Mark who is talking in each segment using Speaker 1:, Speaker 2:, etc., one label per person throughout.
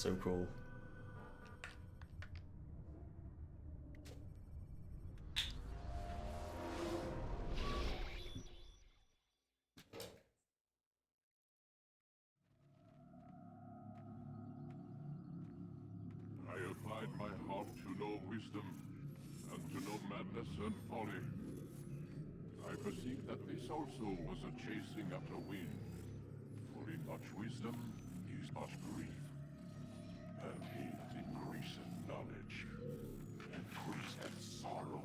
Speaker 1: so cool.
Speaker 2: I applied my heart to know wisdom, and to know madness and folly. I perceived that this also was a chasing after wind. For in much wisdom is much grief. And he that increaseth knowledge increaseth sorrow.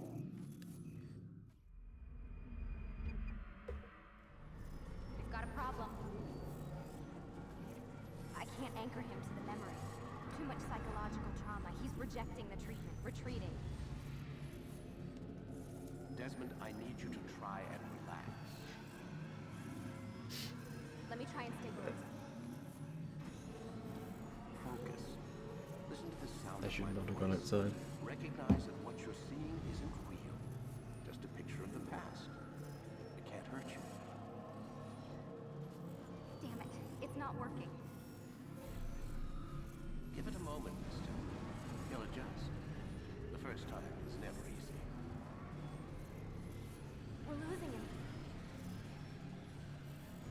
Speaker 3: We've got a problem. I can't anchor him to the memory. Too much psychological trauma. He's rejecting the treatment, retreating.
Speaker 4: Desmond, I need you to try and relax.
Speaker 3: Let me try and stabilize him.
Speaker 4: Focus. Listen to the sound
Speaker 1: I
Speaker 4: of
Speaker 1: should
Speaker 4: my
Speaker 1: not have
Speaker 4: voice.
Speaker 1: gone outside.
Speaker 4: Recognize that what you're seeing isn't real. Just a picture of the past. It can't hurt you.
Speaker 3: Damn it. It's not working.
Speaker 4: Give it a moment, mister. He'll adjust. The first time is never easy.
Speaker 3: We're losing him.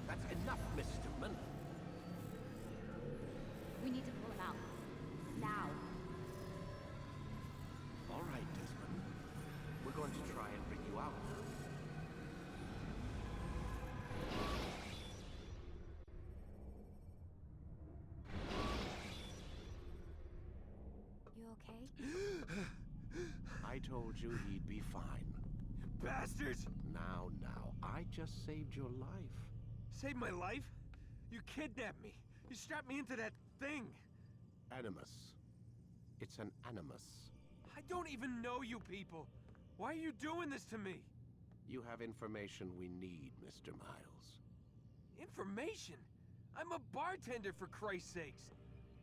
Speaker 4: That's enough, Mr. Mann.
Speaker 3: We need to pull him out. Now.
Speaker 4: All right, Desmond. We're going to try and bring you out.
Speaker 3: You okay?
Speaker 4: I told you he'd be fine.
Speaker 5: Bastards!
Speaker 4: Now, I just saved your life.
Speaker 5: Saved my life? You kidnapped me. You strapped me into that thing.
Speaker 4: Animus. It's an animus.
Speaker 5: I don't even know you people. Why are you doing this to me?
Speaker 4: You have information we need, Mr. Miles.
Speaker 5: Information? I'm a bartender, for Christ's sakes.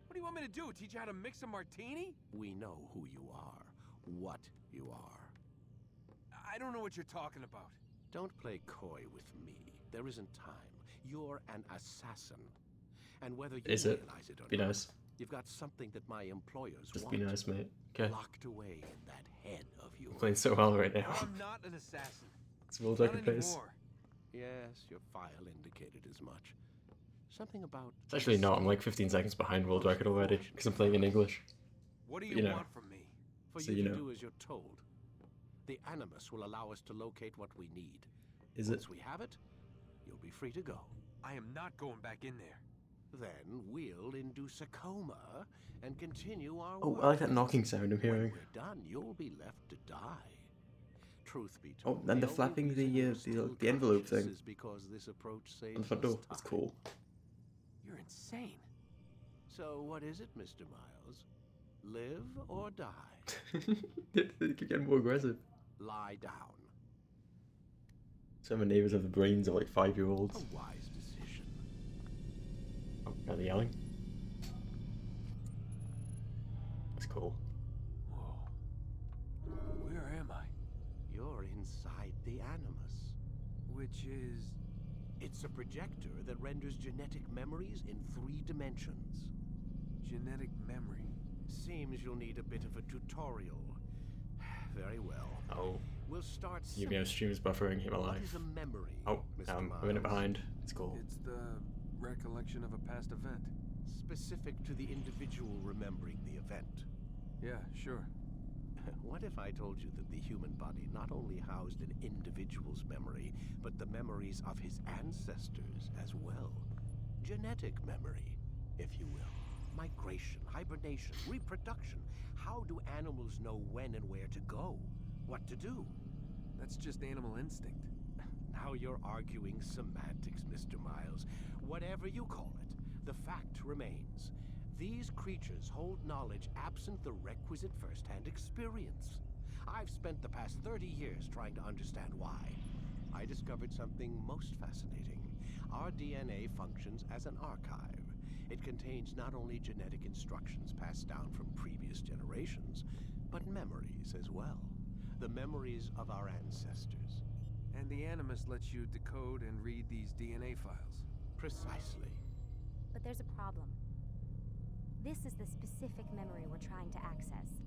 Speaker 5: What do you want me to do? Teach you how to mix a martini?
Speaker 4: We know who you are, what you are.
Speaker 5: I don't know what you're talking about.
Speaker 4: Don't play coy with me. There isn't time. You're an assassin. And whether you
Speaker 1: Is it?
Speaker 4: realize it or
Speaker 1: Be
Speaker 4: not,
Speaker 1: nice.
Speaker 4: you've got something that my employers
Speaker 1: Just
Speaker 4: want.
Speaker 1: be nice, mate. Okay.
Speaker 4: Locked away in that head of yours.
Speaker 1: Playing so well right now.
Speaker 5: I'm not an assassin.
Speaker 1: It's World
Speaker 5: Not
Speaker 1: Record pace.
Speaker 5: anymore.
Speaker 4: Yes, your file indicated as much. Something about...
Speaker 1: It's actually not. I'm like 15 seconds behind World Record already because I'm playing in English.
Speaker 5: What do you
Speaker 1: You know.
Speaker 5: want from me?
Speaker 4: For
Speaker 1: So
Speaker 4: you
Speaker 1: you
Speaker 4: to
Speaker 1: know.
Speaker 4: do as you're told. The Animus will allow us to locate what we need.
Speaker 1: Is it?
Speaker 4: Once we have it, you'll be free to go.
Speaker 5: I am not going back in there.
Speaker 4: Then we'll induce a coma and continue our
Speaker 1: Oh,
Speaker 4: work.
Speaker 1: I like that knocking sound I'm
Speaker 4: When
Speaker 1: hearing.
Speaker 4: we're done, you'll be left to die. Truth be
Speaker 1: Oh,
Speaker 4: told,
Speaker 1: and
Speaker 4: the
Speaker 1: the
Speaker 4: only
Speaker 1: flapping
Speaker 4: reason
Speaker 1: the,
Speaker 4: you're still
Speaker 1: the envelope
Speaker 4: conscious
Speaker 1: thing
Speaker 4: is because this approach saves
Speaker 1: on the front
Speaker 4: us
Speaker 1: door. That's
Speaker 4: time.
Speaker 1: cool.
Speaker 5: You're insane.
Speaker 4: So what is it, Mr. Miles? Live or die?
Speaker 1: They keep getting more aggressive.
Speaker 4: Lie down.
Speaker 1: Some of my neighbours have the brains of like 5-year-olds.
Speaker 4: A wise decision.
Speaker 1: Oh, now they're yelling. That's cool.
Speaker 5: Whoa. Where am I?
Speaker 4: You're inside the Animus.
Speaker 5: Which is...
Speaker 4: It's a projector that renders genetic memories in 3 dimensions.
Speaker 5: genetic memory.
Speaker 4: Seems you'll need a bit of a tutorial. Very well.
Speaker 1: Oh,
Speaker 4: We'll start
Speaker 1: you know, stream is buffering him
Speaker 4: What
Speaker 1: alive.
Speaker 4: is a memory,
Speaker 1: Oh,
Speaker 4: Mr.
Speaker 1: I'm a minute
Speaker 4: Miles?
Speaker 1: behind. It's cool.
Speaker 5: It's the recollection of a past event.
Speaker 4: Specific to the individual remembering the event.
Speaker 5: Yeah, sure.
Speaker 4: What if I told you that the human body not only housed an individual's memory, but the memories of his ancestors as well? Genetic memory, if you will. Migration, hibernation, reproduction. How do animals know when and where to go? What to do?
Speaker 5: That's just animal instinct.
Speaker 4: Now you're arguing semantics, Mr. Miles. Whatever you call it, the fact remains. These creatures hold knowledge absent the requisite first-hand experience. I've spent the past 30 years trying to understand why. I discovered something most fascinating. Our DNA functions as an archive. It contains not only genetic instructions passed down from previous generations, but memories as well. The memories of our ancestors.
Speaker 5: And the Animus lets you decode and read these DNA files.
Speaker 4: Precisely.
Speaker 3: But there's a problem. This is the specific memory we're trying to access.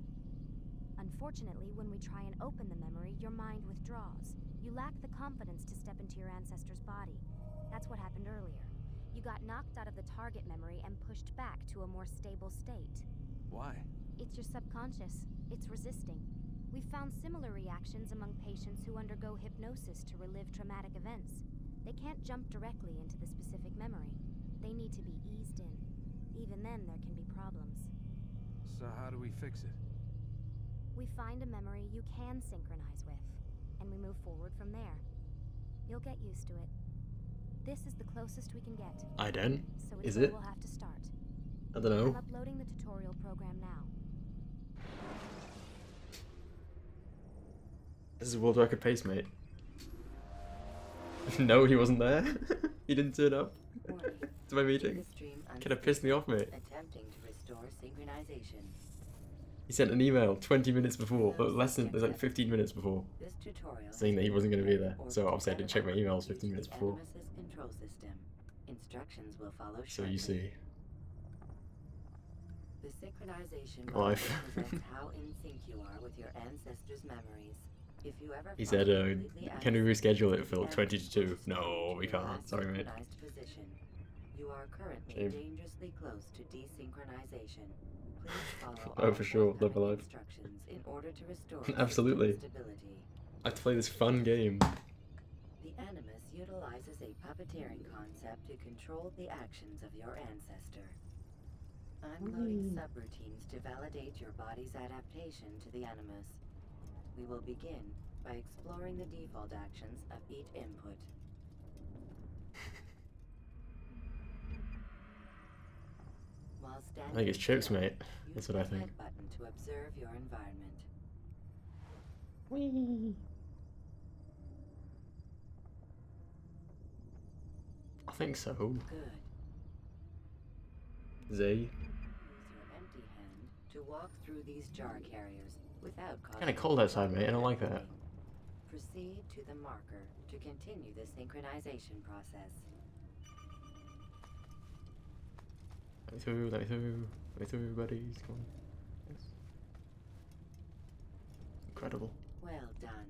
Speaker 3: Unfortunately, when we try and open the memory, your mind withdraws. You lack the confidence to step into your ancestor's body. That's what happened earlier. You got knocked out of the target memory and pushed back to a more stable state.
Speaker 5: Why?
Speaker 3: It's your subconscious. It's resisting. We've found similar reactions among patients who undergo hypnosis to relive traumatic events. They can't jump directly into the specific memory. They need to be eased in. Even then, there can be problems.
Speaker 5: So how do we fix it?
Speaker 3: We find a memory you can synchronize with, and we move forward from there. You'll get used to it. This is the closest we can get.
Speaker 1: I don't.
Speaker 3: So it's
Speaker 1: Is
Speaker 3: where
Speaker 1: it?
Speaker 3: we'll have to start.
Speaker 1: I don't
Speaker 3: I'm
Speaker 1: know.
Speaker 3: uploading the tutorial program now.
Speaker 1: This is a world record pace, mate. No, he wasn't there. He didn't turn up to my meeting. Could have pissed me off, mate.
Speaker 6: Attempting to restore synchronization.
Speaker 1: He sent an email 20 minutes before, but less than, there's like 15 minutes before,
Speaker 6: This tutorial
Speaker 1: saying that he wasn't going to be there. So obviously I didn't check my emails 15 minutes before.
Speaker 6: Animus's control system. Instructions will follow
Speaker 1: So
Speaker 6: shortly.
Speaker 1: you see.
Speaker 6: The synchronization
Speaker 1: Life.
Speaker 6: represents how in sync you are with your ancestors' memories. If you ever
Speaker 1: He
Speaker 6: fall
Speaker 1: said,
Speaker 6: completely out
Speaker 1: can we
Speaker 6: of
Speaker 1: reschedule
Speaker 6: sync
Speaker 1: it for
Speaker 6: with
Speaker 1: 20 to 2?
Speaker 6: ancestors,
Speaker 1: No, we
Speaker 6: to your
Speaker 1: can't.
Speaker 6: last
Speaker 1: Sorry, mate.
Speaker 6: synchronized position. You are currently
Speaker 1: Shame.
Speaker 6: dangerously close to desynchronization. Please follow
Speaker 1: Oh, for sure. Live
Speaker 6: upcoming
Speaker 1: alive.
Speaker 6: instructions in order to restore
Speaker 1: Absolutely.
Speaker 6: system stability.
Speaker 1: I have to play this fun game.
Speaker 6: The Animus utilizes a puppeteering concept to control the actions of your ancestor. I'm loading subroutines to validate your body's adaptation to the Animus. We will begin by exploring the default actions of each input. While standing
Speaker 1: I think it's chips,
Speaker 6: still,
Speaker 1: mate.
Speaker 6: use
Speaker 1: That's what I
Speaker 6: the
Speaker 1: think.
Speaker 6: head button to observe your environment.
Speaker 1: I think so.
Speaker 6: Good.
Speaker 1: Z.
Speaker 6: Use your empty hand to walk through these jar carriers without causing
Speaker 1: Kinda cold outside, mate. I don't like that.
Speaker 6: Proceed to the marker to continue the synchronization process.
Speaker 1: Let me through, let me through. Let me through, buddies. Come on. Yes. Incredible.
Speaker 6: Well done.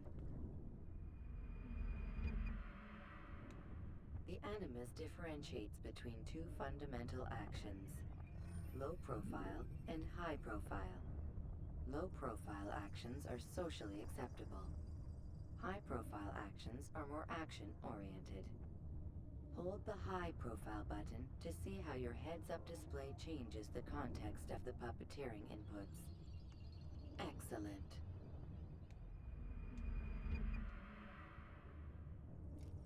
Speaker 6: The Animus differentiates between two fundamental actions: low profile and high profile. Low profile actions are socially acceptable. High profile actions are more action oriented. Hold the high profile button to see how your heads up display changes the context of the puppeteering inputs. Excellent.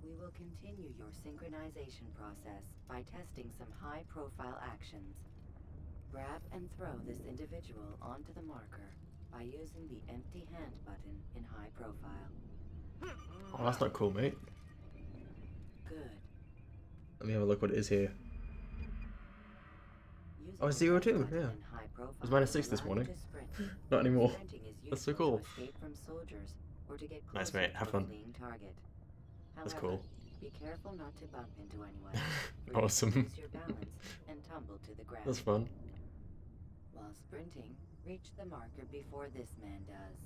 Speaker 6: We will continue your synchronization process by testing some high-profile actions. Grab and throw this individual onto the marker by using the empty hand button in high profile.
Speaker 1: Oh, that's not cool, mate.
Speaker 6: Good.
Speaker 1: Let me have a look what it is here.
Speaker 6: Using
Speaker 1: Oh, it's
Speaker 6: the
Speaker 1: 0
Speaker 6: head
Speaker 1: 2,
Speaker 6: button
Speaker 1: yeah.
Speaker 6: in high
Speaker 1: It was
Speaker 6: profile
Speaker 1: -6 this
Speaker 6: will allow you
Speaker 1: morning.
Speaker 6: to sprint.
Speaker 1: Not anymore.
Speaker 6: Sprinting is
Speaker 1: That's so
Speaker 6: useful
Speaker 1: cool.
Speaker 6: to escape from soldiers or to get
Speaker 1: Nice,
Speaker 6: closer
Speaker 1: mate. Have
Speaker 6: to a
Speaker 1: fun.
Speaker 6: fleeing target.
Speaker 1: That's
Speaker 6: However,
Speaker 1: cool.
Speaker 6: be careful not to bump into anyone. or you
Speaker 1: Awesome.
Speaker 6: can lose your balance and tumble to the ground.
Speaker 1: That's fun.
Speaker 6: While sprinting, reach the marker before this man does.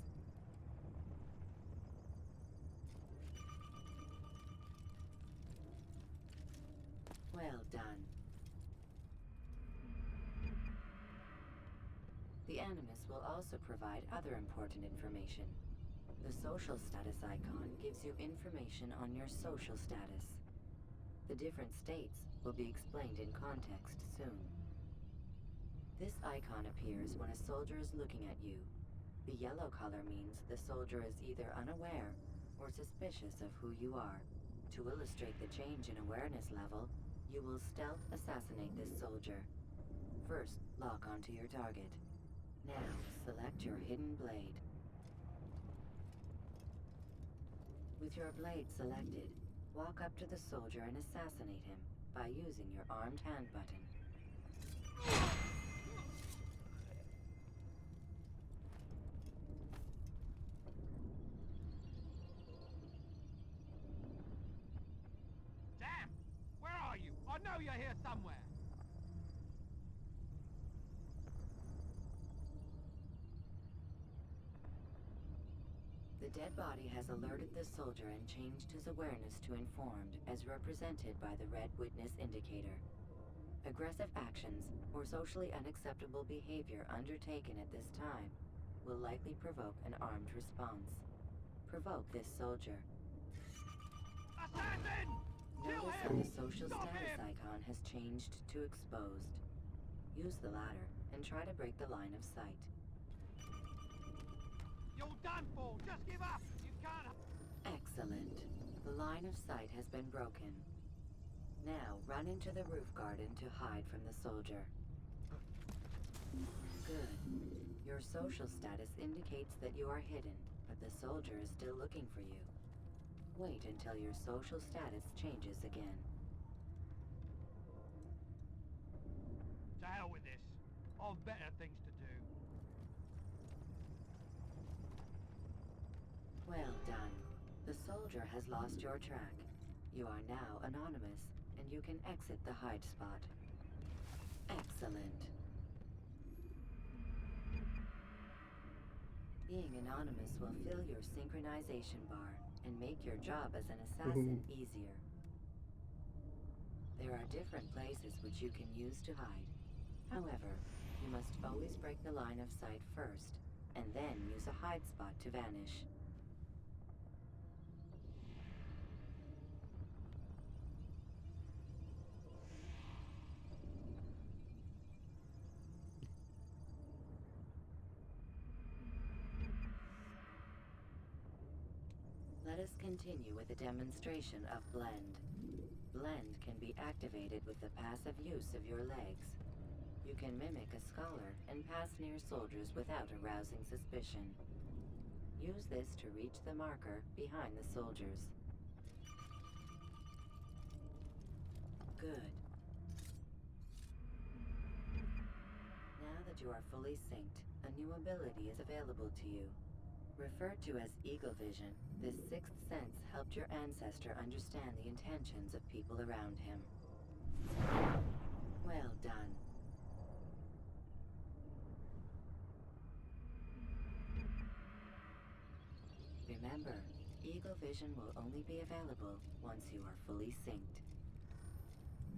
Speaker 6: Well done. The Animus will also provide other important information. The social status icon gives you information on your social status. The different states will be explained in context soon. This icon appears when a soldier is looking at you. The yellow color means the soldier is either unaware or suspicious of who you are. To illustrate the change in awareness level, you will stealth assassinate this soldier. First, lock onto your target. Now, select your hidden blade. With your blade selected, walk up to the soldier and assassinate him by using your armed hand button.
Speaker 5: Damn! Where are you? I know you're here somewhere.
Speaker 6: The dead body has alerted the soldier and changed his awareness to informed, as represented by the red witness indicator. Aggressive actions or socially unacceptable behavior undertaken at this time will likely provoke an armed response. Provoke this soldier.
Speaker 5: Assassin!
Speaker 6: Notice how the social status icon has changed to exposed. Use the ladder and try to break the line of sight.
Speaker 5: You're done for! Just give up! You can't...
Speaker 6: Excellent. The line of sight has been broken. Now run into the roof garden to hide from the soldier. Good. Your social status indicates that you are hidden, but the soldier is still looking for you. Wait until your social status changes again.
Speaker 5: To hell with this. I've better things to do.
Speaker 6: Well done. The soldier has lost your track. You are now anonymous, and you can exit the hide spot. Excellent. Being anonymous will fill your synchronization bar and make your job as an assassin easier. There are different places which you can use to hide. However, you must always break the line of sight first, and then use a hide spot to vanish. Let us continue with a demonstration of Blend. Blend can be activated with the passive use of your legs. You can mimic a scholar and pass near soldiers without arousing suspicion. Use this to reach the marker behind the soldiers. Good. Now that you are fully synced, a new ability is available to you. Referred to as Eagle Vision, this sixth sense helped your ancestor understand the intentions of people around him. Well done. Remember, Eagle Vision will only be available once you are fully synced.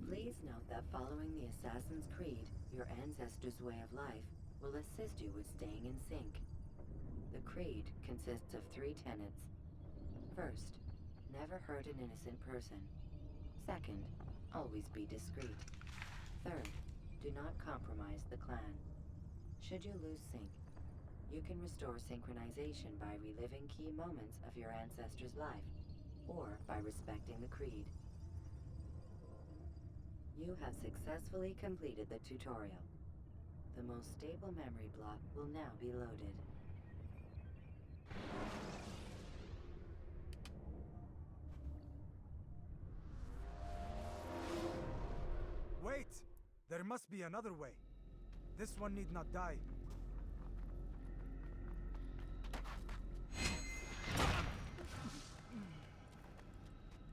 Speaker 6: Please note that following the Assassin's Creed, your ancestor's way of life will assist you with staying in sync. The creed consists of 3 tenets. First, never hurt an innocent person. Second, always be discreet. Third, do not compromise the clan. Should you lose sync, you can restore synchronization by reliving key moments of your ancestor's life, or by respecting the creed. You have successfully completed the tutorial. The most stable memory block will now be loaded.
Speaker 7: Wait! There must be another way. This one need not die.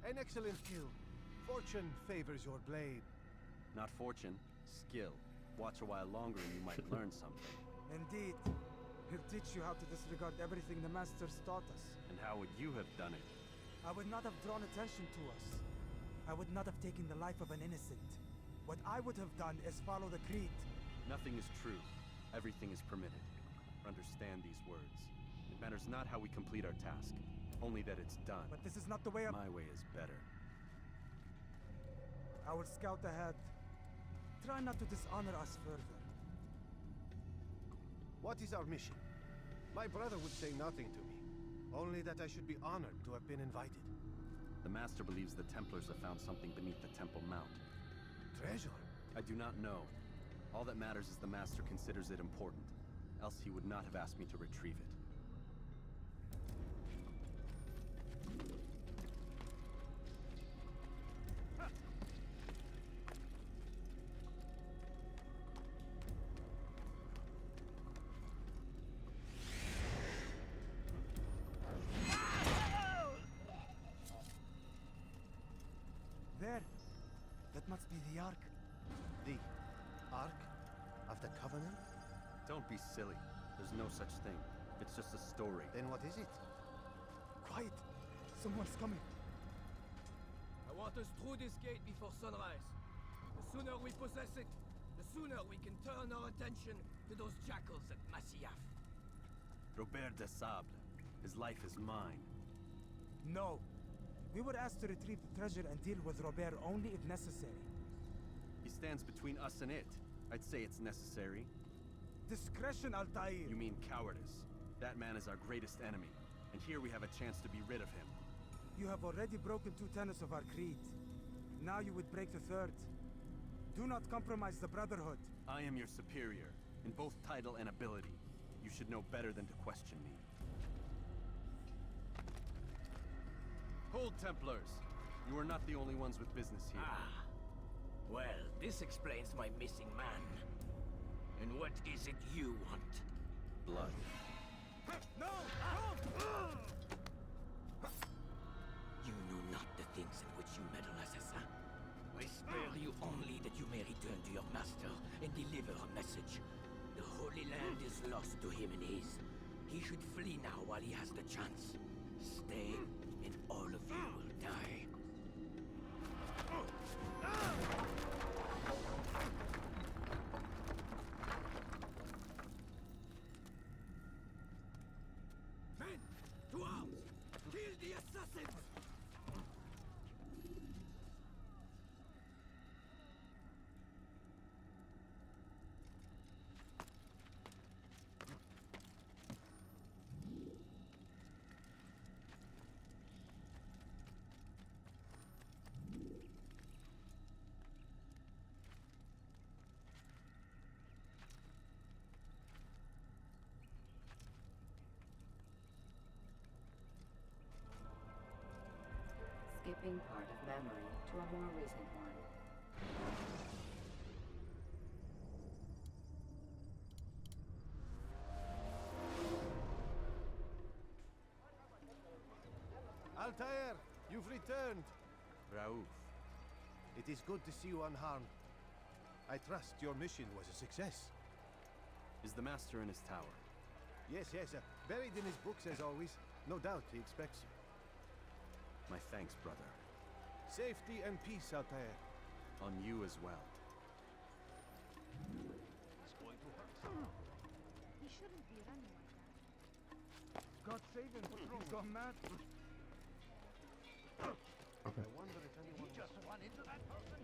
Speaker 4: An excellent kill. Fortune favors your blade.
Speaker 8: Not fortune, skill. Watch a while longer and you might learn something.
Speaker 7: Indeed. He'll teach you how to disregard everything the Masters taught us.
Speaker 8: And how would you have done it?
Speaker 7: I would not have drawn attention to us. I would not have taken the life of an innocent. What I would have done is follow the creed.
Speaker 8: Nothing is true. Everything is permitted. Understand these words. It matters not how we complete our task, only that it's done.
Speaker 7: But this is not the way of...
Speaker 8: My way is better.
Speaker 7: I will scout ahead. Try not to dishonor us further.
Speaker 4: What is our mission? My brother would say nothing to me. Only that I should be honored to have been invited.
Speaker 8: The Master believes the Templars have found something beneath the Temple Mount.
Speaker 4: Treasure?
Speaker 8: I do not know. All that matters is the Master considers it important. Else he would not have asked me to retrieve it.
Speaker 7: There. That must be the Ark.
Speaker 4: The Ark of the Covenant?
Speaker 8: Don't be silly. There's no such thing. It's just a story.
Speaker 4: Then what is it?
Speaker 7: Quiet! Someone's coming.
Speaker 9: I want us through this gate before sunrise. The sooner we possess it, the sooner we can turn our attention to those jackals at Masyaf.
Speaker 8: Robert de Sable. His life is mine.
Speaker 7: No. We were asked to retrieve the treasure and deal with Robert only if necessary.
Speaker 8: He stands between us and it. I'd say it's necessary.
Speaker 7: Discretion, Altair!
Speaker 8: You mean cowardice. That man is our greatest enemy, and here we have a chance to be rid of him.
Speaker 7: You have already broken 2 tenets of our creed. Now you would break the 3rd. Do not compromise the Brotherhood.
Speaker 8: I am your superior, in both title and ability. You should know better than to question me. Hold, Templars! You are not the only ones with business here.
Speaker 9: Ah. Well, this explains my missing man. And what is it you want?
Speaker 8: Blood.
Speaker 7: No!
Speaker 9: You know not the things in which you meddle, assassin. I spare you only that you may return to your master and deliver a message. The Holy Land is lost to him and his. He should flee now while he has the chance. Stay, and all of you will die. Men, to arms! Kill the assassins!
Speaker 6: Skipping part of memory to a more recent one.
Speaker 10: Altair, you've returned.
Speaker 8: Raouf.
Speaker 10: It is good to see you unharmed. I trust your mission was a success.
Speaker 8: Is the Master in his tower?
Speaker 10: Yes, buried in his books as always. No doubt he expects you.
Speaker 8: My thanks, brother.
Speaker 10: Safety and peace, Altair.
Speaker 8: On you as well.
Speaker 3: He shouldn't be running like that.
Speaker 7: God save him! He's gone mad!
Speaker 10: I wonder if anyone
Speaker 9: Just run into that person?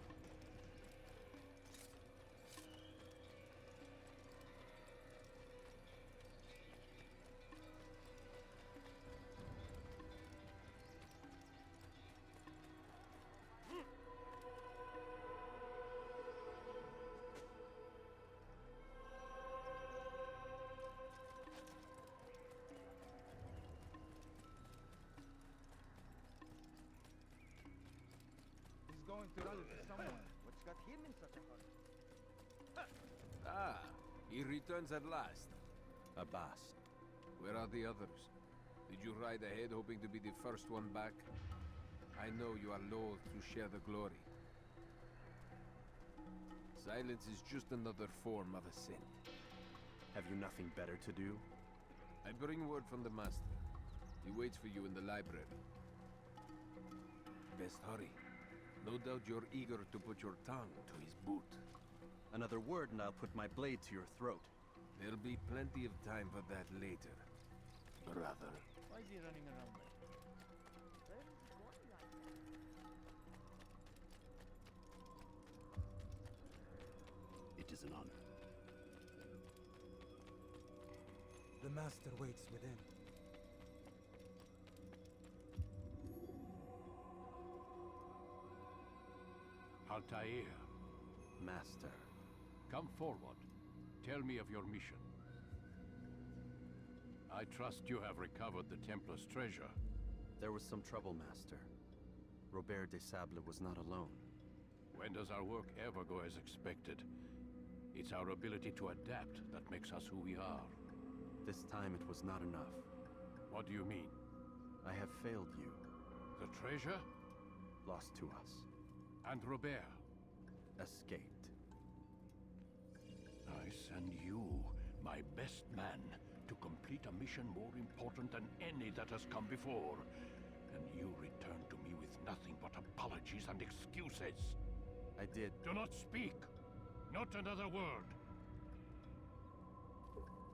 Speaker 7: He's going to run into someone. What's got him in such a hurry?
Speaker 5: Ah, he returns at last.
Speaker 8: Abbas.
Speaker 5: Where are the others? Did you ride ahead hoping to be the first one back? I know you are loath to share the glory. Silence is just another form of a sin.
Speaker 8: Have you nothing better to do?
Speaker 5: I bring word from the Master. He waits for you in the library. Best hurry. No doubt you're eager to put your tongue to his boot.
Speaker 8: Another word and I'll put my blade to your throat.
Speaker 5: There'll be plenty of time for that later, brother.
Speaker 9: Why is he running around like that?
Speaker 3: Where is he going like that?
Speaker 2: It is an honor.
Speaker 7: The Master waits within.
Speaker 2: Altair,
Speaker 8: Master.
Speaker 2: come forward. Tell me of your mission. I trust you have recovered the Templar's treasure.
Speaker 8: There was some trouble, Master. Robert de Sable was not alone.
Speaker 2: When does our work ever go as expected? It's our ability to adapt that makes us who we are.
Speaker 8: This time it was not enough.
Speaker 2: What do you mean?
Speaker 8: I have failed you.
Speaker 2: The treasure?
Speaker 8: Lost to us.
Speaker 2: And Robert?
Speaker 8: Escaped.
Speaker 2: I send you, my best man, to complete a mission more important than any that has come before. You returned to me with nothing but apologies and excuses.
Speaker 8: I did.
Speaker 2: Do not speak. Not another word.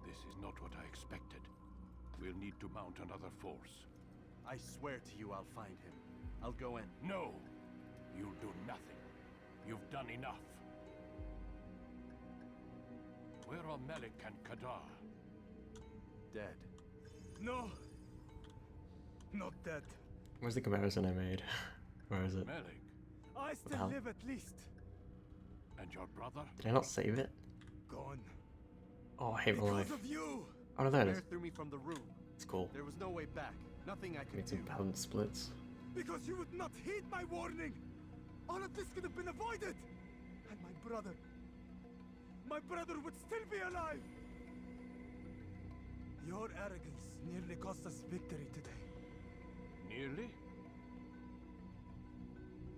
Speaker 2: This is not what I expected. We'll need to mount another force.
Speaker 8: I swear to you I'll find him. I'll go in.
Speaker 2: No! You'll do nothing. You've done enough. Where are Melik and Kadar?
Speaker 8: Dead.
Speaker 7: No. Not dead.
Speaker 1: Where's the comparison I made? Where is it?
Speaker 2: Melik?
Speaker 7: I still
Speaker 1: hell?
Speaker 7: live at least.
Speaker 2: And your brother?
Speaker 1: Did I not save it?
Speaker 7: Gone.
Speaker 1: Oh, I hate my life.
Speaker 7: Because of you.
Speaker 1: Oh no, there it is.
Speaker 8: Bear threw me from the room.
Speaker 1: It's cool.
Speaker 8: There was no way back. Nothing I could
Speaker 1: Made
Speaker 8: do.
Speaker 1: some balance splits.
Speaker 7: Because you would not heed my warning. All of this could have been avoided. And my brother would still be alive. Your arrogance nearly cost us victory today.
Speaker 2: Nearly?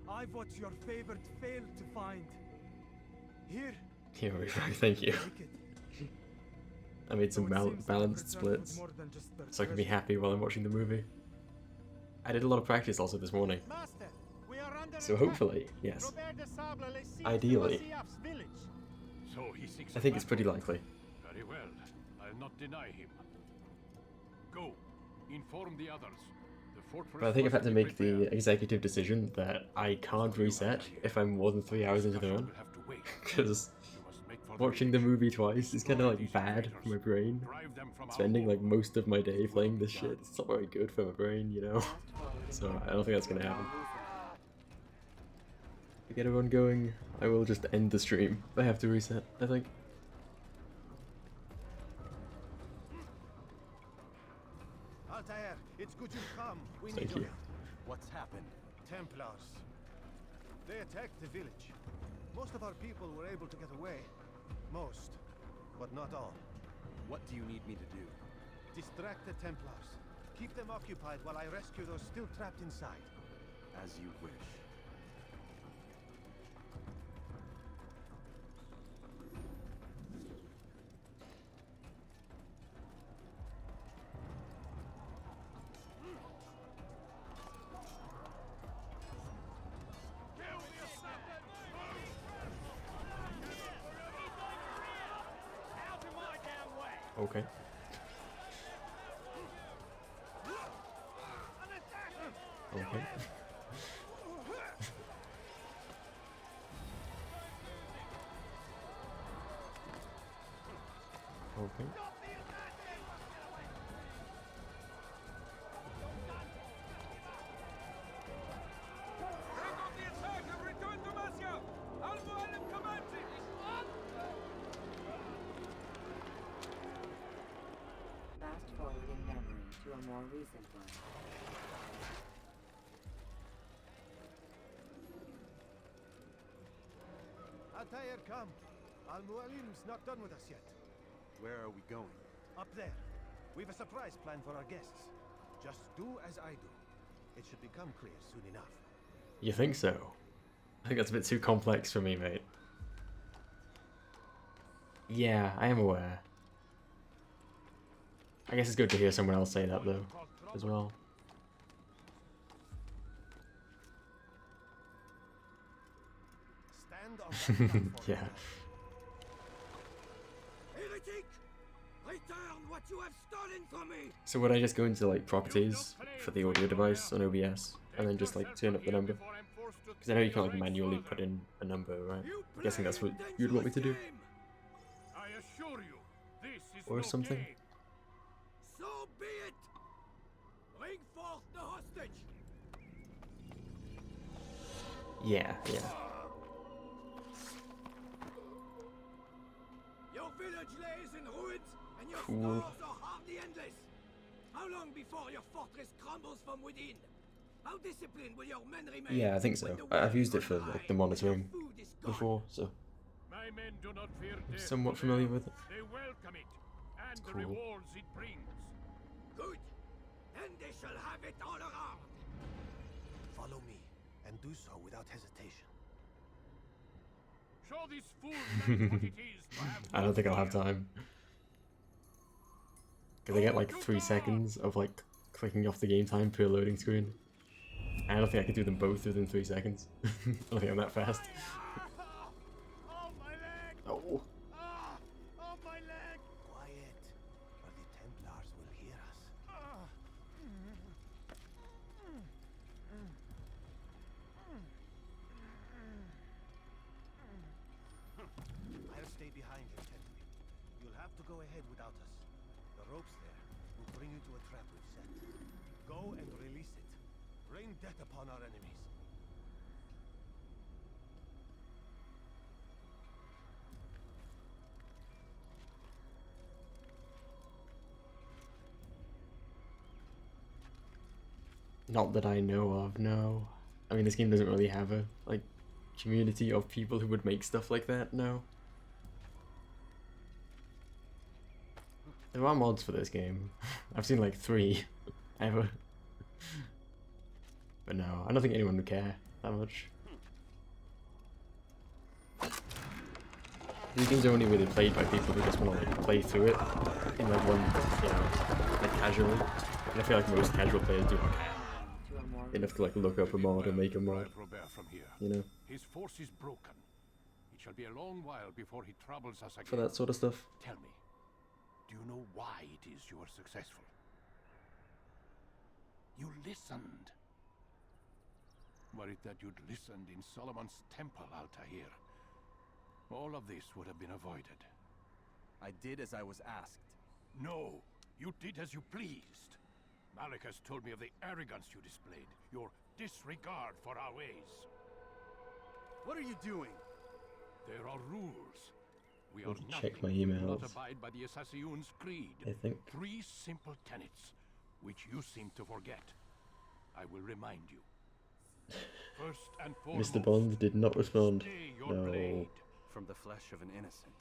Speaker 7: I've what your favorite failed to find. Here,
Speaker 1: Here we go, thank you.
Speaker 7: take it.
Speaker 1: I made some
Speaker 7: Though it seems that
Speaker 1: balanced
Speaker 7: the return was
Speaker 1: splits
Speaker 7: more than just their
Speaker 1: so I can be
Speaker 7: treasure.
Speaker 1: happy while I'm watching the movie. I did a lot of practice also this morning.
Speaker 10: Master, we are under
Speaker 1: So
Speaker 10: attack.
Speaker 1: hopefully, yes.
Speaker 10: Robert de Sable lays siege to
Speaker 1: Ideally.
Speaker 10: Masyaf's village.
Speaker 2: So he seeks
Speaker 1: I think
Speaker 2: a
Speaker 1: it's pretty
Speaker 2: battle.
Speaker 1: likely.
Speaker 2: Very well. I'll not deny him. Go. Inform the others. The fortress
Speaker 1: But I think I've had
Speaker 2: must
Speaker 1: to
Speaker 2: be
Speaker 1: make the
Speaker 2: prepared.
Speaker 1: executive decision that I can't reset if I'm more than 3 hours into the run.
Speaker 2: Will have to wait.
Speaker 1: Because
Speaker 2: You must make for
Speaker 1: watching the
Speaker 2: village.
Speaker 1: movie twice is kind of like
Speaker 2: These
Speaker 1: bad
Speaker 2: invaders.
Speaker 1: for my brain.
Speaker 2: Drive them from our
Speaker 1: Spending like
Speaker 2: home.
Speaker 1: most of my day playing this shit, it's not very good for my brain, you know?
Speaker 6: Fast forwarding
Speaker 1: So
Speaker 6: memory
Speaker 1: I don't think that's gonna
Speaker 6: to a
Speaker 1: happen.
Speaker 6: more recent
Speaker 1: To get everyone going, I will just end the stream. I have to reset, I think.
Speaker 10: Altair, it's good you've come. We
Speaker 1: Thank
Speaker 10: need
Speaker 1: you.
Speaker 10: your help.
Speaker 8: What's happened?
Speaker 10: Templars. They attacked the village. Most of our people were able to get away. Most, but not all.
Speaker 8: What do you need me to do?
Speaker 10: Distract the Templars. Keep them occupied while I rescue those still trapped inside.
Speaker 8: As you wish.
Speaker 1: Okay. Okay. Okay.
Speaker 6: fast forwarding memory to a more recent one.
Speaker 10: Altair, come. Al-Mualim's not done with us yet.
Speaker 8: Where are we going?
Speaker 10: Up there. We've a surprise plan for our guests. Just do as I do. It should become clear soon enough.
Speaker 1: You think so? I think that's a bit too complex for me, mate. Yeah, I am aware. I guess it's good to hear someone else say that though, as well.
Speaker 10: Stand on that platform.
Speaker 1: Yeah.
Speaker 9: Heretic! Return what you have stolen from me!
Speaker 1: So would I just go into like properties for the audio device on OBS and then just like turn up the number? Because I know you can't like manually put in a number, right? I'm guessing that's what you'd want me to do.
Speaker 2: I assure you, this is
Speaker 1: Or
Speaker 2: no
Speaker 1: something.
Speaker 2: game.
Speaker 9: So be it! Bring forth the hostage!
Speaker 1: Yeah, yeah.
Speaker 9: Your village lays in ruins, and your
Speaker 1: Cool.
Speaker 9: stores are hardly endless. How long before your fortress crumbles from within? How disciplined will your men remain?
Speaker 1: Yeah, I think so.
Speaker 9: when the
Speaker 1: I've
Speaker 9: world
Speaker 1: used it
Speaker 9: goes
Speaker 1: for
Speaker 9: by
Speaker 1: like the
Speaker 9: and your
Speaker 1: monitoring
Speaker 9: food is gone?
Speaker 1: before, so
Speaker 2: My men do not fear death.
Speaker 1: somewhat
Speaker 2: Robert.
Speaker 1: familiar with it.
Speaker 2: They welcome it, and the
Speaker 1: cool.
Speaker 2: rewards it brings.
Speaker 9: Good. Then they shall have it all around.
Speaker 10: Follow me, and do so without hesitation.
Speaker 2: Show this fool man what it is to have
Speaker 1: I don't think I'll have time. Because I get like 3 seconds of like clicking off the game time per loading screen. I don't think I could do them both within 3 seconds. I don't think I'm that fast.
Speaker 7: Oh, my leg!
Speaker 1: Oh.
Speaker 7: Oh, my leg!
Speaker 10: Quiet, or the Templars will hear us. I'll stay behind and tend to you. You'll have to go ahead without us. The ropes there will bring you to a trap we've set. Go and release it. Rain death upon our enemies.
Speaker 1: Not that I know of, no. I mean, this game doesn't really have a, like, community of people who would make stuff like that, no. There are mods for this game. I've seen like 3 ever. But no, I don't think anyone would care that much. These games are only really played by people who just want to like play through it in like one, you know, like casually. And I feel like most casual players do not care enough to like look up a mod or make a mod.
Speaker 2: From here.
Speaker 1: You know,
Speaker 2: His force is broken. It shall be a long while before he troubles us again.
Speaker 1: for that sort of stuff.
Speaker 2: Tell me, do you know why it is you are successful? You listened. Were it that you'd listened in Solomon's temple, Altair, all of this would have been avoided.
Speaker 8: I did as I was asked.
Speaker 2: No, you did as you pleased. Malik has told me of the arrogance you displayed, your disregard for our ways.
Speaker 10: What are you doing?
Speaker 2: There are rules. We
Speaker 1: Need
Speaker 2: are
Speaker 1: to
Speaker 2: nothing
Speaker 1: check my
Speaker 2: if we do
Speaker 1: emails.
Speaker 2: not abide by the Assassin's creed.
Speaker 1: I think.
Speaker 2: 3 simple tenets, which you seem to forget. I will remind you. First and foremost,
Speaker 1: Mr. Bond did not respond.
Speaker 2: stay your
Speaker 1: No.
Speaker 2: blade.
Speaker 8: From the flesh of an innocent.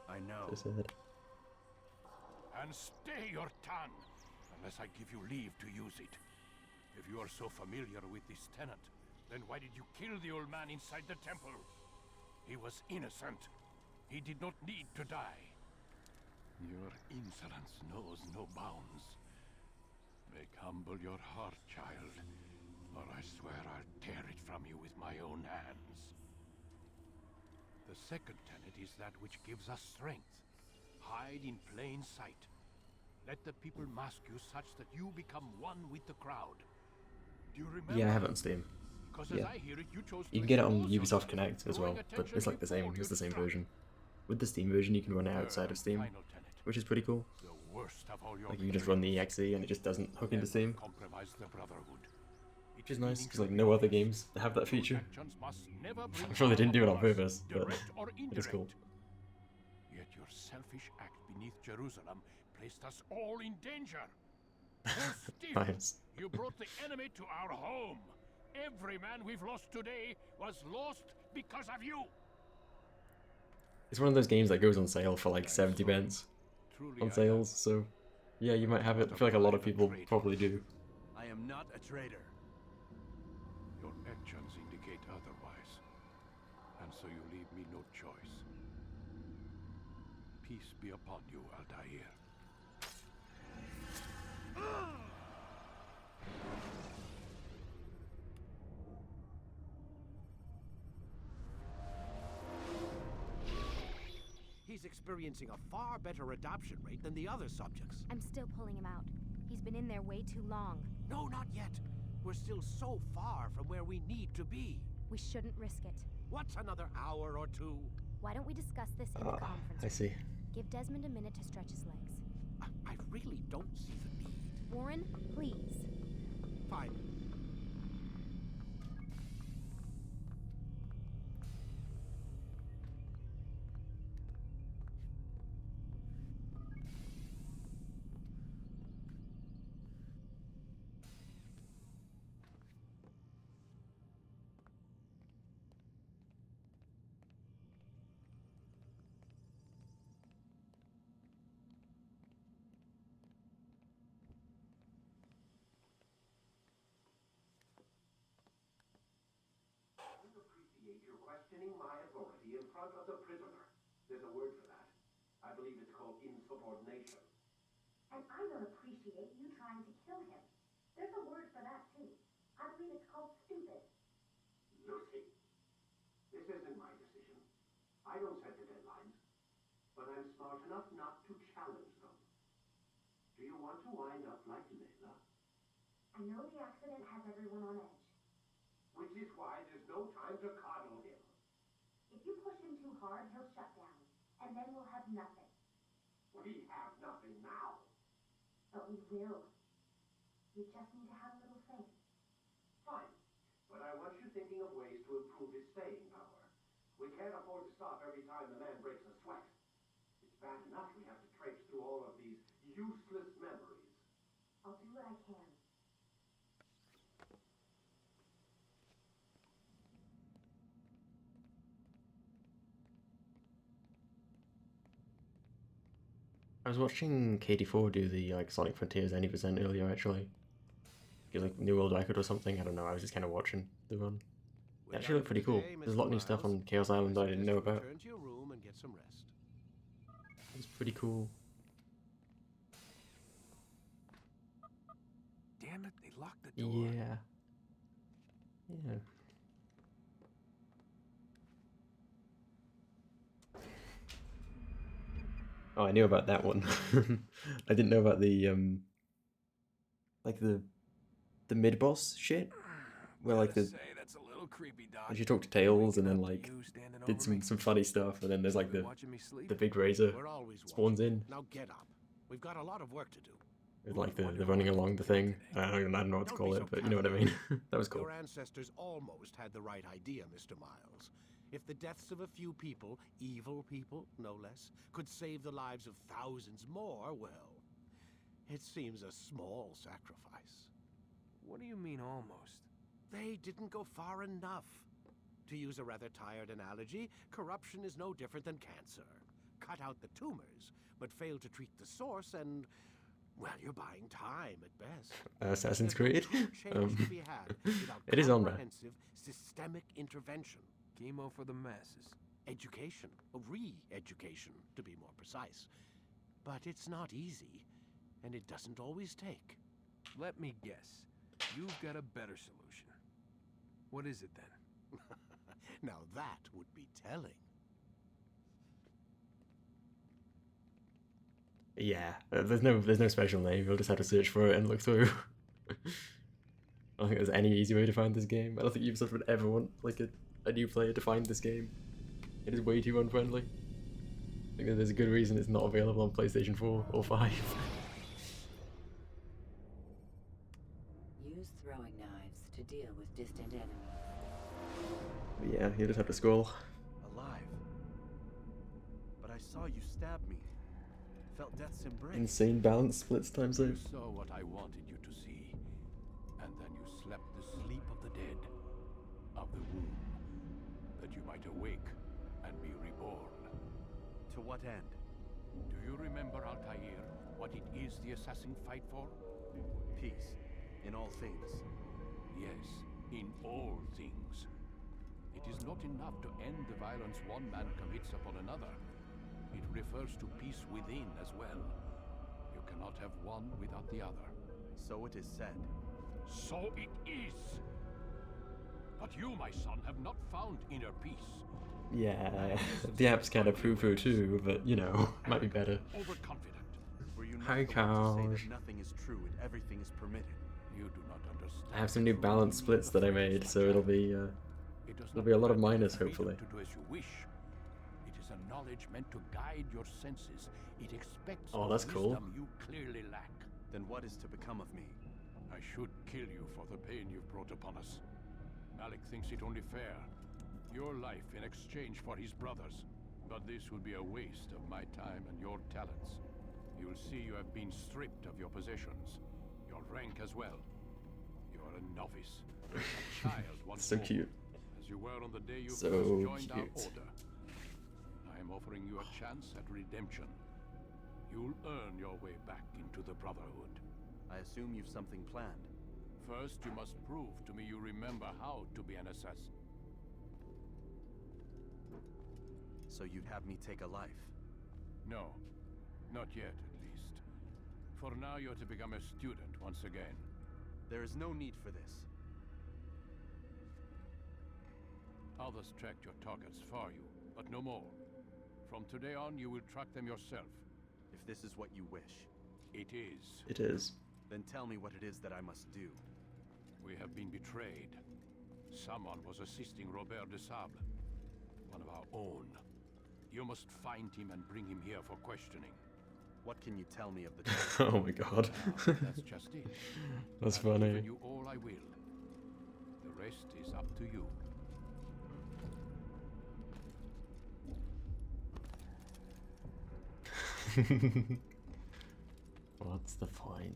Speaker 8: I know.
Speaker 1: So sad.
Speaker 2: And stay your tongue, unless I give you leave to use it. If you are so familiar with this tenet, then why did you kill the old man inside the temple? He was innocent. He did not need to die. Your insolence knows no bounds. Make humble your heart, child, or I swear I'll tear it from you with my own hands. The second tenet is that which gives us strength. Hide in plain sight. Let the people mask you such that you become one with the crowd. Do you remember?
Speaker 1: Yeah, I have it on Steam.
Speaker 2: Because
Speaker 1: Yeah.
Speaker 2: as I hear it, you chose to
Speaker 1: You can get it on
Speaker 2: expose
Speaker 1: Ubisoft
Speaker 2: yourself,
Speaker 1: Connect as
Speaker 2: drawing
Speaker 1: well, but
Speaker 2: attention
Speaker 1: it's like the same.
Speaker 2: before
Speaker 1: It's the same
Speaker 2: you
Speaker 1: version. With the Steam version, you can run it outside of Steam,
Speaker 2: Final tenet.
Speaker 1: which is pretty cool.
Speaker 2: The worst of all your
Speaker 1: Like you can just run the exe and it just doesn't hook into Steam,
Speaker 2: compromise the Brotherhood.
Speaker 1: which is nice because like no other games have that feature.
Speaker 2: Actions must never bring
Speaker 1: I'm sure they didn't do it on
Speaker 2: harm upon us,
Speaker 1: purpose, but
Speaker 2: direct or
Speaker 1: it is cool.
Speaker 2: indirect. Yet your selfish act beneath Jerusalem placed us all in danger. Worse still,
Speaker 1: Nice.
Speaker 2: you brought the enemy to our home. Every man we've lost today was lost because of you.
Speaker 1: It's one of those games that goes on sale for like 70 pence
Speaker 2: Truly,
Speaker 1: on
Speaker 2: I
Speaker 1: sales, so yeah, you might have it. I feel like a lot of people probably do.
Speaker 8: I am not a traitor.
Speaker 2: Your actions indicate otherwise, and so you leave me no choice. Peace be upon you, Altair.
Speaker 4: He's experiencing a far better adoption rate than the other subjects.
Speaker 3: I'm still pulling him out. He's been in there way too long.
Speaker 4: No, not yet. We're still so far from where we need to be.
Speaker 3: We shouldn't risk it.
Speaker 4: What's another hour or 2?
Speaker 3: Why don't we discuss this in the conference
Speaker 1: I
Speaker 3: room?
Speaker 1: see.
Speaker 3: Give Desmond a minute to stretch his legs.
Speaker 4: I really don't see the need.
Speaker 3: Warren, please.
Speaker 4: Fine.
Speaker 11: You're questioning my authority in front of the prisoner. There's a word for that. I believe it's called insubordination.
Speaker 12: And I don't appreciate you trying to kill him. There's a word for that, too. I believe it's called
Speaker 11: I don't set the deadlines, but I'm smart enough not to challenge them. Do you want to wind up like Layla?
Speaker 12: I know the accident has everyone on edge.
Speaker 11: Which is why there's no time to coddle him.
Speaker 12: If you push him too hard, he'll shut down, and then we'll have nothing.
Speaker 11: We have nothing now.
Speaker 12: But we will. You just need to have a little faith.
Speaker 11: Fine, but I want you thinking of ways to improve his staying power. We can't afford to stop every time the man breaks a sweat. It's bad enough we have to traipse through all of these useless memories.
Speaker 12: I'll do what I can.
Speaker 1: I was watching KD4 do the like Sonic Frontiers 90% earlier actually. Get like New World Record or something, I don't know, I was just kind of watching the run. It actually looked pretty cool. There's a lot of new stuff on Chaos Island I didn't know about.
Speaker 4: Return to your room and get some rest.
Speaker 1: It's pretty cool.
Speaker 5: Damn it, they locked the door.
Speaker 1: Yeah. Yeah. Oh, I knew about that one. I didn't know about the like the mid-boss shit. Where like the
Speaker 5: That's a little creepy, Doc.
Speaker 1: when you talk to Tails and then like did some funny stuff and then there's like the big razor
Speaker 4: We're always
Speaker 1: spawns in.
Speaker 4: Now get up. We've got a lot of work to do.
Speaker 1: With like the running along the thing. I don't know what to call it, but you know what I mean. That was cool.
Speaker 4: Your ancestors almost had the right idea, Mr. Miles. If the deaths of a few people, evil people, no less, could save the lives of thousands more, well, it seems a small sacrifice.
Speaker 5: What do you mean almost?
Speaker 4: They didn't go far enough. To use a rather tired analogy, corruption is no different than cancer. Cut out the tumors, but fail to treat the source and, well, you're buying time at best.
Speaker 1: Assassin's Creed.
Speaker 4: To be had without
Speaker 1: It is on there.
Speaker 4: comprehensive, systemic intervention.
Speaker 5: Chemo for the masses.
Speaker 4: Education, re-education, to be more precise. But it's not easy, and it doesn't always take.
Speaker 5: Let me guess. You've got a better solution. What is it then?
Speaker 4: Now that would be telling.
Speaker 1: Yeah, there's no special name. You'll just have to search for it and look through. I don't think there's any easy way to find this game. I don't think Ubisoft would ever want like a new player to find this game. It is way too unfriendly. I think that there's a good reason it's not available on PlayStation 4 or 5.
Speaker 6: Use throwing knives to deal with distant enemies.
Speaker 1: But yeah, you just have to scroll.
Speaker 8: Alive. But I saw you stab me. Felt death's embrace.
Speaker 1: Insane balance splits times
Speaker 2: You
Speaker 1: out.
Speaker 2: saw what I wanted you to see, and then you slept the sleep of the dead, of the womb, that you might awake and be reborn.
Speaker 8: To what end?
Speaker 2: Do you remember, Altair, what it is the assassin fight for?
Speaker 8: Peace. In all things.
Speaker 2: Yes, in all things. It is not enough to end the violence one man commits upon another. It refers to peace within as well. You cannot have one without the other.
Speaker 8: So it is said.
Speaker 2: So it is! But you, my son, have not found inner peace.
Speaker 1: Yeah, the app's kind of poo-poo too, but you know, might be better.
Speaker 2: Overconfident.
Speaker 8: Were you not
Speaker 1: Hi,
Speaker 8: the one to say
Speaker 1: cows.
Speaker 8: that nothing is true and everything is permitted?
Speaker 2: You do not understand.
Speaker 1: I have some new balance splits that I made, so it'll be a lot of minus hopefully.
Speaker 2: To do as you wish. It is a knowledge meant to guide your senses. It expects
Speaker 1: Oh,
Speaker 2: of
Speaker 1: that's cool.
Speaker 2: wisdom you clearly lack.
Speaker 8: Then what is to become of me?
Speaker 2: I should kill you for the pain you've brought upon us. Malik thinks it only fair. Your life in exchange for his brother's. But this would be a waste of my time and your talents. You'll see you have been stripped of your possessions. Your rank as well. You are a novice. A child once
Speaker 1: So
Speaker 2: more,
Speaker 1: cute.
Speaker 2: as you were on the day you
Speaker 1: So
Speaker 2: first joined our
Speaker 1: cute.
Speaker 2: order. I am offering you a chance at redemption. You'll earn your way back into the Brotherhood.
Speaker 8: I assume you've something planned.
Speaker 2: First, you must prove to me you remember how to be an assassin.
Speaker 8: So you'd have me take a life?
Speaker 2: No, not yet, at least. For now, you're to become a student once again.
Speaker 8: There is no need for this.
Speaker 2: Others tracked your targets for you, but no more. From today on, you will track them yourself.
Speaker 8: If this is what you wish.
Speaker 2: It is.
Speaker 1: It is.
Speaker 8: Then tell me what it is that I must do.
Speaker 2: We have been betrayed. Someone was assisting Robert de Sable, one of our own. You must find him and bring him here for questioning.
Speaker 8: What can you tell me of the truth?
Speaker 1: Oh my god.
Speaker 2: That's just it.
Speaker 1: That's
Speaker 2: I've
Speaker 1: funny.
Speaker 2: given you all I will. The rest is up to you.
Speaker 1: What's the point?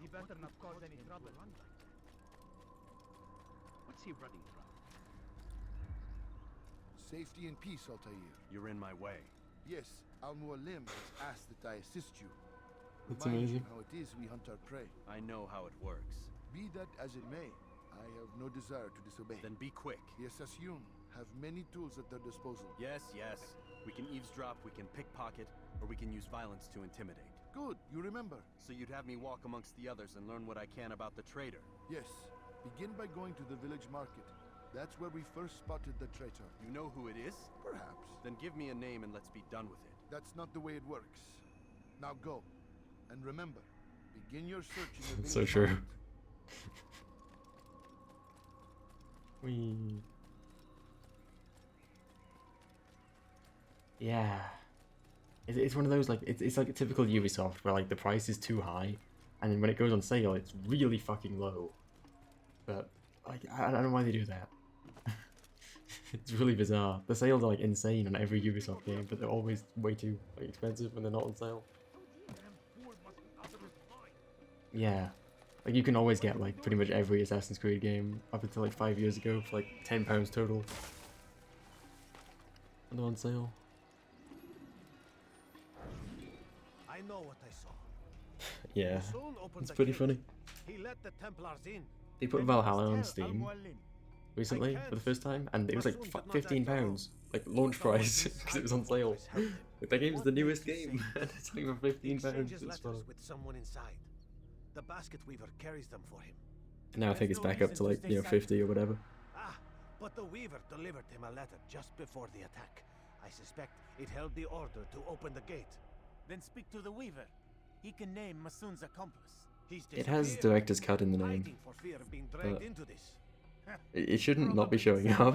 Speaker 10: He better not cause any trouble. What's he running from?
Speaker 13: Safety and peace, Altair.
Speaker 8: You're in my way.
Speaker 13: Yes, Al-Mualim has asked that I assist you.
Speaker 1: That's
Speaker 13: Remind
Speaker 1: amazing.
Speaker 13: you how it is we hunt our prey.
Speaker 8: I know how it works.
Speaker 13: Be that as it may, I have no desire to disobey.
Speaker 8: Then be quick.
Speaker 13: The Assassin have many tools at their disposal.
Speaker 8: Yes, yes. We can eavesdrop, we can pickpocket, or we can use violence to intimidate.
Speaker 13: Good, you remember.
Speaker 8: So you'd have me walk amongst the others and learn what I can about the traitor.
Speaker 13: Yes, begin by going to the village market. That's where we first spotted the traitor.
Speaker 8: You know who it is?
Speaker 13: Perhaps.
Speaker 8: Then give me a name and let's be done with it.
Speaker 13: That's not the way it works. Now go. And remember, begin your search in the
Speaker 1: That's so
Speaker 13: village
Speaker 1: true.
Speaker 13: market.
Speaker 1: Wee. Yeah. It's one of those, like, it's like a typical Ubisoft where, like, the price is too high, and then when it goes on sale, it's really fucking low. But, like, I don't know why they do that. It's really bizarre. The sales are, like, insane on every Ubisoft game, but they're always way too, like, expensive when they're not on sale. Yeah. Like, you can always get, like, pretty much every Assassin's Creed game up until, like, 5 years ago for, like, £10 total. And they're on sale.
Speaker 10: I know what I saw.
Speaker 1: Yeah,
Speaker 10: He soon opened
Speaker 1: it's
Speaker 10: the
Speaker 1: pretty
Speaker 10: gate.
Speaker 1: funny.
Speaker 10: He let the Templars in.
Speaker 1: They put
Speaker 10: Then
Speaker 1: Valhalla
Speaker 10: you
Speaker 1: on
Speaker 10: must tell
Speaker 1: Steam
Speaker 10: Al-Mualim.
Speaker 1: recently for the first time, and it was like
Speaker 10: Masoon did not act alone.
Speaker 1: £15, like launch price, because it was on sale. Like, that game's the newest game, and it's only for £15.
Speaker 10: Exchanges
Speaker 1: It's
Speaker 10: letters
Speaker 1: funny.
Speaker 10: with someone inside. The basket weaver carries them for him.
Speaker 1: Now I think it's back up to, like, you know, 50 or whatever.
Speaker 10: Ah, but the weaver delivered him a letter just before the attack. I suspect it held the order to open the gate.
Speaker 7: Then speak to the Weaver. He can name Masoon's accomplice.
Speaker 10: He's
Speaker 1: It has
Speaker 10: disappeared,
Speaker 1: director's cut in the name.
Speaker 10: hiding for fear of being dragged
Speaker 1: But
Speaker 10: into this.
Speaker 1: it shouldn't not be showing up.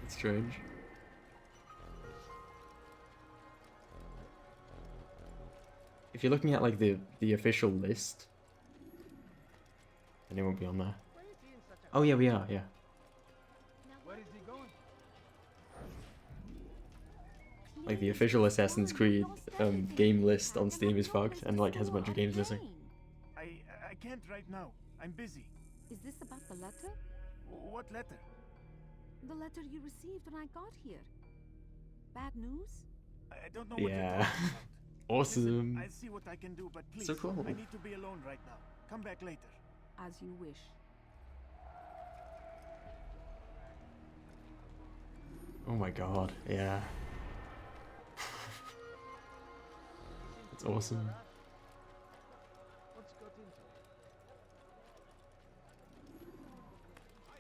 Speaker 1: It's strange. If you're looking at, like, the official list, then it won't be on there. Oh yeah, we are, yeah.
Speaker 10: Where is he going?
Speaker 1: Like, the official Assassin's Creed game list on Steam is fucked and, like, has a bunch of games missing.
Speaker 7: I can't right now. I'm busy.
Speaker 14: Is this about the letter?
Speaker 7: What letter?
Speaker 14: The letter you received when I got here. Bad news?
Speaker 7: I don't know what you're
Speaker 1: Yeah.
Speaker 7: talking about.
Speaker 1: Awesome.
Speaker 7: Listen, I'll see what I can do, but please,
Speaker 1: So cool.
Speaker 7: I need to be alone right now. Come back later.
Speaker 14: As you wish.
Speaker 1: Oh my god, yeah. It's awesome.
Speaker 10: What's got into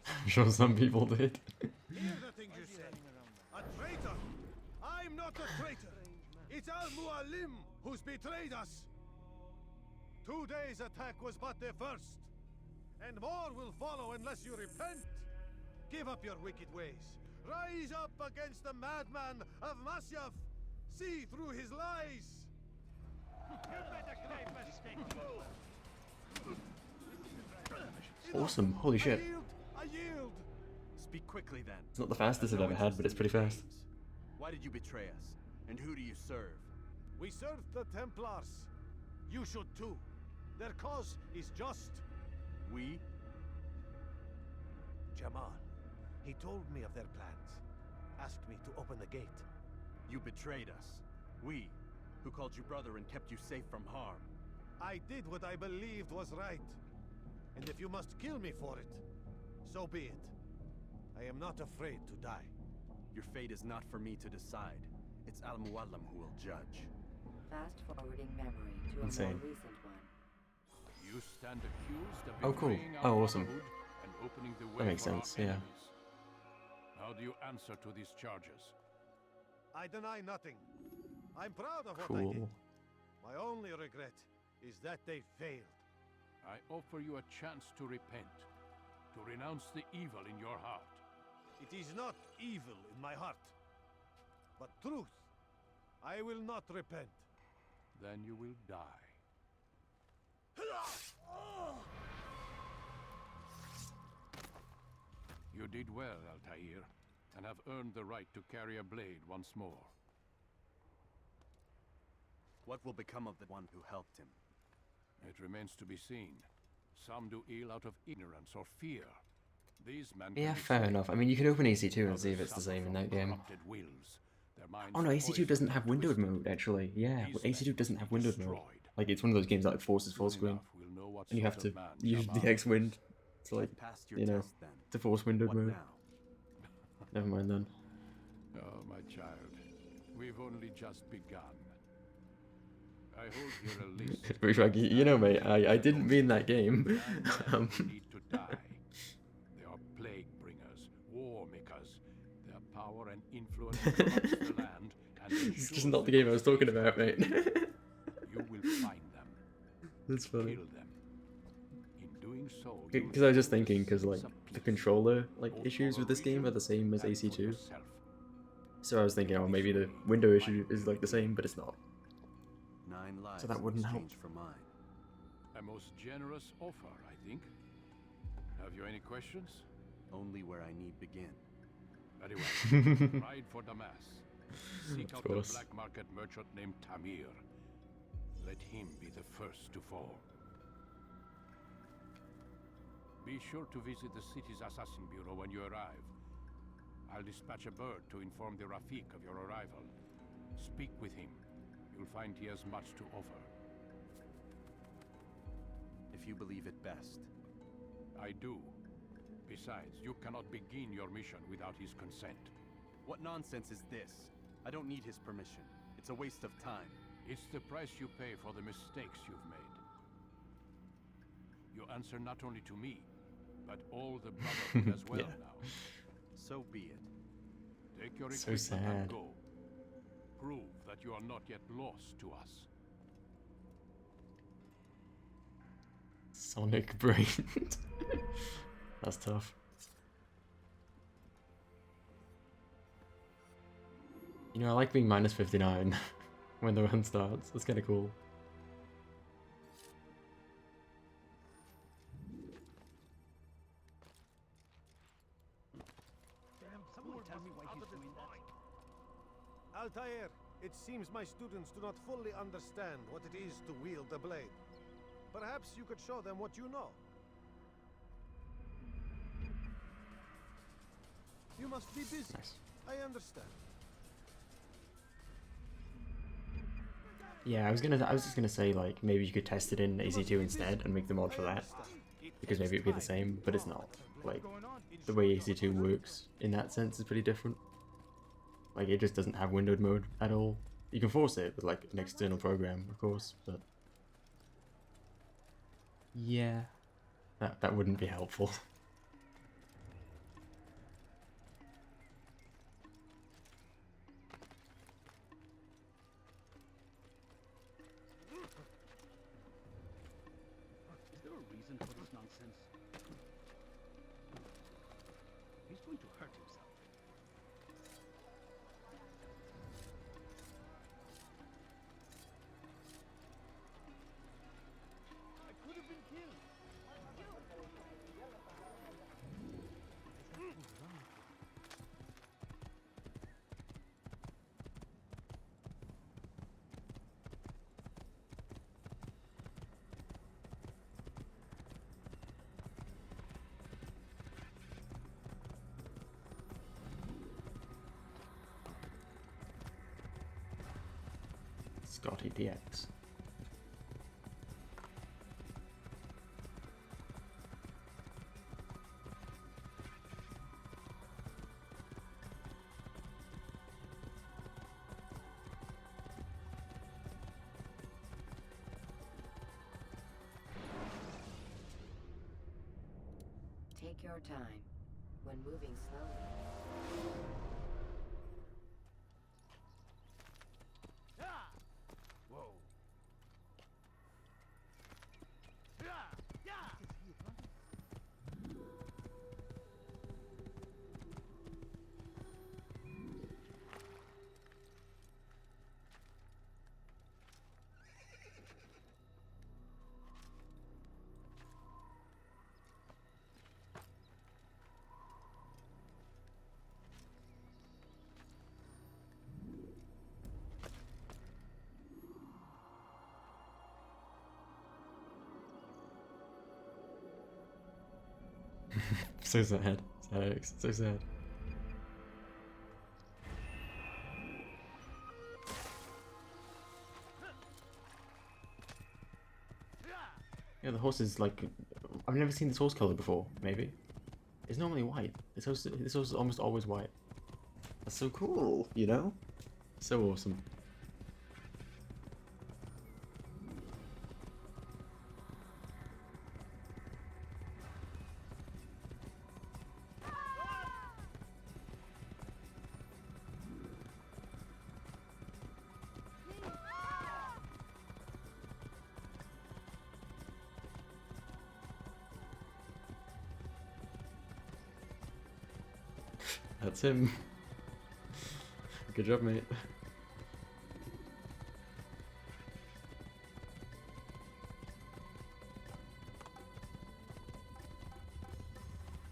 Speaker 10: it?
Speaker 1: I'm sure some people did.
Speaker 10: Hear the things you say. A traitor! I'm not a traitor! It's Al-Mualim who's betrayed us! Today's attack was but the first. And more will follow unless you repent. Give up your wicked ways. Rise up against the madman of Masyaf. See through his lies.
Speaker 1: Awesome, holy shit.
Speaker 10: I yield.
Speaker 8: Speak quickly then.
Speaker 1: It's not the fastest I've ever had, but it's pretty fast.
Speaker 8: Why did you betray us? And who do you serve?
Speaker 10: We serve the Templars. You should too. Their cause is just.
Speaker 8: We?
Speaker 10: Jamal. He told me of their plans. Asked me to open the gate.
Speaker 8: You betrayed us. We, who called you brother and kept you safe from harm.
Speaker 10: I did what I believed was right. And if you must kill me for it, so be it. I am not afraid to die.
Speaker 8: Your fate is not for me to decide. It's Al-Mualim who will judge.
Speaker 6: Fast-forwarding memory to a
Speaker 1: Insane.
Speaker 6: more recent one.
Speaker 2: You stand accused of
Speaker 1: Oh, cool.
Speaker 2: betraying
Speaker 1: Oh,
Speaker 2: our
Speaker 1: awesome.
Speaker 2: brotherhood and opening the way
Speaker 1: That makes
Speaker 2: for
Speaker 1: sense,
Speaker 2: our
Speaker 1: yeah.
Speaker 2: enemies. How do you answer to these charges?
Speaker 10: I deny nothing. I'm proud of what I did.
Speaker 1: Cool.
Speaker 10: My only regret is that they failed.
Speaker 2: I offer you a chance to repent, to renounce the evil in your heart.
Speaker 10: It is not evil in my heart, but truth. I will not repent.
Speaker 2: Then you will die. You did well, Altair, and have earned the right to carry a blade once more.
Speaker 8: What will become of the one who helped him?
Speaker 2: It remains to be seen. Some do ill out of ignorance or fear. These men
Speaker 1: Yeah,
Speaker 2: can be
Speaker 1: fair
Speaker 2: saved.
Speaker 1: enough. I mean, you can open AC2 and
Speaker 2: Others
Speaker 1: see if it's the
Speaker 2: suffer
Speaker 1: same in
Speaker 2: from
Speaker 1: that game.
Speaker 2: corrupted wills. Their minds
Speaker 1: Oh no, AC2
Speaker 2: poisoned
Speaker 1: doesn't
Speaker 2: and
Speaker 1: have windowed
Speaker 2: twisted.
Speaker 1: mode, actually. Yeah,
Speaker 2: These
Speaker 1: AC2
Speaker 2: men
Speaker 1: doesn't
Speaker 2: be
Speaker 1: have windowed mode.
Speaker 2: destroyed.
Speaker 1: Like, it's one of those games that like, forces full
Speaker 2: Soon
Speaker 1: screen.
Speaker 2: enough, we'll know what
Speaker 1: And you have
Speaker 2: sort
Speaker 1: to
Speaker 2: of man
Speaker 1: use
Speaker 2: Shamal
Speaker 1: the X wind to, like,
Speaker 8: Passed your
Speaker 1: you know,
Speaker 8: test then.
Speaker 1: to force windowed
Speaker 8: What
Speaker 1: mode.
Speaker 8: now?
Speaker 1: Never mind then.
Speaker 2: Oh, my child. We've only just begun. I hold here a list.
Speaker 1: Which, like, you know, mate, I didn't mean that game.
Speaker 2: Need to die. They are plague bringers, war makers. Their power and influence corrupts the land and
Speaker 1: It's just
Speaker 2: ensures
Speaker 1: not the
Speaker 2: the
Speaker 1: game I was talking about, mate.
Speaker 2: You will find them.
Speaker 1: That's funny.
Speaker 2: Kill them. In doing so,
Speaker 1: Because I was just thinking, because like the controller like issues with this game are the same as AC2. So I was thinking, oh, maybe the window issue is like the same, but it's not.
Speaker 8: 9 lives
Speaker 1: So that
Speaker 8: in
Speaker 1: wouldn't help.
Speaker 8: exchange for mine.
Speaker 2: A most generous offer, I think. Have you any questions?
Speaker 8: Only where I need begin.
Speaker 2: Very well. Ride for Damas. Seek
Speaker 1: Of
Speaker 2: out the
Speaker 1: course.
Speaker 2: black market merchant named Tamir. Let him be the first to fall. Be sure to visit the city's assassin bureau when you arrive. I'll dispatch a bird to inform the Rafik of your arrival. Speak with him. You'll find he has much to offer.
Speaker 8: If you believe it best.
Speaker 2: I do. Besides, you cannot begin your mission without his consent.
Speaker 8: What nonsense is this? I don't need his permission. It's a waste of time.
Speaker 2: It's the price you pay for the mistakes you've made. You answer not only to me, but all the Brotherhood as well
Speaker 1: Yeah.
Speaker 2: now.
Speaker 8: So be it.
Speaker 2: Take your
Speaker 1: So
Speaker 2: equipment
Speaker 1: sad.
Speaker 2: and go. Prove that you are not yet lost to us.
Speaker 1: Sonic brain. That's tough. You know, I like being minus 59 when the run starts. That's kind of cool.
Speaker 10: Altair, it seems my students do not fully understand what it is to wield a blade. Perhaps you could show them what you know. You must be busy.
Speaker 1: Nice.
Speaker 10: I understand.
Speaker 1: Yeah, I was just gonna say like maybe you could test it in AC2 instead and make the mod for that, because maybe it'd be the same, but it's not. Like the way AC2 works in that sense is pretty different. Like it just doesn't have windowed mode at all. You can force it with like an external program, of course, but yeah, that wouldn't be helpful.
Speaker 15: Is there a reason for this nonsense? He's going to hurt himself.
Speaker 7: I could have been killed.
Speaker 1: Scotty DX.
Speaker 6: Take Take your time. When moving slowly.
Speaker 10: Whoa.
Speaker 1: So sad. Alex, so sad. Yeah, the horse is like... I've never seen this horse color before, maybe. It's normally white. This horse is almost always white. That's so cool, you know? So awesome. That's him. Good job, mate.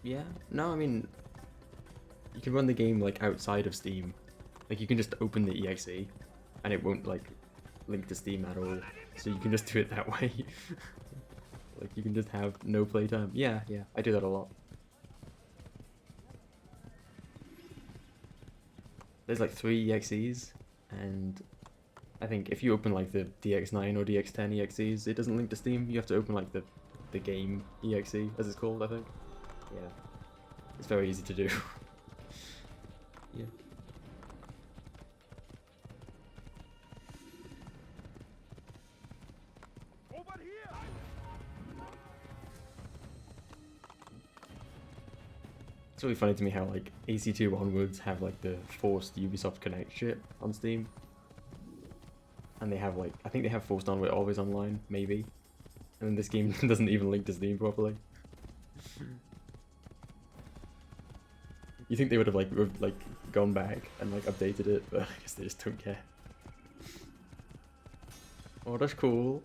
Speaker 1: Yeah, no, I mean, you can run the game like outside of Steam. Like you can just open the exe and it won't like link to Steam at all. So you can just do it that way. Like you can just have no playtime. Yeah, I do that a lot. There's like 3 EXEs, and I think if you open like the DX9 or DX10 EXEs, it doesn't link to Steam. You have to open like the game EXE, as it's called, I think. Yeah. It's very easy to do. Yeah.
Speaker 10: Over here!
Speaker 1: It's really funny to me how like AC2 onwards have like the forced Ubisoft Connect shit on Steam. And they have like, I think they have forced on with always online, maybe. And then this game doesn't even link to Steam properly. You think they would have like gone back and like updated it, but I guess they just don't care. Oh, that's cool.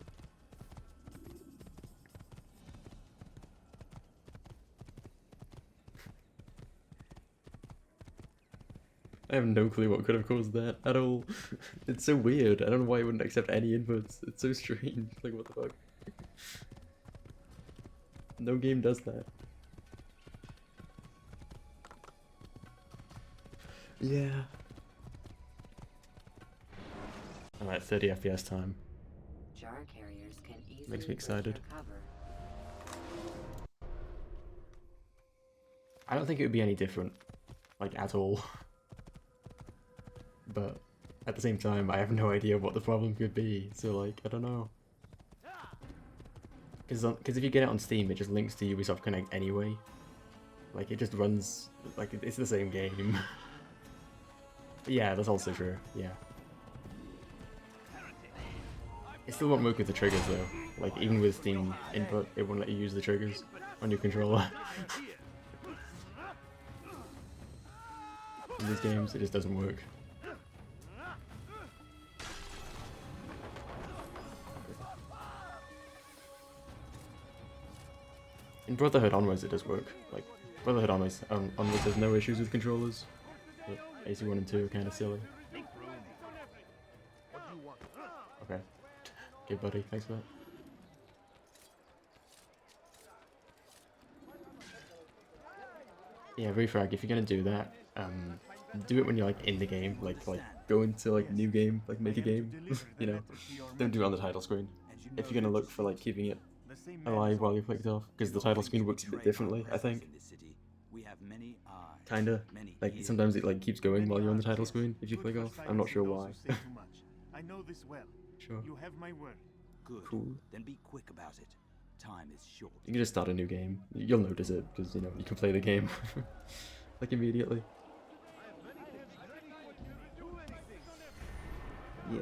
Speaker 1: I have no clue what could have caused that at all. It's so weird. I don't know why it wouldn't accept any inputs. It's so strange. Like, what the fuck? No game does that. Yeah. I'm at 30 FPS time.
Speaker 6: Jar carriers can easily
Speaker 1: Makes me excited.
Speaker 6: recover.
Speaker 1: I don't think it would be any different. Like, at all. But at the same time, I have no idea what the problem could be. So, like, I don't know. Because if you get it on Steam, it just links to Ubisoft Connect anyway. Like, it just runs... Like, it's the same game. Yeah, that's also true. Yeah. It still won't work with the triggers, though. Like, even with Steam input, it won't let you use the triggers on your controller. In these games, it just doesn't work. In Brotherhood onwards, it does work. Like, Brotherhood onwards there's no issues with controllers. But AC1 and 2 are kind of silly. Okay. Okay, buddy. Thanks for that. Yeah, refrag. If you're gonna do that, do it when you're like in the game. Like go into like new game, like make a game. You know, don't do it on the title screen. If you're gonna look for like keeping it alive while you're clicked off, because the title screen works a bit differently, I think. Kinda. Like sometimes it like keeps going while you're on the title screen if you click off. I'm not sure why.
Speaker 10: I know this well.
Speaker 1: Sure.
Speaker 10: You have my word.
Speaker 9: Good.
Speaker 1: Cool.
Speaker 9: Then be quick about it. Time is short.
Speaker 1: You can just start a new game. You'll notice it because you know you can play the game like immediately. Yeah.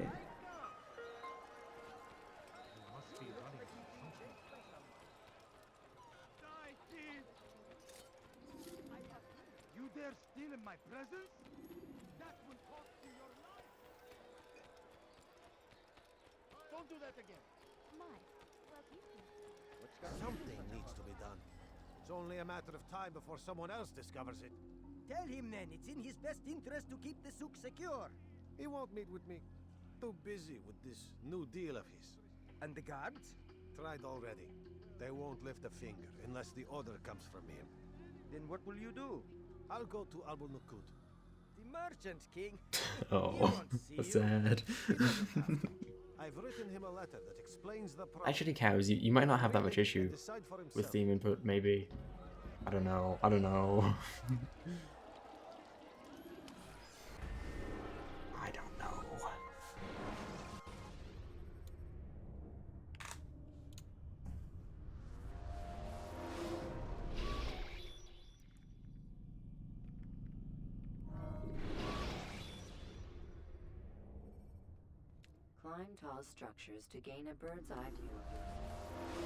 Speaker 7: You dare steal in my presence? That will cost you your life! Don't do that again!
Speaker 10: Something needs to be done. It's only a matter of time before someone else discovers it.
Speaker 9: Tell him then, it's in his best interest to keep the souk secure.
Speaker 10: He won't meet with me. Too busy with this new deal of his.
Speaker 9: And the guards?
Speaker 10: Tried already. They won't lift a finger unless the order comes from him.
Speaker 9: Then what will you do?
Speaker 10: I'll go to Abu Nukud.
Speaker 9: The merchant king.
Speaker 1: Oh, that's sad.
Speaker 10: I've written him a letter that explains the problem.
Speaker 1: Actually, cows, you might not have that much issue with theme input, maybe. I don't know. I don't know. I don't know.
Speaker 6: Climb tall structures to gain a bird's eye view of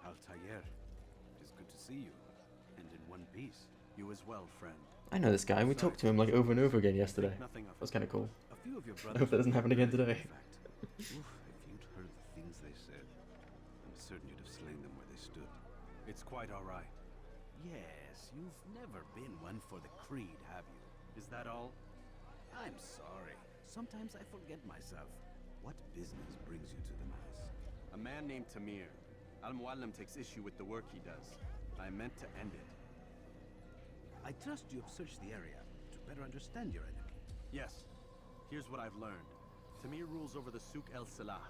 Speaker 8: Altair, it is good to see you, and in one piece. You as well, friend.
Speaker 1: I know this guy. We talked to him like over and over again yesterday. That was kind of cool.
Speaker 8: A few of your
Speaker 1: I hope that doesn't happen again today.
Speaker 8: Oof, if you'd heard the things they said, I'm certain you'd have slain them where they stood. It's quite all right. Yes, you've never been one for the creed, have you? Is that all? I'm sorry. Sometimes I forget myself. What business brings you to the mass? A man named Tamir. Al-Muallim takes issue with the work he does. I meant to end it. I trust you have searched the area to better understand your enemy. Yes. Here's what I've learned. Tamir rules over the Souk el-Salah.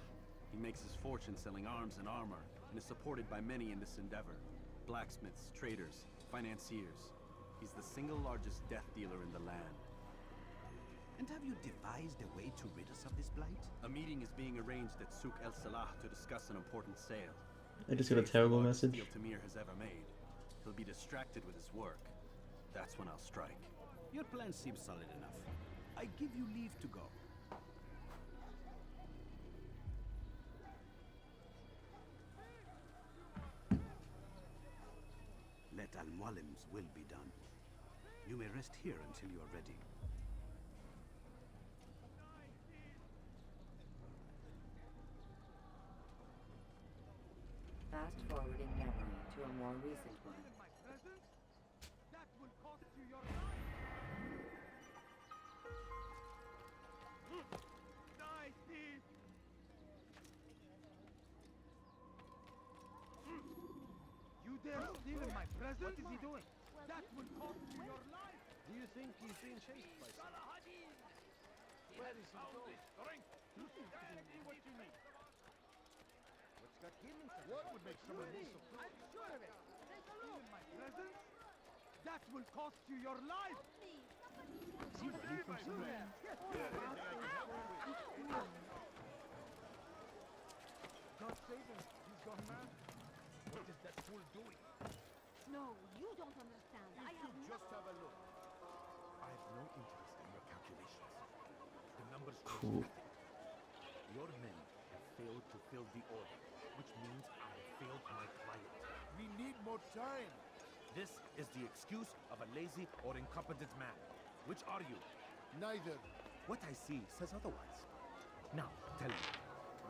Speaker 8: He makes his fortune selling arms and armor, and is supported by many in this endeavor. Blacksmiths, traders, financiers. He's the single largest death dealer in the land. And have you devised a way to rid us of this blight? A meeting is being arranged at Souk el-Salah to discuss an important sale.
Speaker 1: I just got a terrible message.
Speaker 8: Deal Tamir has ever made. He'll be distracted with his work. That's when I'll strike. Your plan seems solid enough. I give you leave to go. Let Al-Muallim's will be done. You may rest here until you are ready.
Speaker 6: fast forwarding memory to a more recent one.
Speaker 7: That will cost you your life! Die, thief! You dare steal in my presence? What is he doing? That will cost you your life!
Speaker 10: Do you think he's being chased by someone? Where is he going?
Speaker 7: What you need?
Speaker 10: What would make someone be so cruel?
Speaker 7: I'm sure of it! Steal in my presence? That will cost you your life!
Speaker 15: Is he running from somewhere?
Speaker 7: God save him! He's gone mad!
Speaker 15: What is that fool doing?
Speaker 14: No, you don't understand. I have
Speaker 10: Just have a look.
Speaker 15: I have no interest in your calculations. The numbers
Speaker 1: Cool.
Speaker 15: mean nothing. Your men have failed to fill the order, which means I have failed my client.
Speaker 13: We need more time.
Speaker 15: This is the excuse of a lazy or incompetent man. Which are you?
Speaker 13: Neither.
Speaker 15: What I see says otherwise. Now, tell me,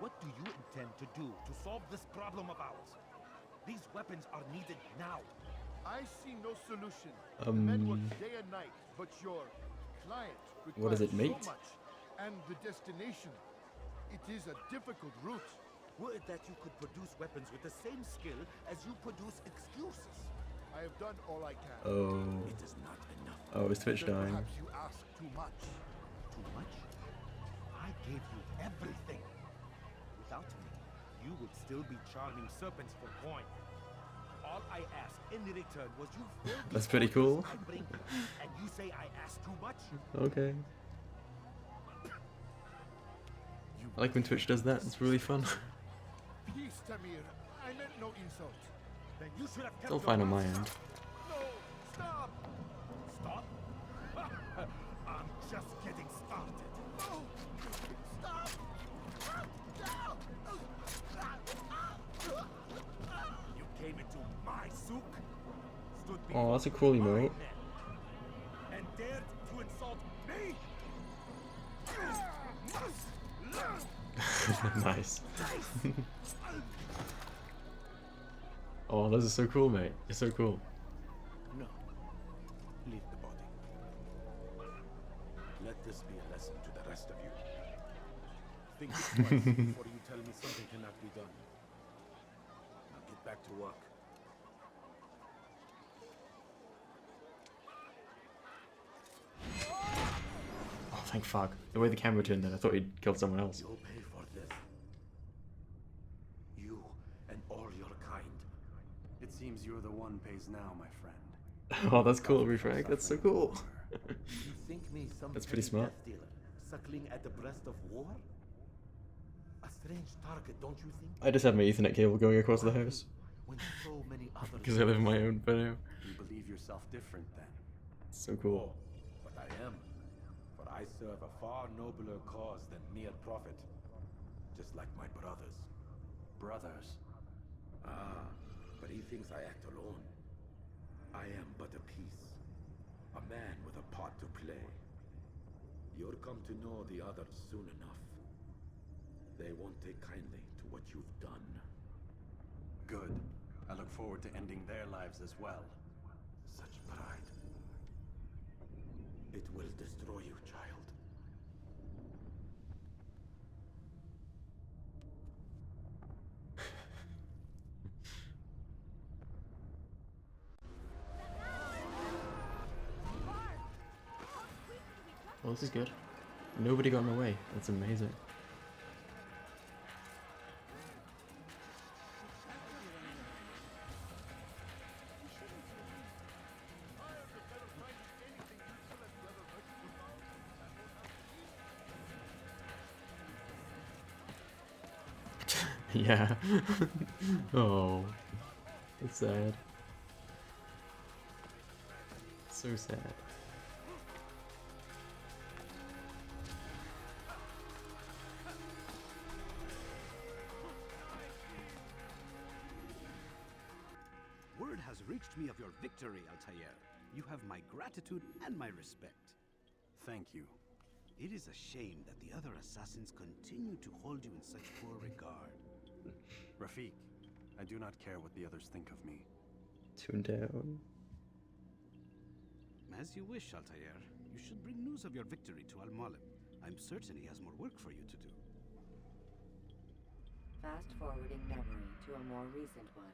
Speaker 15: what do you intend to do to solve this problem of ours? These weapons are needed now.
Speaker 13: I see no solution. The men work day and night, but your client
Speaker 1: What does it
Speaker 13: requires
Speaker 1: mate?
Speaker 13: so much, and the destination. It is a difficult route.
Speaker 15: Were it that you could produce weapons with the same skill as you produce excuses.
Speaker 13: I have done all I can.
Speaker 1: Oh.
Speaker 15: It is not enough.
Speaker 1: Oh, is Twitch
Speaker 13: Then
Speaker 1: dying?
Speaker 13: perhaps you ask too much.
Speaker 15: Too much? I gave you everything. Without me, you would still be charming serpents for coin. All I ask in return was you fill the
Speaker 1: That's pretty
Speaker 15: orders
Speaker 1: cool.
Speaker 15: I bring you, and you say I ask too much?
Speaker 1: Okay.
Speaker 15: You
Speaker 1: I like when Twitch does that, it's really fun.
Speaker 13: Peace, Tamir. I meant no insult.
Speaker 10: Then you should have
Speaker 1: It's
Speaker 10: kept
Speaker 1: all
Speaker 10: your
Speaker 1: fine on
Speaker 10: mouth
Speaker 1: my end.
Speaker 10: shut. No, stop! Stop? I'm just getting started.
Speaker 13: No! Stop!
Speaker 10: You came into my souk, stood
Speaker 1: Oh, that's a
Speaker 10: before
Speaker 1: cool
Speaker 10: my
Speaker 1: emote.
Speaker 10: men, and dared to insult me?
Speaker 1: Nice. Oh, this is so cool, mate. It's so cool.
Speaker 8: No. Leave the body. Let this be a lesson to the rest of you. Think twice before you tell me something cannot be done. Now get back to work.
Speaker 1: Oh, thank fuck. The way the camera turned then, I thought he'd killed someone else.
Speaker 8: You'll pay for this. You and all your kind. It seems you're the one pays now, my friend.
Speaker 1: Oh, that's cool, Refrag. That's so cool.
Speaker 15: You think me some
Speaker 1: That's pretty
Speaker 15: petty
Speaker 1: smart.
Speaker 15: death dealer, suckling at the breast of war? A strange target, don't you think?
Speaker 1: I just have my Ethernet cable going across the house.
Speaker 15: When so many others
Speaker 1: Because I live in my own venue.
Speaker 8: You believe yourself different then?
Speaker 1: It's so cool.
Speaker 8: Oh, but I am. For I serve a far nobler cause than mere profit. Just like my brothers. Brothers? Ah, but he thinks I act alone. I am but a piece. A man with a part to play. You'll come to know the others soon enough. They won't take kindly to what you've done.
Speaker 16: Good. I look forward to ending their lives as well.
Speaker 8: Such pride. It will destroy you, child.
Speaker 1: Well, this is good. Nobody got in my way. That's amazing. Yeah. Oh. It's sad. So sad.
Speaker 8: Word has reached me of your victory, Altair. You have my gratitude and my respect.
Speaker 16: Thank you.
Speaker 8: It is a shame that the other assassins continue to hold you in such poor regard.
Speaker 16: Rafiq, I do not care what the others think of me.
Speaker 1: Tune down.
Speaker 8: As you wish, Altair. You should bring news of your victory to Al-Mualim. I'm certain he has more work for you to do.
Speaker 6: Fast forwarding memory to a more recent one.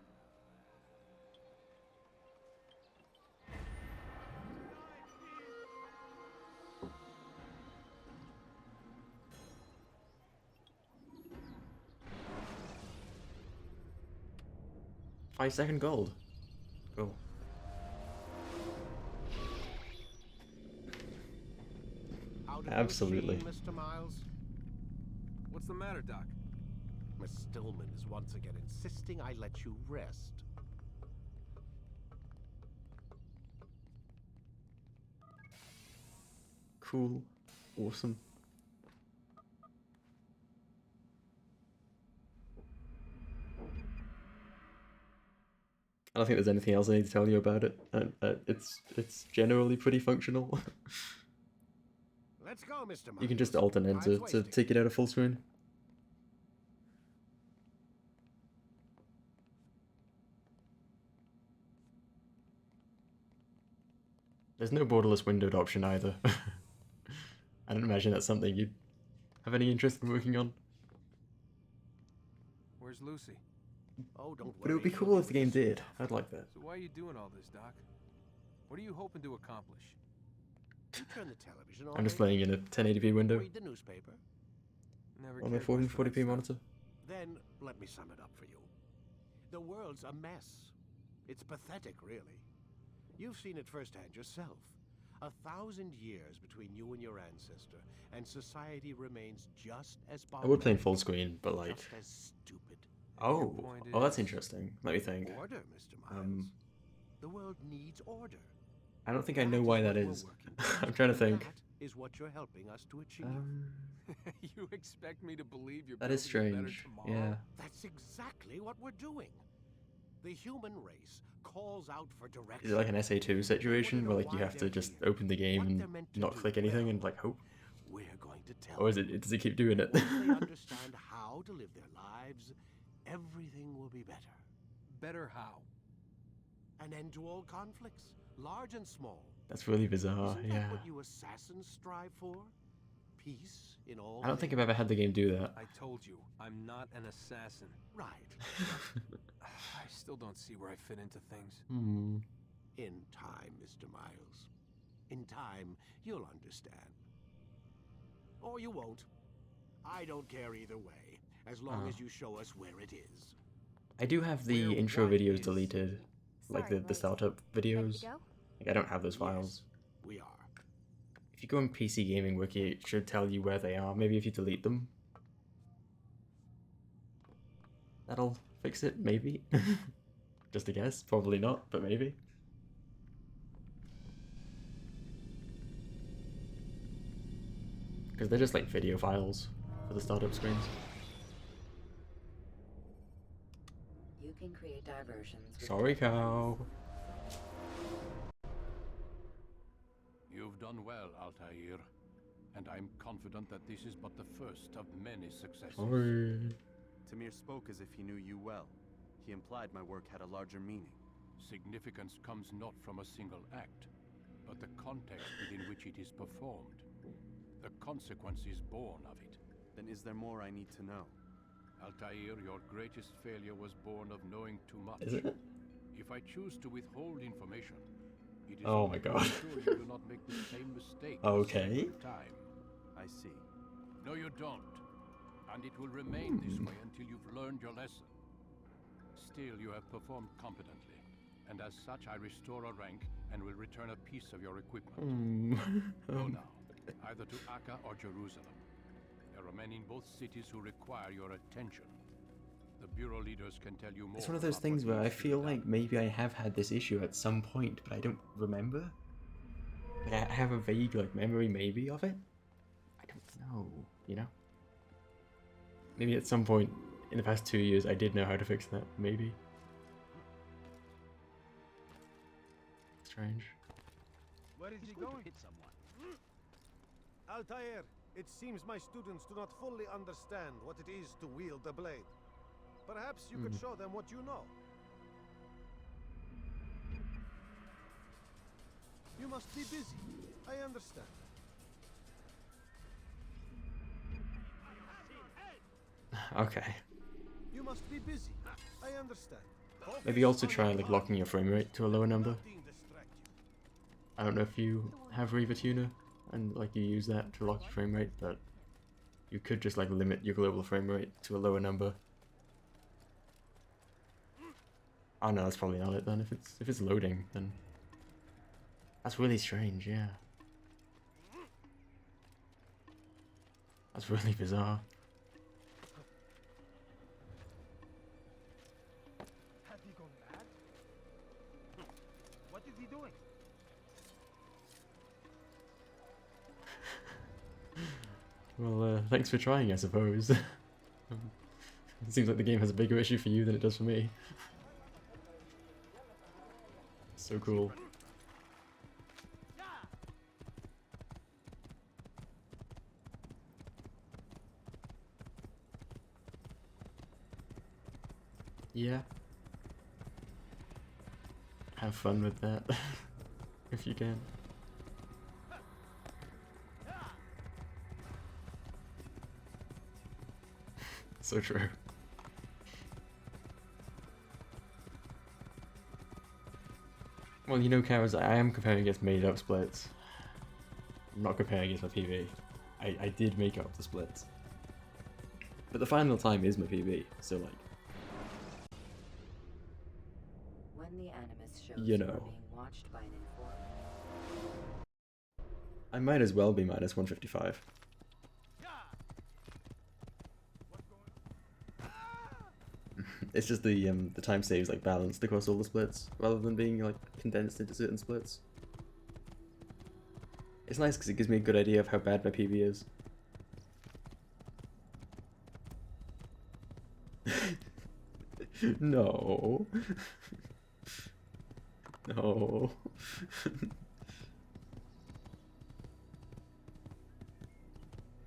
Speaker 1: Five-second gold. Cool.
Speaker 4: Out of
Speaker 1: Absolutely.
Speaker 4: your machine, Mr. Miles?
Speaker 5: What's the matter, Doc?
Speaker 4: Miss Stillman is once again insisting I let you rest.
Speaker 1: Cool. Awesome. I don't think there's anything else I need to tell you about it. It's generally pretty functional.
Speaker 4: Let's go, Mr. Miles.
Speaker 1: You can just alt and enter to take it out of full screen. There's no borderless windowed option either. I don't imagine that's something you'd have any interest in working on.
Speaker 5: Where's Lucy?
Speaker 4: Oh, don't worry.
Speaker 1: But it would be cool if the game did. I'd like that.
Speaker 5: So why are you doing all this, Doc? What are you hoping to accomplish?
Speaker 4: You turn the television on.
Speaker 1: I'm just playing in a 1080p window
Speaker 4: Read the newspaper.
Speaker 5: Never
Speaker 1: on my
Speaker 5: cared much for that
Speaker 1: 1440p monitor.
Speaker 4: Then let me sum it up for you. The world's a mess. It's pathetic, really. You've seen it firsthand yourself. 1,000 years between you and your ancestor, and society remains just as
Speaker 1: I would play in
Speaker 4: barbaric,
Speaker 1: full screen, but like,
Speaker 4: just as stupid.
Speaker 1: oh, that's interesting. Let me think.
Speaker 4: Order, Mr. Miles. The world needs order.
Speaker 1: I don't think I know why that is. I'm trying to think.
Speaker 4: That is what you're helping us to achieve.
Speaker 5: You expect me to believe you're
Speaker 1: That is
Speaker 5: building a better
Speaker 1: strange.
Speaker 5: tomorrow?
Speaker 1: Yeah.
Speaker 4: That's exactly what we're doing. The human race calls out for direction.
Speaker 1: Is it like an SA2 situation where like you have to just open the game and not click anything and like hope?
Speaker 4: We're going to tell
Speaker 1: Or is it? Does it keep doing it?
Speaker 4: Once they understand how to live their lives, everything will be better.
Speaker 5: Better how?
Speaker 4: An end to all conflicts, large and small.
Speaker 1: That's really bizarre.
Speaker 4: Isn't
Speaker 1: Yeah.
Speaker 4: that what you assassins strive for? Peace in all.
Speaker 1: I don't think I've ever had the game do that.
Speaker 5: I told you, I'm not an assassin.
Speaker 4: Right.
Speaker 5: I still don't see where I fit into things.
Speaker 4: In time, Mr. Miles. In time, you'll understand. Or you won't. I don't care either way, as long as you show us where it is.
Speaker 1: I do have the intro videos deleted, like the startup videos. Like I don't have those files.
Speaker 4: We are.
Speaker 1: If you go on PC Gaming Wiki, it should tell you where they are. Maybe if you delete them, that'll fix it. Maybe. Just a guess. Probably not, but maybe. Because they're just like video files for the startup screens.
Speaker 6: You can create diversions.
Speaker 1: Sorry, cow.
Speaker 2: You've done well, Altair, and I'm confident that this is but the first of many successes.
Speaker 1: Sorry.
Speaker 17: Tamir spoke as if he knew you well. He implied my work had a larger meaning.
Speaker 2: Significance comes not from a single act, but the context within which it is performed. The consequences born of it.
Speaker 17: Then is there more I need to know?
Speaker 2: Altair, your greatest failure was born of knowing too much.
Speaker 1: Is it?
Speaker 2: If I choose to withhold information, it is
Speaker 1: Oh my god.
Speaker 2: to ensure you do not make the same mistake.
Speaker 1: Okay.
Speaker 2: Time.
Speaker 17: I see.
Speaker 2: No, you don't. And it will remain this way until you've learned your lesson. Still, you have performed competently, and as such I restore a rank and will return a piece of your equipment. Go now, either to Akka or Jerusalem. There are men in both cities who require your attention. The Bureau leaders can tell you more.
Speaker 1: It's one of those
Speaker 2: about
Speaker 1: things
Speaker 2: what
Speaker 1: where I
Speaker 2: needs to be
Speaker 1: feel
Speaker 2: done.
Speaker 1: like maybe I have had this issue at some point, but I don't remember. Like I have a vague like memory maybe of it. I don't know, you know? Maybe at some point in the past 2 years I did know how to fix that, maybe. Strange.
Speaker 10: Where is he going? Hit someone. Altair, it seems my students do not fully understand what it is to wield the blade. Perhaps you could show them what you know. You must be busy. I understand.
Speaker 1: Okay.
Speaker 10: You must be busy. I understand.
Speaker 1: Maybe also try like locking your frame rate to a lower number. I don't know if you have Reaver Tuner and like you use that to lock your frame rate, but you could just like limit your global frame rate to a lower number. Oh no, that's probably not it then. If it's loading, then that's really strange. Yeah, that's really bizarre.
Speaker 10: Have you gone mad? What is he doing?
Speaker 1: Well, thanks for trying, I suppose. It seems like the game has a bigger issue for you than it does for me. So cool. Yeah. Have fun with that, if you can. So true. Well, you know, Kaz, I am comparing against made up splits. I'm not comparing against my PB. I did make up the splits. But the final time is my PB, so like...
Speaker 6: When the Animus shows
Speaker 1: You know.
Speaker 6: are being watched by an
Speaker 1: I might as well be minus 155. It's just the time saves like balanced across all the splits rather than being like condensed into certain splits. It's nice because it gives me a good idea of how bad my PB is. No. No.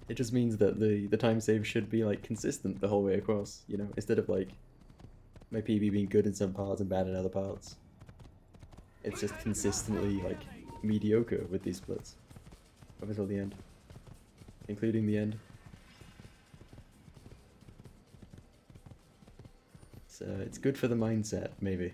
Speaker 1: It just means that the time save should be like consistent the whole way across, you know, instead of like my PB being good in some parts and bad in other parts. It's just consistently like mediocre with these splits up until the end, including the end. So it's good for the mindset, maybe.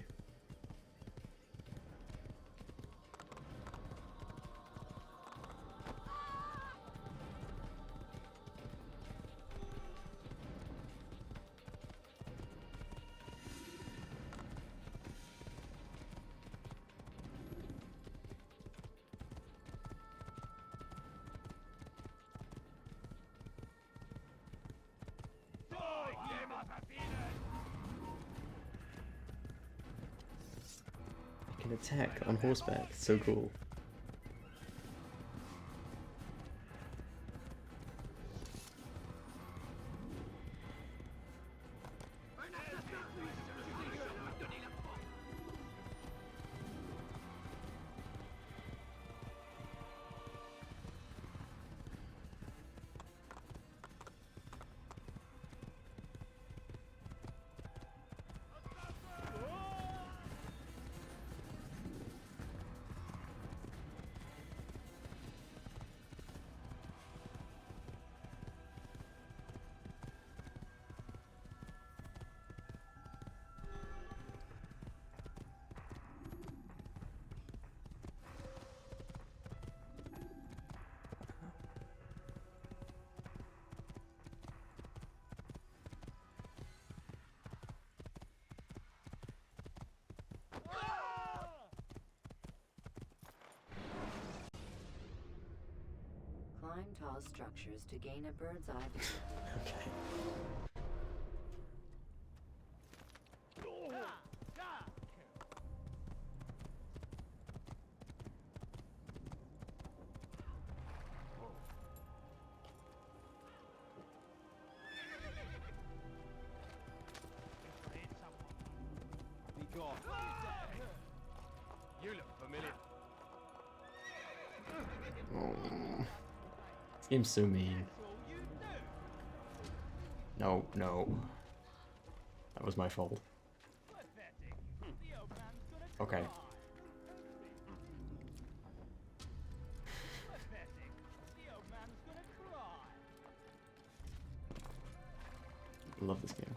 Speaker 1: Can attack on horseback. So cool.
Speaker 6: Climb tall structures to gain a bird's eye view.
Speaker 1: Okay.
Speaker 10: Be gone. You look familiar.
Speaker 1: Oh. This game's so mean. No, no. That was my fault. Okay. Love this game.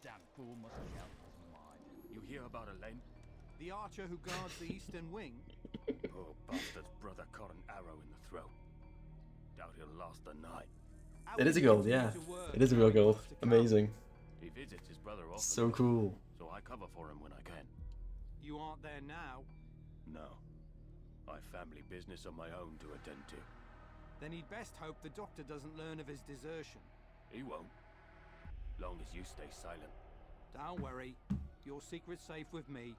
Speaker 18: Damn fool must have helped his mind. You hear about Elaine?
Speaker 10: The archer who guards the eastern wing?
Speaker 18: Poor bastard's brother caught an arrow in the throat. Doubt he'll last the night.
Speaker 1: It is a gold, yeah. It is a real gold. Amazing.
Speaker 18: He visits his brother often.
Speaker 1: So cool.
Speaker 18: So I cover for him when I can.
Speaker 10: You aren't there now?
Speaker 18: No. I've family business of my own to attend to.
Speaker 10: Then he'd best hope the doctor doesn't learn of his desertion.
Speaker 18: He won't. Long as you stay silent.
Speaker 10: Don't worry. Your secret's safe with me.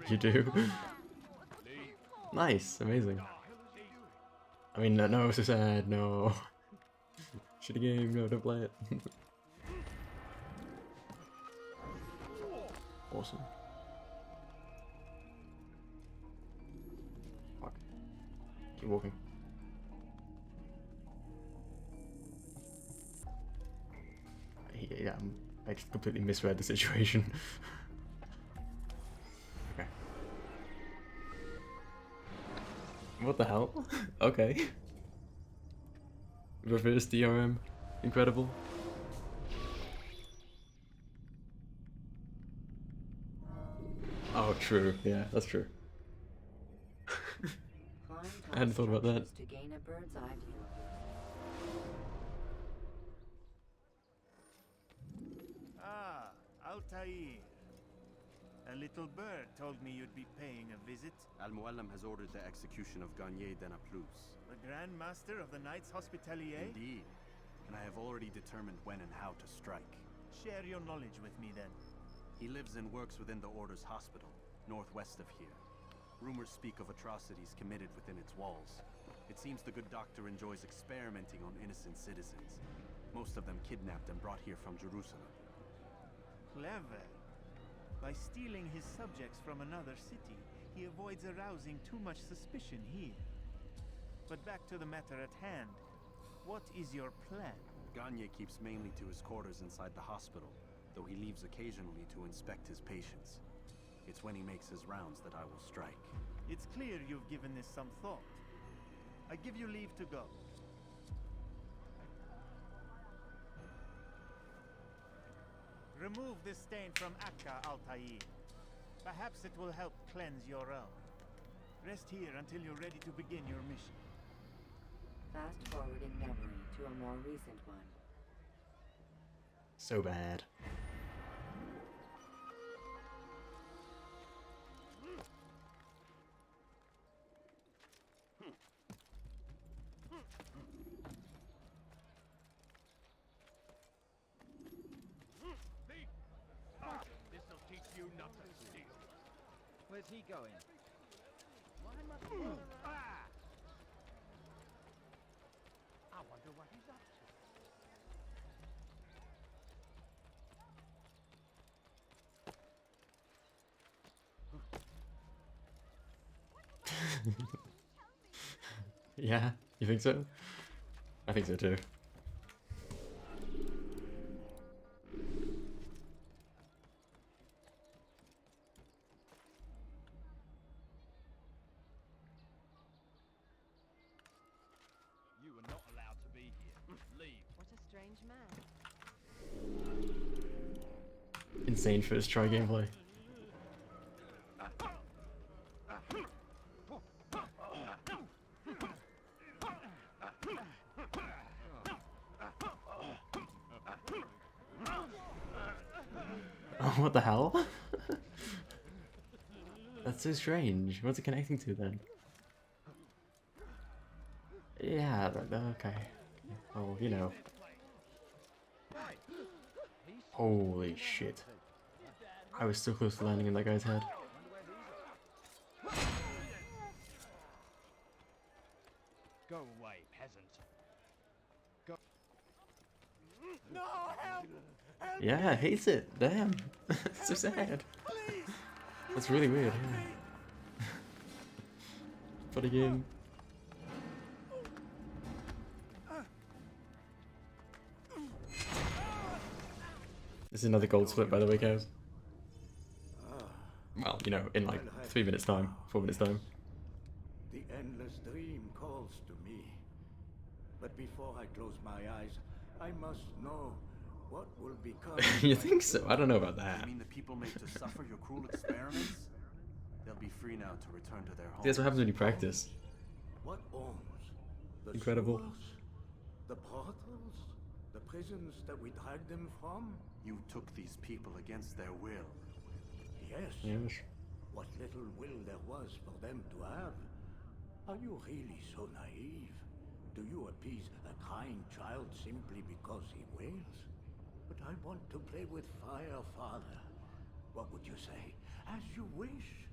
Speaker 1: You do? Nice, amazing. I mean, no, so sad, no. Shitty game, no, don't play it. Awesome. Fuck. Keep walking. Yeah, I just completely misread the situation. Okay. What the hell? Okay. Reverse DRM. Incredible. true. Yeah, that's true.
Speaker 6: Climb
Speaker 1: I hadn't thought about that.
Speaker 6: to gain a bird's eye view.
Speaker 10: Ah, Altair. A little bird told me you'd be paying a visit.
Speaker 17: Al-Muallim has ordered the execution of Garnier Denaplouse.
Speaker 10: The Grand Master of the Knights Hospitalier?
Speaker 17: Indeed. And I have already determined when and how to strike.
Speaker 10: Share your knowledge with me then.
Speaker 17: He lives and works within the Order's hospital, northwest of here. Rumors speak of atrocities committed within its walls. It seems the good doctor enjoys experimenting on innocent citizens. Most of them kidnapped and brought here from Jerusalem.
Speaker 10: Clever. By stealing his subjects from another city, he avoids arousing too much suspicion here. But back to the matter at hand. What is your plan?
Speaker 17: Garnier keeps mainly to his quarters inside the hospital, though he leaves occasionally to inspect his patients. It's when he makes his rounds that I will strike.
Speaker 10: It's clear you've given this some thought. I give you leave to go. Remove this stain from Akka, Altair. Perhaps it will help cleanse your own. Rest here until you're ready to begin your mission.
Speaker 6: Fast forward in memory to a more recent one.
Speaker 1: So bad.
Speaker 18: This'll teach you not to steal.
Speaker 9: Where's he going?
Speaker 18: Why must I wonder what he's up to.
Speaker 1: Yeah, you think so? I think so too.
Speaker 18: You are not allowed to be here. Leave.
Speaker 14: What a strange man.
Speaker 1: Insane first try gameplay. Oh, what the hell? That's so strange. What's it connecting to then? Yeah, okay. Oh, you know. Holy shit. I was so close to landing in that guy's head.
Speaker 18: Go away, peasant. Go.
Speaker 10: No, help! Help
Speaker 1: Yeah,
Speaker 10: me!
Speaker 1: hates it. Damn. It's so sad.
Speaker 10: Please!
Speaker 1: That's really weird. Yeah. But again. This is another gold split, by the way, cows. Well, you know, in like 3 minutes time, 4 minutes time.
Speaker 19: The endless dream calls to me. But before I close my eyes, I must know what will become.
Speaker 1: You think so? I don't know about that.
Speaker 17: You mean the people made to suffer your cruel experiments? They'll be free now to return to their homes.
Speaker 1: That's what happens when you practice.
Speaker 19: What owns? The
Speaker 1: Incredible.
Speaker 19: sewers? The portals? The prisons that we dragged them from?
Speaker 17: You took these people against their will.
Speaker 19: Yes.
Speaker 1: Yes.
Speaker 19: What little will there was for them to have. Are you really so naive? Do you appease a crying child simply because he wails? But I want to play with fire, Father. What would you say? As you wish.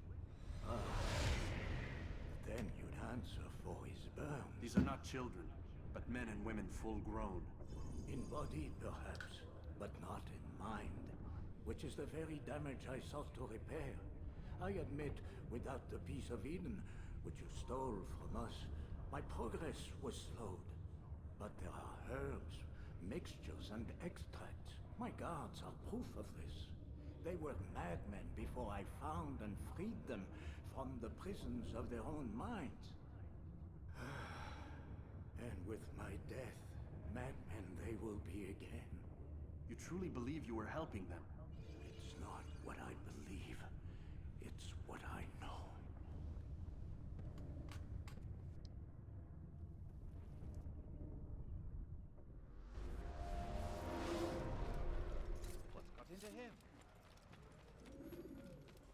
Speaker 19: Then you'd answer for his burns.
Speaker 17: These are not children, but men and women full grown.
Speaker 19: In body, perhaps, but not in mind. Which is the very damage I sought to repair. I admit, without the piece of Eden, which you stole from us, my progress was slowed. But there are herbs, mixtures, and extracts. My guards are proof of this. They were madmen before I found and freed them from the prisons of their own minds. And with my death, madmen they will be again.
Speaker 17: You truly believe you were helping them?
Speaker 19: It's not what I believe. It's what I know.
Speaker 7: What's got into him?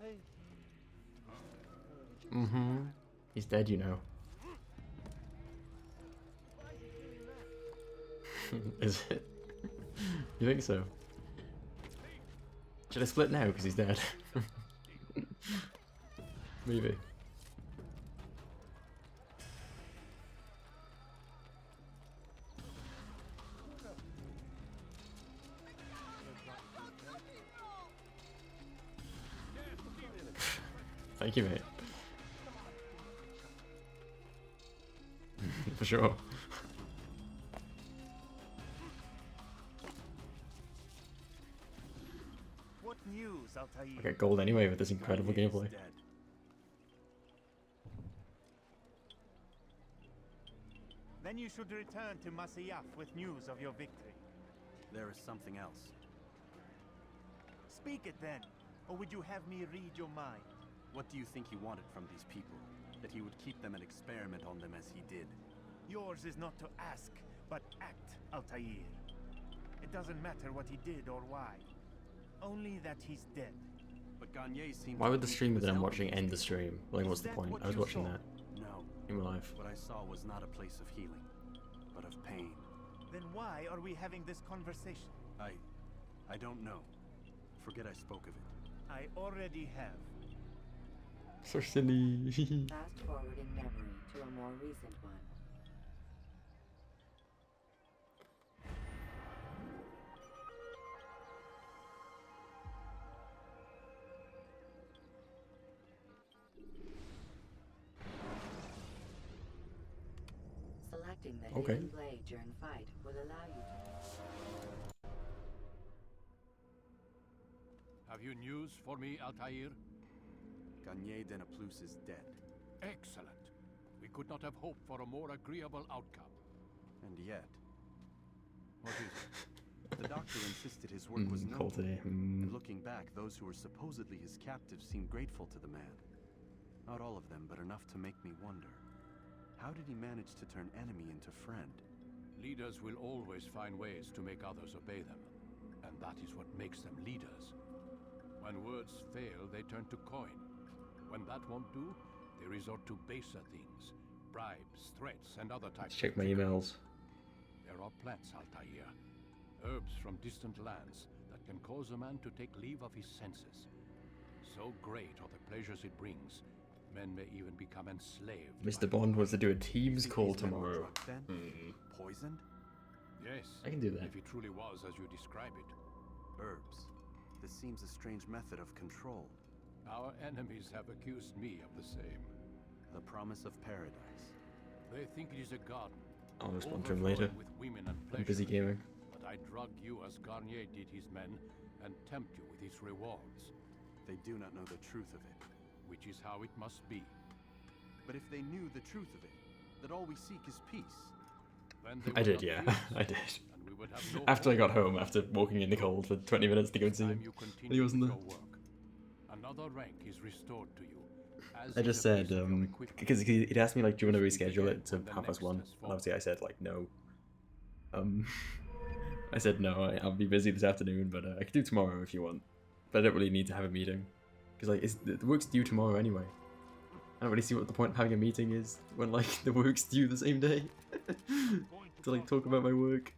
Speaker 7: Hey.
Speaker 1: Mm-hmm. He's dead, you know. Is it? You think so? Should I split now because he's dead? Maybe. Thank you, mate. For sure.
Speaker 7: What news, Altair?
Speaker 1: I get gold anyway with this incredible gameplay.
Speaker 7: Then you should return to Masyaf with news of your victory.
Speaker 17: There is something else.
Speaker 7: Speak it then, or would you have me read your mind?
Speaker 17: What do you think he wanted from these people? That he would keep them and experiment on them as he did?
Speaker 7: Yours is not to ask, but act, Altair. It doesn't matter what he did or why. Only that he's dead.
Speaker 17: But Gagne seems.
Speaker 1: Why would the streamer that I'm watching end the stream? Like, what's the point? I was watching that.
Speaker 17: No.
Speaker 1: In real life.
Speaker 17: What I saw was not a place of healing, but of pain.
Speaker 7: Then why are we having this conversation?
Speaker 17: I don't know. Forget I spoke of it.
Speaker 7: I already have.
Speaker 1: So silly.
Speaker 6: Fast forward in memory to a more recent one. Selecting the hidden blade during fight will allow you to...
Speaker 5: Have you news for me, Altair?
Speaker 17: Gagne Denaplus is dead.
Speaker 5: Excellent. We could not have hoped for a more agreeable outcome.
Speaker 17: And yet... What is it? The doctor insisted his work was noble. And looking back, those who were supposedly his captives seemed grateful to the man. Not all of them, but enough to make me wonder. How did he manage to turn enemy into friend?
Speaker 5: Leaders will always find ways to make others obey them. And that is what makes them leaders. When words fail, they turn to coin. When that won't do, they resort to baser things. Bribes, threats, and other types.
Speaker 1: Check my emails.
Speaker 5: There are plants, Altair. Herbs from distant lands that can cause a man to take leave of his senses. So great are the pleasures it brings, men may even become enslaved.
Speaker 1: Mr. Bond wants to do a Teams call tomorrow.
Speaker 17: Poisoned?
Speaker 5: Yes.
Speaker 1: I can do that.
Speaker 5: If it truly was as you describe it.
Speaker 17: Herbs. This seems a strange method of control.
Speaker 5: Our enemies have accused me of the same.
Speaker 17: The promise of paradise.
Speaker 5: They think it is a garden.
Speaker 1: I'll respond to him later.
Speaker 5: With women and
Speaker 1: I'm busy gaming.
Speaker 5: But I drug you as Garnier did his men and tempt you with his rewards.
Speaker 17: They do not know the truth of it.
Speaker 5: Which is how it must be.
Speaker 17: But if they knew the truth of it, that all we seek is peace.
Speaker 5: Then
Speaker 1: I did, yeah. I did.
Speaker 5: And we would have no
Speaker 1: after I got home, after walking in the cold for 20 minutes to go and see him. And he wasn't there.
Speaker 5: Another rank is restored to you.
Speaker 1: I just said, because he'd asked me, like, do you want to reschedule it to 1:30? And obviously I said, like, no. I said, no, I'll be busy this afternoon, but I could do tomorrow if you want. But I don't really need to have a meeting. Because, like, the work's due tomorrow anyway. I don't really see what the point of having a meeting is when, like, the work's due the same day. To, like, talk about my work.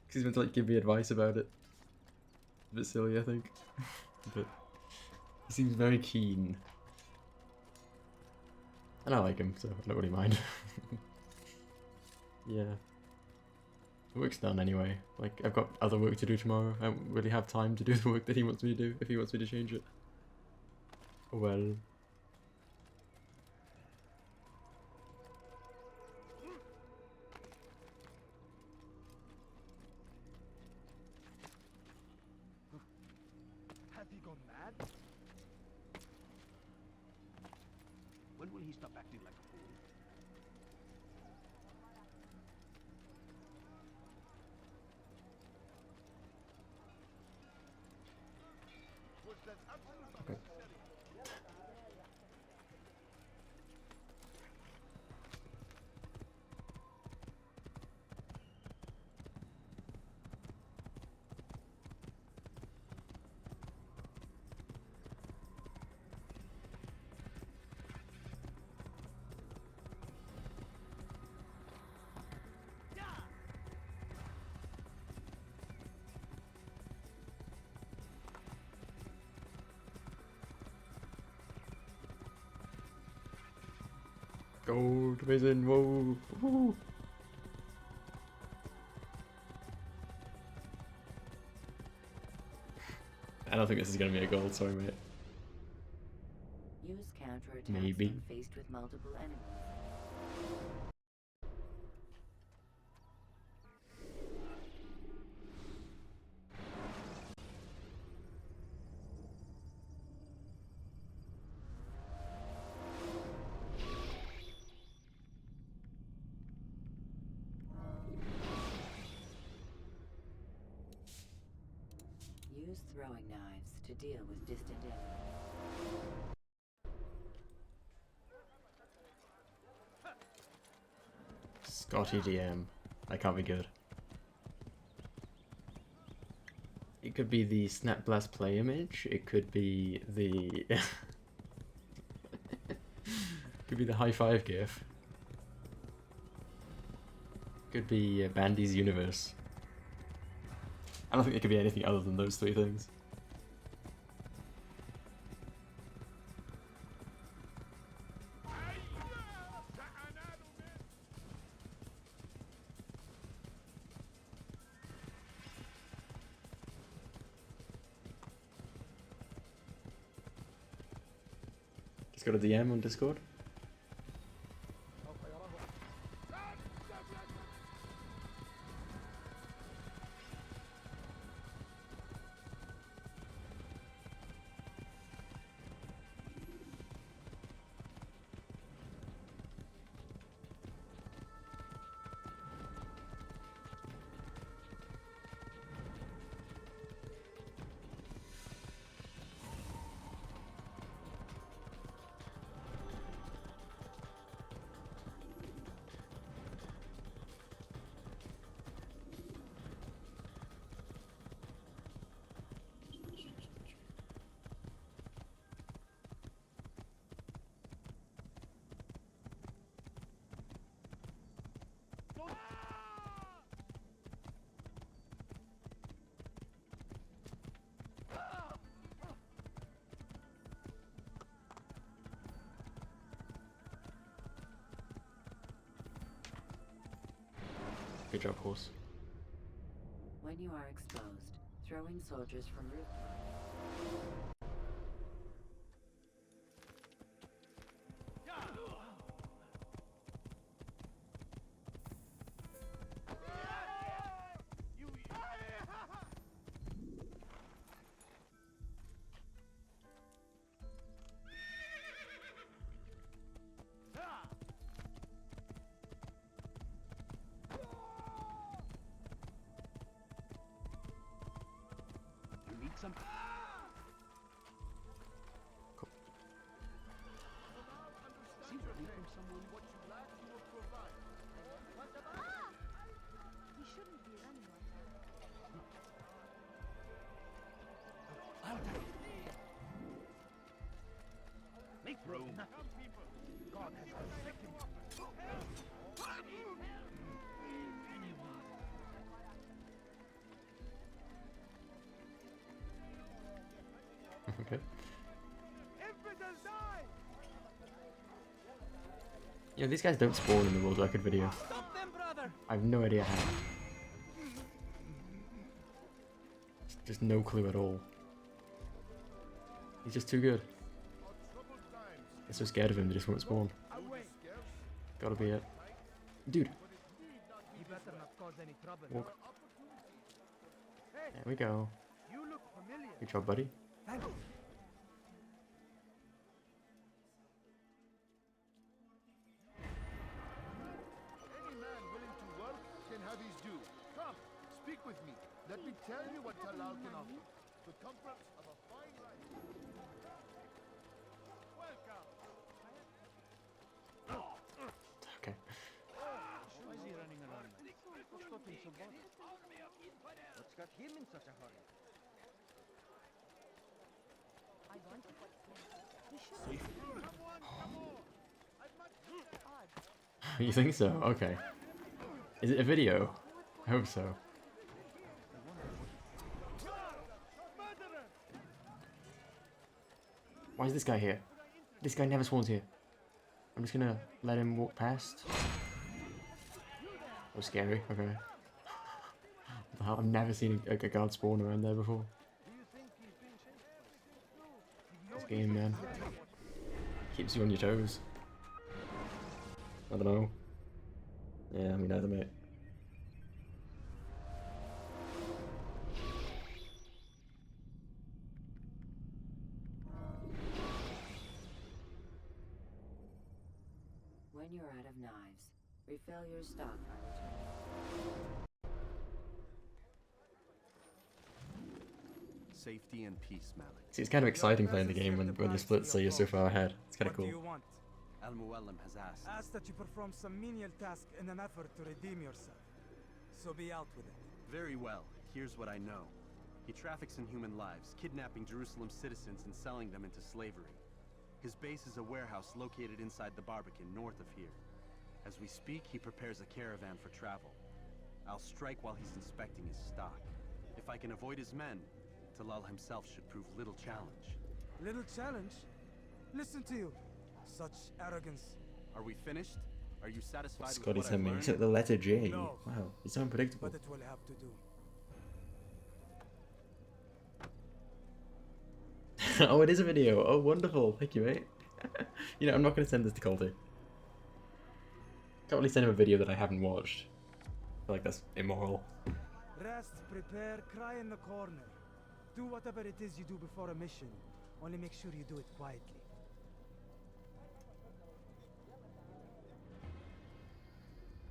Speaker 1: Because he's meant to, like, give me advice about it. A bit silly, I think. But he seems very keen. And I like him, so I don't really mind. Yeah. The work's done anyway. Like, I've got other work to do tomorrow. I don't really have time to do the work that he wants me to do, if he wants me to change it. Well...
Speaker 7: Has he gone mad?
Speaker 8: When will he stop acting like a fool?
Speaker 1: Gold prison, whoa! Woo. I don't think this is gonna be a gold, sorry mate.
Speaker 6: Use counterattacks
Speaker 1: Maybe.
Speaker 6: when faced with multiple enemies. Use throwing knives to deal with distant enemies.
Speaker 1: Scotty DM. That can't be good. It could be the Snap Blast play image. It could be the... could be the high five gif. Could be Bandy's universe. I don't think it could be anything other than those three things. Just got a DM on Discord. Good job, horse.
Speaker 6: When you are exposed, throw in soldiers from rooftop.
Speaker 8: Some...
Speaker 1: Cool.
Speaker 8: Seems running from someone. What you lack, you will provide.
Speaker 14: You shouldn't be running like that.
Speaker 8: I'll take it. Make room. Come, people. God has forsaken you.
Speaker 1: Okay. Yeah, these guys don't spawn in the World Record video.
Speaker 9: Stop them, brother.
Speaker 1: I have no idea how. Just no clue at all. He's just too good. I'm so scared of him, they just won't spawn. Gotta be it. Dude. Walk. There we go. Good job, buddy.
Speaker 7: Thank you.
Speaker 13: Any man willing to work can have his due. Come, speak with me. Let me tell you what Talal can offer. The comforts of a fine life. Welcome.
Speaker 1: Okay.
Speaker 15: Why is he running around? What's got him so bothered? What's got him in such a hurry?
Speaker 14: I want to. He should.
Speaker 1: You think so? Okay. Is it a video? I hope so. Why is this guy here? This guy never spawns here. I'm just gonna let him walk past. That was scary, okay. What the hell? I've never seen a guard spawn around there before. This game, man. Keeps you on your toes. I don't know. Yeah, we know the mate.
Speaker 6: When you're out of knives, refill your stock by returning.
Speaker 17: Safety and peace, Malik.
Speaker 1: See, it's kind of exciting playing the game when you split so you're so far ahead. It's kind of cool.
Speaker 7: What do you want?
Speaker 17: Al-Muallim has asked.
Speaker 7: Ask that you perform some menial task in an effort to redeem yourself. So be out with it.
Speaker 17: Very well. Here's what I know. He traffics in human lives, kidnapping Jerusalem citizens and selling them into slavery. His base is a warehouse located inside the Barbican, north of here. As we speak, he prepares a caravan for travel. I'll strike while he's inspecting his stock. If I can avoid his men, Talal himself should prove little challenge.
Speaker 7: Little challenge? Listen to you. Such arrogance.
Speaker 17: Are we finished? Are you satisfied with
Speaker 1: Scotty
Speaker 17: what
Speaker 1: sent
Speaker 17: I've
Speaker 1: me
Speaker 17: learned?
Speaker 1: the letter J.
Speaker 7: No.
Speaker 1: Wow, he's so unpredictable.
Speaker 7: But it will have to do.
Speaker 1: Oh, it is a video. Oh, wonderful. Thank you, mate. You know, I'm not going to send this to Colty. Can't really send him a video that I haven't watched. I feel like that's immoral.
Speaker 7: Rest, prepare, cry in the corner. Do whatever it is you do before a mission. Only make sure you do it quietly.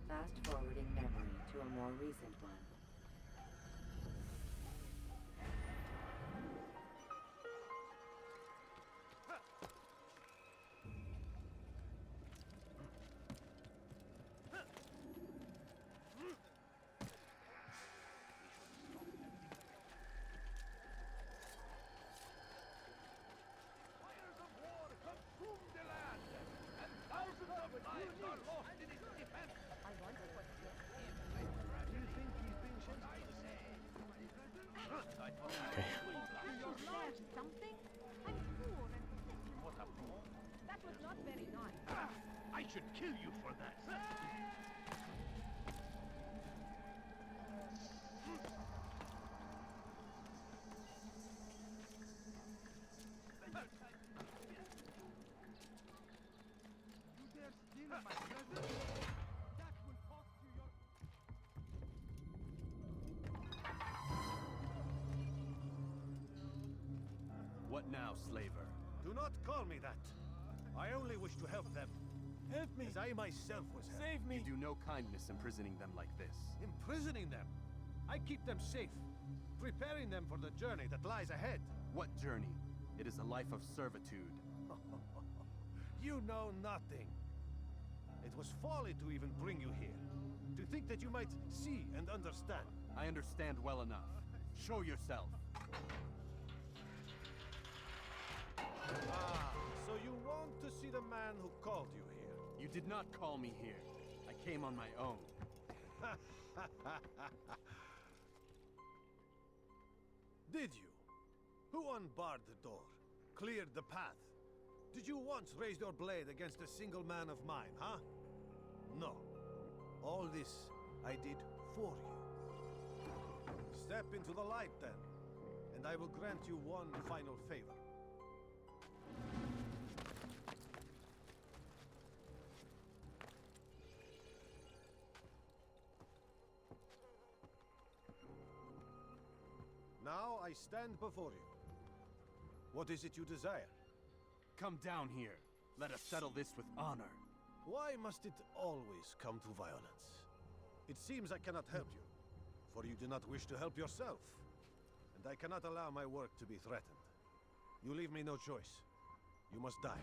Speaker 6: Fast forwarding memory to a more recent one.
Speaker 1: Okay.
Speaker 14: Something? I'm poor and pathetic.
Speaker 18: What a fool.
Speaker 14: That was not very nice.
Speaker 18: I should kill you for that.
Speaker 7: You dare steal my present? That will cost you your...
Speaker 17: What now, slaver?
Speaker 10: Do not call me that. I only wish to help them.
Speaker 7: Help me!
Speaker 10: As I myself was helped.
Speaker 7: Save me!
Speaker 17: You do no kindness imprisoning them like this.
Speaker 10: Imprisoning them? I keep them safe, preparing them for the journey that lies ahead.
Speaker 17: What journey? It is a life of servitude.
Speaker 10: You know nothing. It was folly to even bring you here. To think that you might see and understand.
Speaker 17: I understand well enough. Show yourself.
Speaker 10: Ah, so you want to see the man who called you here?
Speaker 17: You did not call me here. I came on my own.
Speaker 10: Did you? Who unbarred the door? Cleared the path? Did you once raise your blade against a single man of mine, huh? No. All this I did for you. Step into the light then, and I will grant you one final favor. Now I stand before you. What is it you desire?
Speaker 17: Come down here. Let us settle this with honor.
Speaker 10: Why must it always come to violence? It seems I cannot help you, for you do not wish to help yourself. And I cannot allow my work to be threatened. You leave me no choice. You must die.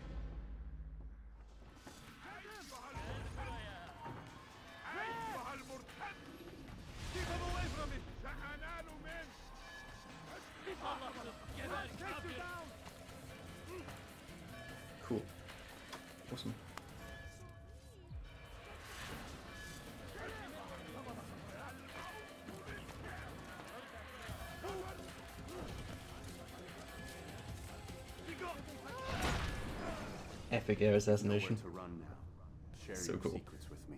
Speaker 10: Keep him away from me!
Speaker 1: Cool. Awesome. Epic air assassination.
Speaker 17: To run now.
Speaker 1: So
Speaker 17: your
Speaker 1: cool.
Speaker 17: secrets with me.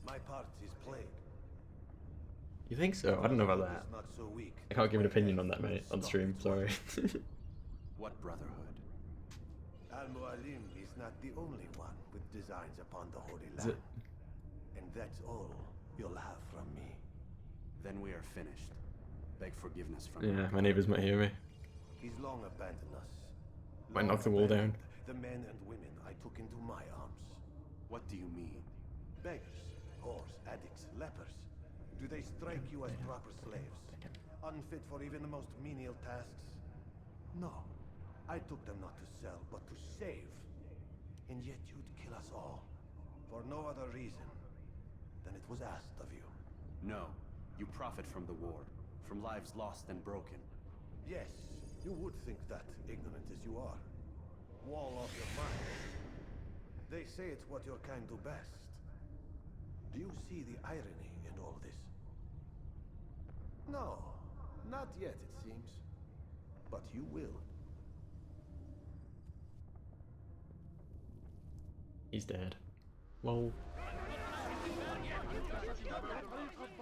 Speaker 10: My part is played.
Speaker 1: You think so? I don't know about that.
Speaker 10: Not so weak.
Speaker 1: I can't give an opinion on that, mate, on stream, sorry.
Speaker 17: What brotherhood?
Speaker 10: Al-Mualim is not the only one with designs upon the Holy
Speaker 1: Is
Speaker 10: Land.
Speaker 1: it?
Speaker 10: And that's all you'll have from me.
Speaker 17: Then we are finished. Beg forgiveness from
Speaker 1: Yeah, my neighbours might hear me.
Speaker 10: He's long abandoned us.
Speaker 1: Might
Speaker 10: Long
Speaker 1: knock the wall down.
Speaker 10: abandoned the men and women I took into my arms.
Speaker 17: What do you mean?
Speaker 10: Beggars, whores, addicts, lepers. Do they strike you as proper slaves? Unfit for even the most menial tasks? No. I took them not to sell, but to save. And yet you'd kill us all. For no other reason than it was asked of you.
Speaker 17: No. You profit from the war. From lives lost and broken.
Speaker 10: Yes, you would think that, ignorant as you are. Wall off your mind. They say it's what your kind do best. Do you see the irony in all this? No, not yet, it seems. But you will.
Speaker 1: He's dead. Well.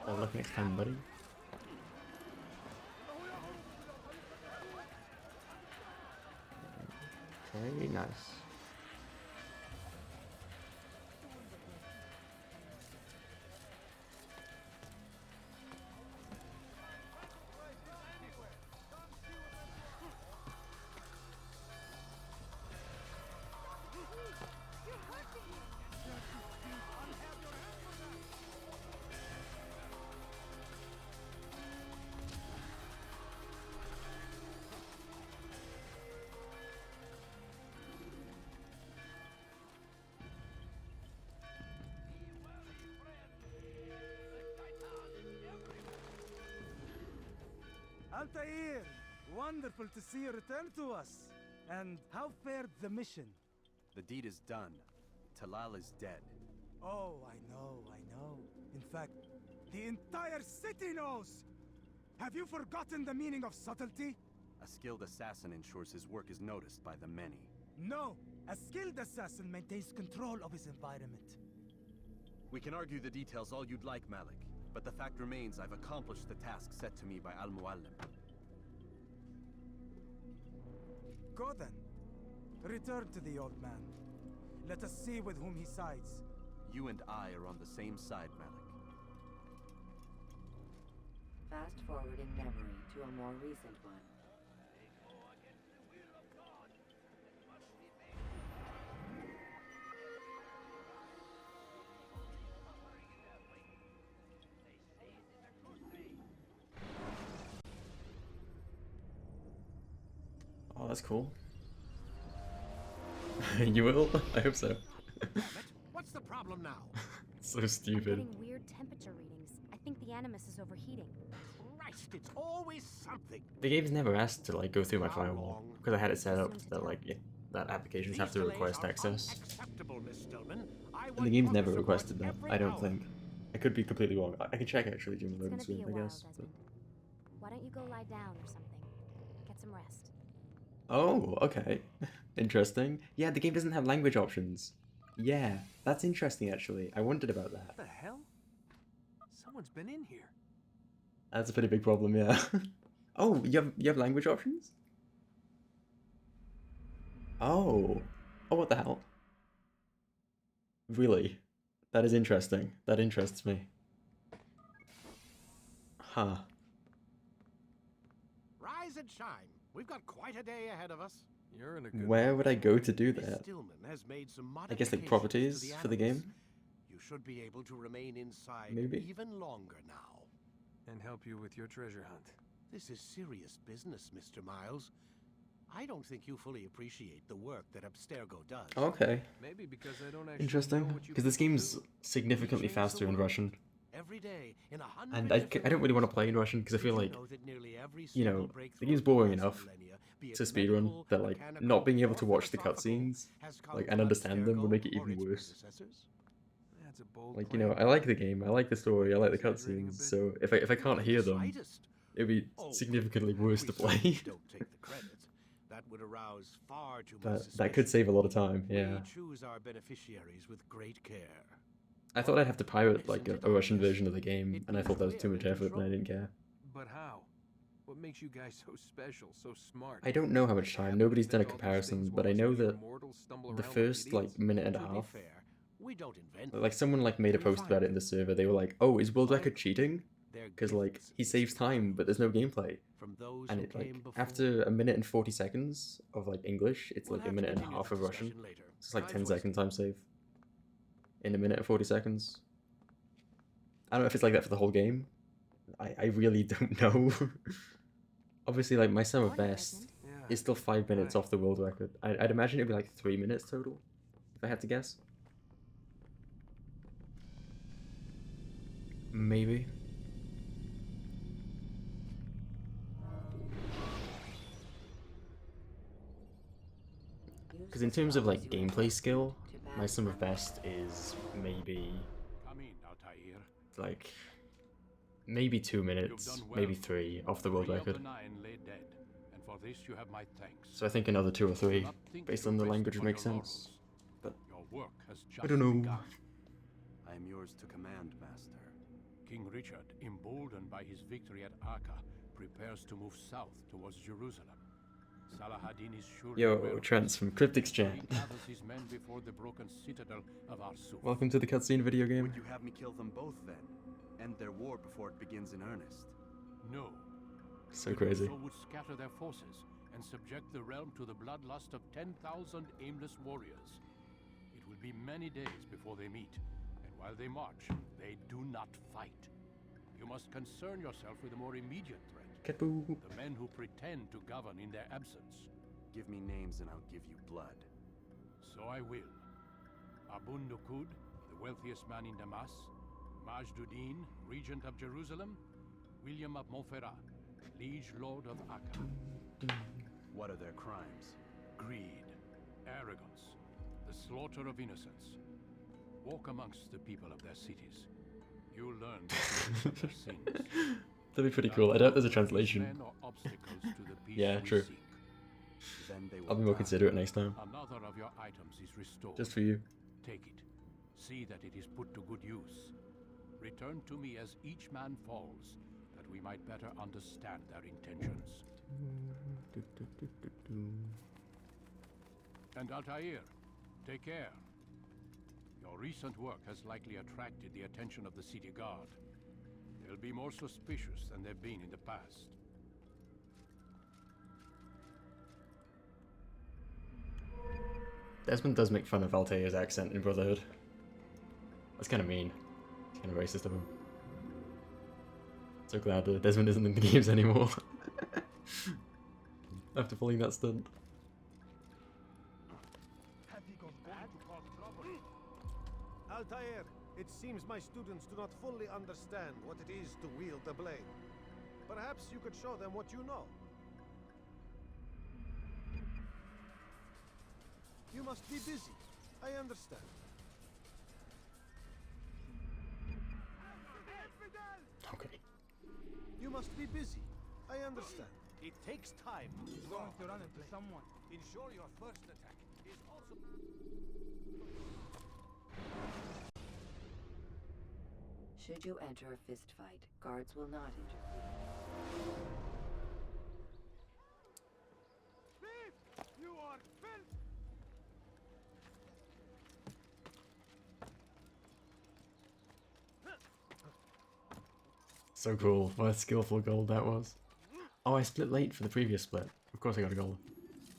Speaker 1: Oh, look next time, buddy. Okay, nice.
Speaker 7: Altair, wonderful to see you return to us. And how fared the mission?
Speaker 17: The deed is done. Talal is dead.
Speaker 7: Oh, I know. In fact, the entire city knows! Have you forgotten the meaning of subtlety?
Speaker 17: A skilled assassin ensures his work is noticed by the many.
Speaker 7: No! A skilled assassin maintains control of his environment.
Speaker 17: We can argue the details all you'd like, Malik. But the fact remains I've accomplished the task set to me by Al-Mualim.
Speaker 7: Go then. Return to the old man. Let us see with whom he sides.
Speaker 17: You and I are on the same side, Malik.
Speaker 6: Fast forward in memory to a more recent one.
Speaker 1: Oh, that's cool. You will? I hope so.
Speaker 4: What's the problem now?
Speaker 1: So
Speaker 3: I'm
Speaker 1: stupid.
Speaker 3: getting weird temperature readings. I think the Animus is overheating.
Speaker 4: Christ, it's always something.
Speaker 1: The game's never asked to like go through my firewall because I had it set up that like that applications have to request access. And the game's never requested that. I don't think. I could be completely wrong. I can check actually during the loading screen, I guess. But...
Speaker 3: Why don't you go lie down or something? Get some rest.
Speaker 1: Oh, okay. Interesting. Yeah, the game doesn't have language options. Yeah, that's interesting actually. I wondered about that.
Speaker 4: What the hell? Someone's been in here.
Speaker 1: That's a pretty big problem, yeah. Oh, you have language options? Oh. Oh, what the hell? Really? That is interesting. That interests me. Huh.
Speaker 4: Rise and shine. We've got quite a day ahead of us. You're in a good
Speaker 1: Where would I go to do that?
Speaker 4: Stillman has made some
Speaker 1: I guess like
Speaker 4: modifications
Speaker 1: properties
Speaker 4: to
Speaker 1: for the
Speaker 4: Animus.
Speaker 1: game?
Speaker 4: You should be able to remain inside
Speaker 1: Maybe.
Speaker 4: even longer now.
Speaker 20: And help you with your treasure hunt.
Speaker 4: This is serious business, Mr. Miles. I don't think you fully appreciate the work that Abstergo does.
Speaker 1: Okay.
Speaker 20: Maybe because I don't actually
Speaker 1: Interesting.
Speaker 20: know what you
Speaker 1: Because this game's significantly faster in Russian.
Speaker 4: Every day in 100
Speaker 1: And I don't really want to play in Russian because I feel like, you know, the game's boring enough to speedrun that like not being able to watch the cutscenes like and understand them would make it even worse.
Speaker 20: That's a bold
Speaker 1: Like, you know, I like the game, I like the story, I like the cutscenes, so if I can't hear them, it'd be significantly worse to play.
Speaker 4: Don't take the credit. That would arouse far too much
Speaker 1: That
Speaker 4: suspicion.
Speaker 1: could save a lot of time, yeah.
Speaker 4: We choose our beneficiaries with great care.
Speaker 1: I thought I'd have to pirate like a Russian version of the game, and I thought that was too much effort, and I didn't care.
Speaker 20: But how? What makes you guys so special, so smart?
Speaker 1: I don't know how much time. Nobody's done a comparison, but I know that the first like minute and a half,
Speaker 4: We don't invent
Speaker 1: like someone like made a post about it in the server. They were like, "Oh, is World Record cheating?" Because like he saves time, but there's no gameplay. And it like after a minute and 40 seconds of like English, it's like a minute and a half of Russian. It's like 10 second time save in a minute and 40 seconds. I don't know if it's like that for the whole game. I really don't know. Obviously, like my sum of best is still 5 minutes off the world record. I'd imagine it'd be like 3 minutes total, if I had to guess. Maybe. Because in terms of like gameplay skill, my sum of best is maybe like maybe 2 minutes, maybe 3 off the world record. So I think another 2 or 3, based on the language, would make sense. But I don't know.
Speaker 17: I am yours to command, Master.
Speaker 5: King Richard, emboldened by his victory at Acre, prepares to move south towards Jerusalem. Saladin is surely
Speaker 1: Yo, Trent's from Cryptic's chat.
Speaker 5: his men before the broken citadel of Arsuf.
Speaker 1: Welcome to the cutscene video game.
Speaker 17: Would you have me kill them both then? End their war before it begins in earnest?
Speaker 5: No.
Speaker 1: So crazy.
Speaker 5: So would scatter their forces and subject the realm to the bloodlust of 10,000 aimless warriors. It will be many days before they meet, and while they march, they do not fight. You must concern yourself with a more immediate threat. The men who pretend to govern in their absence.
Speaker 17: Give me names and I'll give you blood.
Speaker 5: So I will. Abun Nukud, the wealthiest man in Damas. Majduddin, regent of Jerusalem. William of Montferrat, liege lord of Acre.
Speaker 17: What are their crimes?
Speaker 5: Greed, arrogance, the slaughter of innocents. Walk amongst the people of their cities. You'll learn the of their sins.
Speaker 1: That'd be pretty cool. I doubt there's a translation. Yeah, true. I'll be more considerate next time.
Speaker 5: Another of your items is restored.
Speaker 1: Just for you.
Speaker 5: Take it. See that it is put to good use. Return to me as each man falls, that we might better understand their intentions. And Altair, take care. Your recent work has likely attracted the attention of the city guard. They'll be more suspicious than they've been in the past.
Speaker 1: Desmond does make fun of Altair's accent in Brotherhood. That's kind of mean. It's kind of racist of him. So glad that Desmond isn't in the games anymore. After pulling that stunt.
Speaker 10: Altair, it seems my students do not fully understand what it is to wield the blade. Perhaps you could show them what you know. You must be busy. I understand.
Speaker 1: Okay.
Speaker 10: You must be busy. I understand.
Speaker 15: It takes time to
Speaker 7: You're going to run into someone.
Speaker 15: Ensure your first attack is also...
Speaker 6: Should you enter a fist fight, guards will not interfere.
Speaker 7: You are filth!
Speaker 1: So cool. What a skillful gold that was. Oh, I split late for the previous split. Of course I got a gold.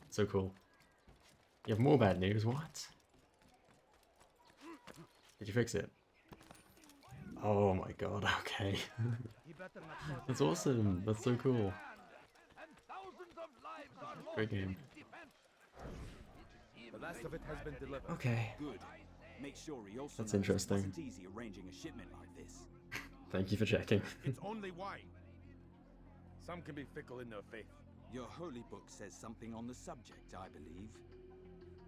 Speaker 1: So cool. You have more bad news? What? Did you fix it? Oh my god, okay. That's awesome. That's so cool. Great game.
Speaker 15: The last of it has been delivered.
Speaker 1: Okay.
Speaker 21: Good. Make sure he also
Speaker 1: That's
Speaker 21: knows
Speaker 1: interesting.
Speaker 21: It wasn't easy arranging a shipment like this.
Speaker 1: Thank you for checking.
Speaker 15: It's only wine. Some can be fickle in their faith.
Speaker 21: Your holy book says something on the subject, I believe.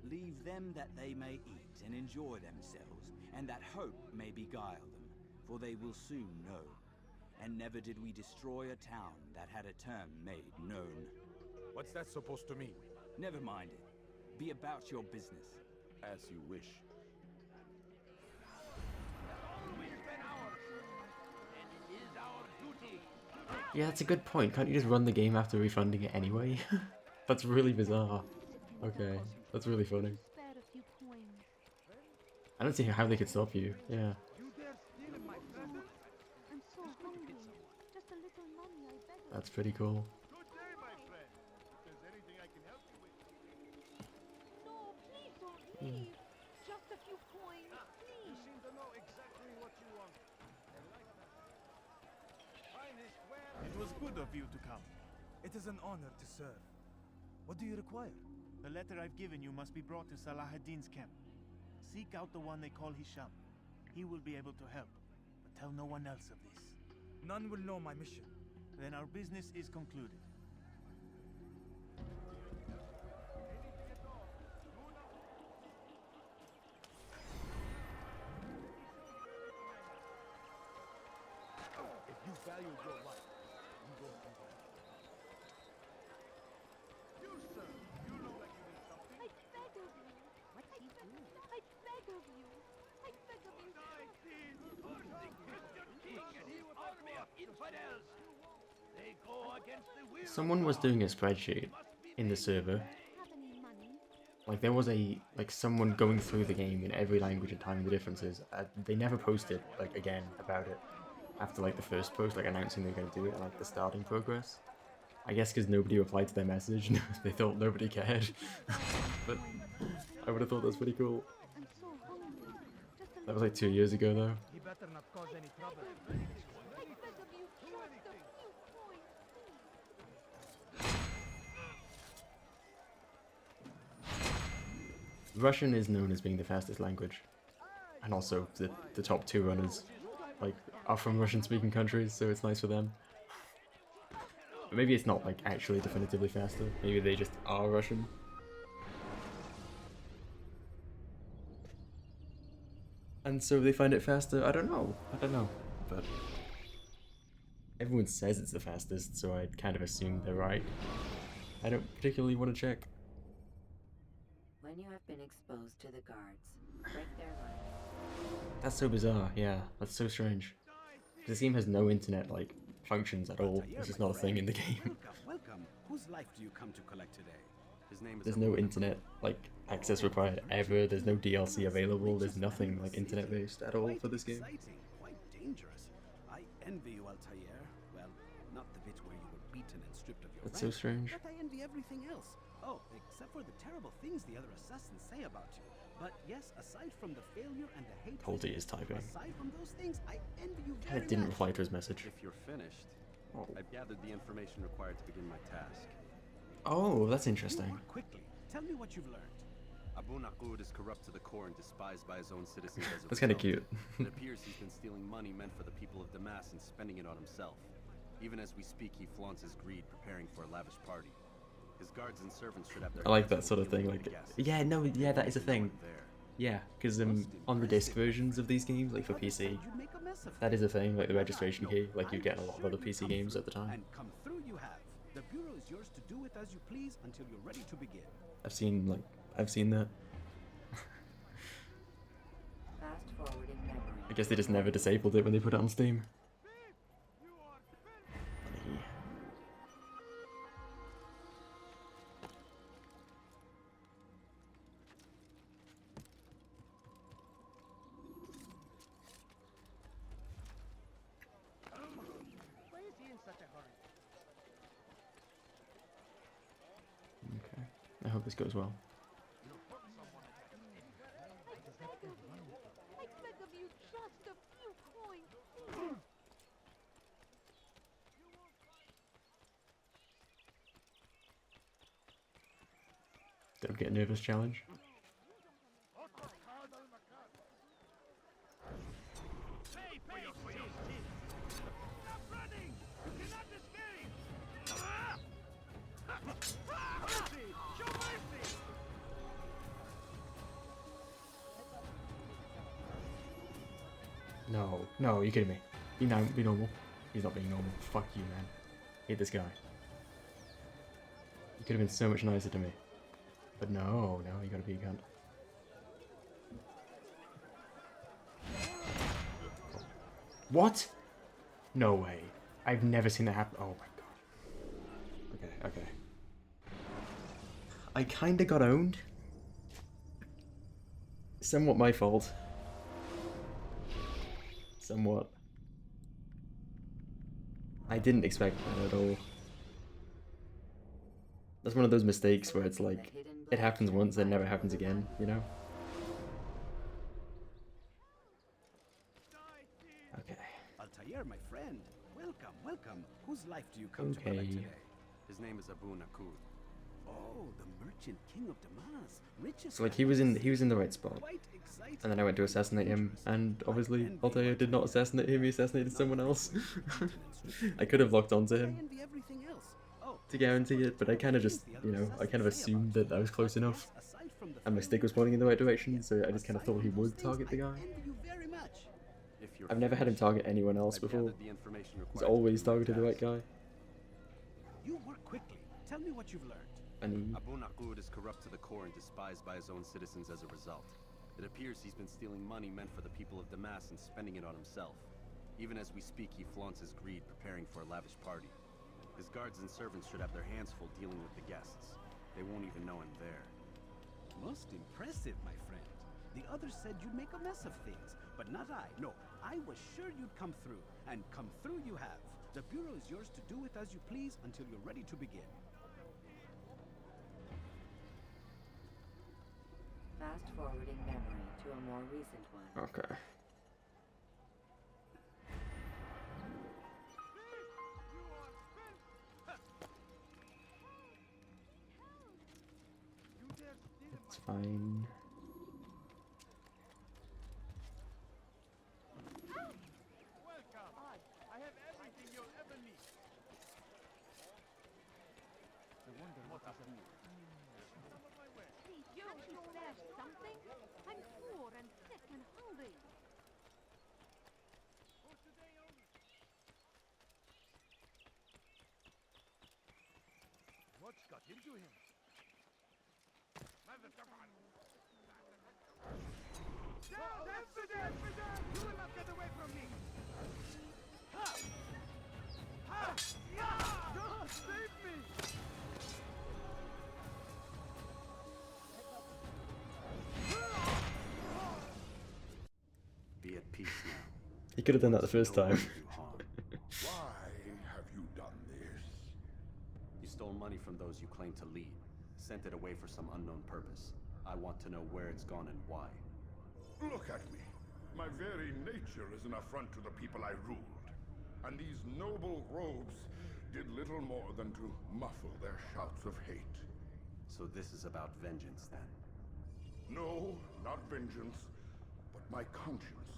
Speaker 21: Leave them that they may eat and enjoy themselves, and that hope may beguile them, for they will soon know. And never did we destroy a town that had a term made known.
Speaker 15: What's that supposed to mean?
Speaker 21: Never mind it. Be about your business.
Speaker 18: As you wish.
Speaker 1: Yeah, that's a good point. Can't you just run the game after refunding it anyway? That's really bizarre. Okay, that's really funny. I don't see how they could stop you. Yeah.
Speaker 14: I'm so hungry. Just a little money, I beg of
Speaker 1: That's pretty cool.
Speaker 13: Good day, my friend. If there's anything I can help you with.
Speaker 14: No, please don't leave. Just a few coins, please.
Speaker 10: You seem to know exactly what you want. I like that. Finest, where...
Speaker 7: It was good of you to come. It is an honor to serve. What do you require?
Speaker 11: The letter I've given you must be brought to Salah ad-Din's camp. Seek out the one they call Hisham. He will be able to help, but tell no one else of this.
Speaker 7: None will know my mission.
Speaker 11: Then our business is concluded.
Speaker 13: If you value your life, you won't do that. You, sir, you look like you need something.
Speaker 14: I beg of you. What I beg of you. I beg of you.
Speaker 9: The Christian king and his army of infidels. They go against the will.
Speaker 1: Someone was doing a spreadsheet in the server. Like there was someone going through the game in every language and timing the differences. They never posted like again about it after like the first post, like announcing they're going to do it and like the starting progress. I guess because nobody replied to their message, they thought nobody cared. But I would have thought that's pretty cool. That was like 2 years ago though.
Speaker 7: He better not cause any trouble.
Speaker 1: Russian is known as being the fastest language, and also the top 2 runners like are from Russian-speaking countries, so it's nice for them. But maybe it's not like actually definitively faster. Maybe they just are Russian. And so they find it faster. I don't know, but everyone says it's the fastest, so I kind of assume they're right. I don't particularly want to check.
Speaker 6: When you have been exposed to the guards, break their line.
Speaker 1: That's so bizarre, yeah, that's so strange. This game has no internet, like, functions at all. It's just not a thing in the game.
Speaker 17: Welcome. Whose life do you come to collect today? His name is
Speaker 1: There's no internet, like, access required ever. There's no DLC available. There's nothing, like, internet-based at all for this game.
Speaker 17: Quite dangerous. I envy you, Altair. Well, not the bit where you were beaten and stripped of your
Speaker 1: That's so
Speaker 17: rank,
Speaker 1: strange.
Speaker 17: But I envy everything else. Oh, except for the terrible things the other assassins say about you. But yes, aside from the failure and the hate,
Speaker 1: Holdy is typing.
Speaker 17: aside from those things, I envy you
Speaker 1: Kinda
Speaker 17: very
Speaker 1: didn't
Speaker 17: much.
Speaker 1: reply to his message.
Speaker 17: If you're finished, I've gathered the information required to begin my task.
Speaker 1: Oh, that's interesting.
Speaker 17: Quickly, tell me what you've learned. Abu Naqud is corrupt to the core and despised by his own citizens as a
Speaker 1: That's kinda
Speaker 17: result.
Speaker 1: cute.
Speaker 17: It appears he's been stealing money meant for the people of Damas and spending it on himself. Even as we speak, he flaunts his greed, preparing for a lavish party. His guards and servants should have their
Speaker 1: I like
Speaker 17: hands
Speaker 1: that sort
Speaker 17: full
Speaker 1: of thing.
Speaker 17: dealing
Speaker 1: Like,
Speaker 17: with guests.
Speaker 1: yeah, no, yeah, that is a thing. Yeah, because on the disc versions of these games, like for PC, that is a thing. Like the registration key, like you get in a lot of other PC games at the time.
Speaker 17: And come through you have. The Bureau is yours to do with as you please until you're ready to begin.
Speaker 1: I've seen that.
Speaker 6: Fast forwarding memory.
Speaker 1: I guess they just never disabled it when they put it on Steam. Funny.
Speaker 10: Why is he in such a hurry?
Speaker 1: Okay. I hope this goes well.
Speaker 14: I beg of you, just a few coins, please.
Speaker 1: Don't get nervous challenge.
Speaker 9: Pay for your sins. Stop running. You cannot escape. Mercy. Show mercy.
Speaker 1: No, no, you kidding me? Be normal. He's not being normal. Fuck you, man. Hate this guy. You could have been so much nicer to me. But no, you gotta be a cunt. What? No way. I've never seen that happen. Oh my god. Okay. I kinda got owned. Somewhat my fault. Somewhat. I didn't expect that at all. That's one of those mistakes where it's like, it happens once and never happens again, you know? Okay.
Speaker 8: Altair, my friend. Welcome. Whose life do you come to collect today?
Speaker 17: His name is Abu Nakud.
Speaker 8: Oh, the merchant king of Damas. Richest.
Speaker 1: So like he was in the right spot. And then I went to assassinate him, and obviously Altair did not assassinate him, he assassinated someone else. I could have locked onto him to guarantee it, but I kind of just, you know, I kind of assumed that I was close enough. And my stick was pointing in the right direction, so I just kind of thought he would target the guy. I've never had him target anyone else before. He's always targeted the right guy.
Speaker 8: You work quickly. Tell me what you've learned.
Speaker 17: Abu Nakud is corrupt to the core and despised by his own citizens as a result. It appears he's been stealing money meant for the people of Damas and spending it on himself. Even as we speak, he flaunts his greed, preparing for a lavish party. His guards and servants should have their hands full dealing with the guests. They won't even know him there.
Speaker 8: Most impressive, my friend. The others said you'd make a mess of things, but not I. No, I was sure you'd come through, and come through you have. The Bureau is yours to do with as you please until you're ready to begin.
Speaker 6: Fast forwarding memory to a more recent one.
Speaker 1: Okay. It's fine.
Speaker 13: I have everything you'll ever need. I wonder what I can do.
Speaker 14: Please, can't you spare something? I'm poor and sick and hungry.
Speaker 13: What's got into him? Down! You will not get away from me! Ha! Ha! Yeah! Save me!
Speaker 17: Be at peace now.
Speaker 1: He could have done that the first time.
Speaker 2: Why have you done this?
Speaker 17: You stole money from those you claim to lead, sent it away for some unknown purpose. I want to know where it's gone and why.
Speaker 2: Look at me. My very nature is an affront to the people I ruled. And these noble robes did little more than to muffle their shouts of hate.
Speaker 17: So this is about vengeance, then?
Speaker 2: No, not vengeance, but my conscience.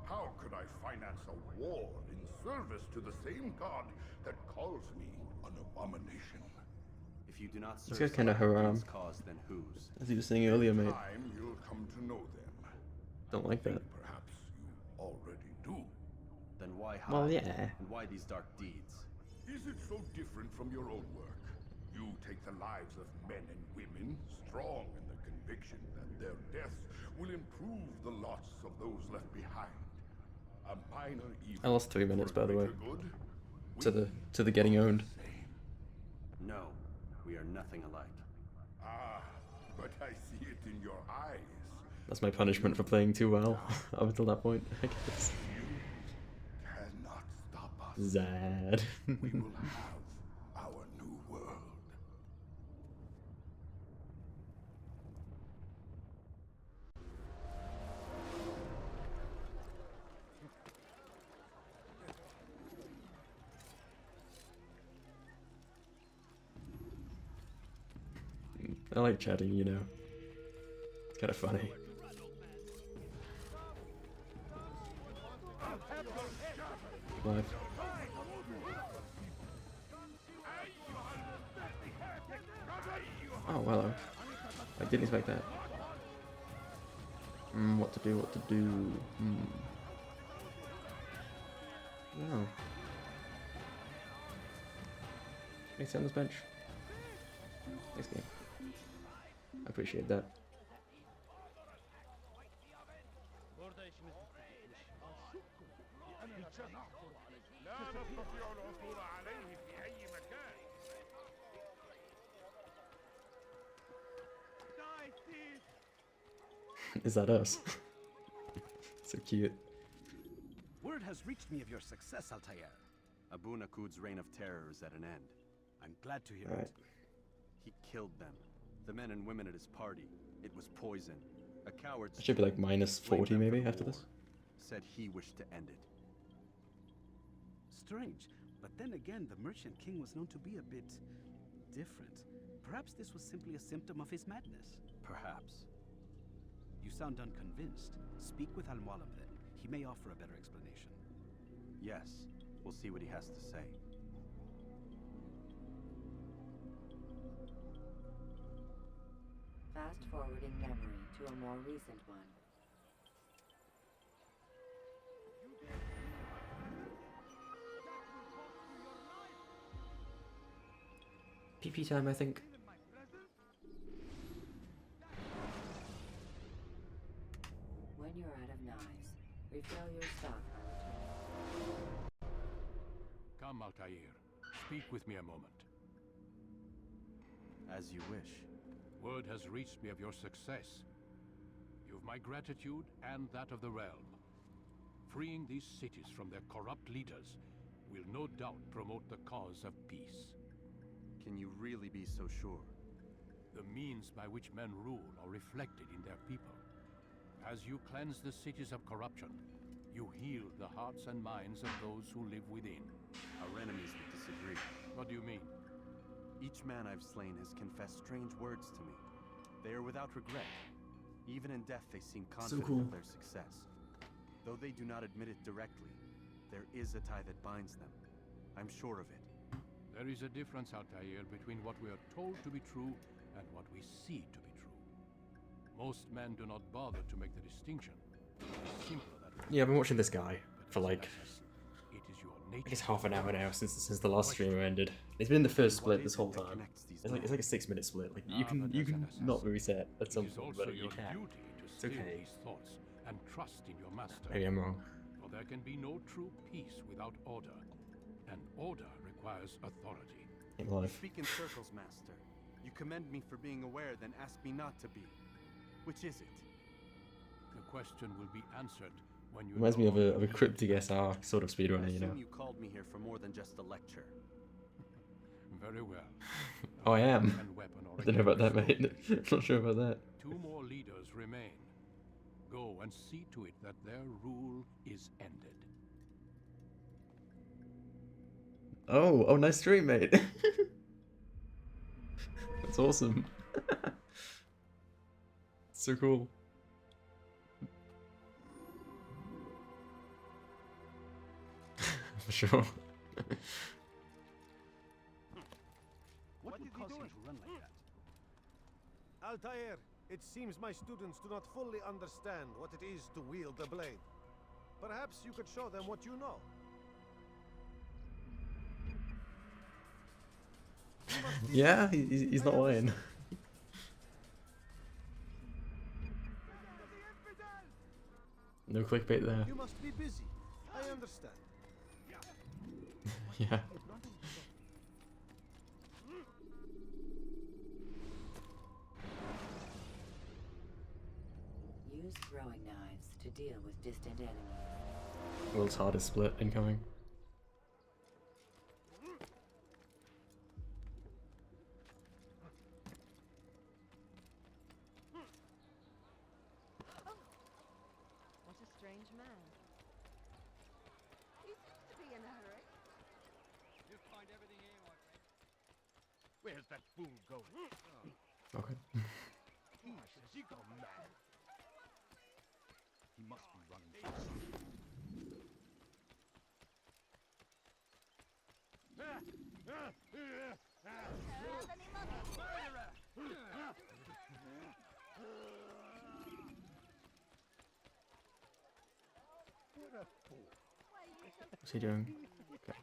Speaker 2: How could I finance a war in service to the same god that calls me an abomination?
Speaker 17: If you do not
Speaker 1: This
Speaker 17: serve
Speaker 1: guy's kind of haram.
Speaker 17: cause, then whose?
Speaker 1: As you were saying earlier, mate.
Speaker 2: Time you'll come to know them.
Speaker 1: Don't like that.
Speaker 2: Perhaps you already do.
Speaker 17: Then why hide?
Speaker 1: Well, yeah.
Speaker 17: And why these dark deeds?
Speaker 2: Is it so different from your own work? You take the lives of men and women, strong in the conviction that their deaths will improve the lots of those left behind. A minor evil.
Speaker 1: I lost 3 minutes, by the way.
Speaker 2: Good?
Speaker 1: To the getting owned.
Speaker 17: No, we are nothing alike.
Speaker 2: Ah, but I see it in your eyes.
Speaker 1: That's my punishment for playing too well up until that point, I guess.
Speaker 2: Cannot stop us.
Speaker 1: Zad.
Speaker 2: We will have our new world.
Speaker 1: I like chatting, you know. It's kind of funny. Live. Oh, hello. I didn't expect that. What to do. Oh. Can I sit on this bench? Next game. I appreciate that. Is that us? So cute.
Speaker 8: Word has reached me of your success, Altair.
Speaker 17: Abu Nakud's reign of terror is at an end.
Speaker 8: I'm glad to hear
Speaker 1: Right.
Speaker 8: it.
Speaker 17: He killed them. The men and women at his party. It was poison. A coward's
Speaker 1: I should be like minus 40 maybe after this.
Speaker 17: Said he wished to end it.
Speaker 8: Strange, but then again, the Merchant King was known to be a bit different. Perhaps this was simply a symptom of his madness.
Speaker 17: Perhaps.
Speaker 8: You sound unconvinced. Speak with Al-Mualim then. He may offer a better explanation.
Speaker 17: Yes. We'll see what he has to say.
Speaker 6: Fast forwarding memory to a more recent one.
Speaker 1: PP time, I think.
Speaker 6: When you're out of knives, refill your stock.
Speaker 5: Come, Altair. Speak with me a moment.
Speaker 17: As you wish.
Speaker 5: Word has reached me of your success. You've my gratitude and that of the realm. Freeing these cities from their corrupt leaders will no doubt promote the cause of peace.
Speaker 17: Can you really be so sure?
Speaker 5: The means by which men rule are reflected in their people. As you cleanse the cities of corruption, you heal the hearts and minds of those who live within.
Speaker 17: Our enemies would disagree.
Speaker 5: What do you mean?
Speaker 17: Each man I've slain has confessed strange words to me. They are without regret. Even in death, they seem confident of their success. Though they do not admit it directly, there is a tie that binds them. I'm sure of it.
Speaker 5: There is a difference, Altair, between what we are told to be true and what we see to be true. Most men do not bother to make the distinction. It is simpler that way.
Speaker 1: Yeah, I've been watching this guy for like,
Speaker 5: It is your
Speaker 1: I
Speaker 5: nature.
Speaker 1: guess half an hour now since the last stream ended. It's been the first split this whole time. It's like a 6-minute split. Like you can not reset at some
Speaker 5: It is
Speaker 1: point,
Speaker 5: also
Speaker 1: but you
Speaker 5: your
Speaker 1: can.
Speaker 5: duty to
Speaker 1: It's
Speaker 5: still
Speaker 1: okay.
Speaker 5: these thoughts and trust in your master.
Speaker 1: Maybe I'm wrong.
Speaker 5: For there can be no true peace without order, and order requires authority.
Speaker 1: In
Speaker 17: You
Speaker 1: life.
Speaker 17: speak in circles, Master. You commend me for being aware, then ask me not to be. Which is it?
Speaker 5: The question will be answered when you
Speaker 1: Reminds me
Speaker 5: know
Speaker 1: of a cryptic SR sort of
Speaker 17: I
Speaker 1: speedrunner, you know.
Speaker 17: assume you called me here for more than just a lecture.
Speaker 5: Very well.
Speaker 1: Oh, I am.
Speaker 5: And weapon or
Speaker 1: I don't know about that, mate. Not sure about that.
Speaker 5: 2 more leaders remain. Go and see to it that their rule is ended.
Speaker 1: Oh, nice stream, mate. That's awesome. So cool. For sure.
Speaker 4: What would cause him to run like that?
Speaker 10: Altair, it seems my students do not fully understand what it is to wield the blade. Perhaps you could show them what you know.
Speaker 1: Yeah, he's not lying. No clickbait there.
Speaker 10: You must be busy. I understand.
Speaker 1: Yeah.
Speaker 6: Use throwing knives to deal with distant enemies.
Speaker 1: World's hardest split incoming.
Speaker 14: What a strange man. He seems to be in a hurry.
Speaker 10: You'll find everything here, my friend. Where's that fool going?
Speaker 1: Okay.
Speaker 10: Has he gone mad? He must be running fast. What a fool.
Speaker 1: What's he doing? Okay.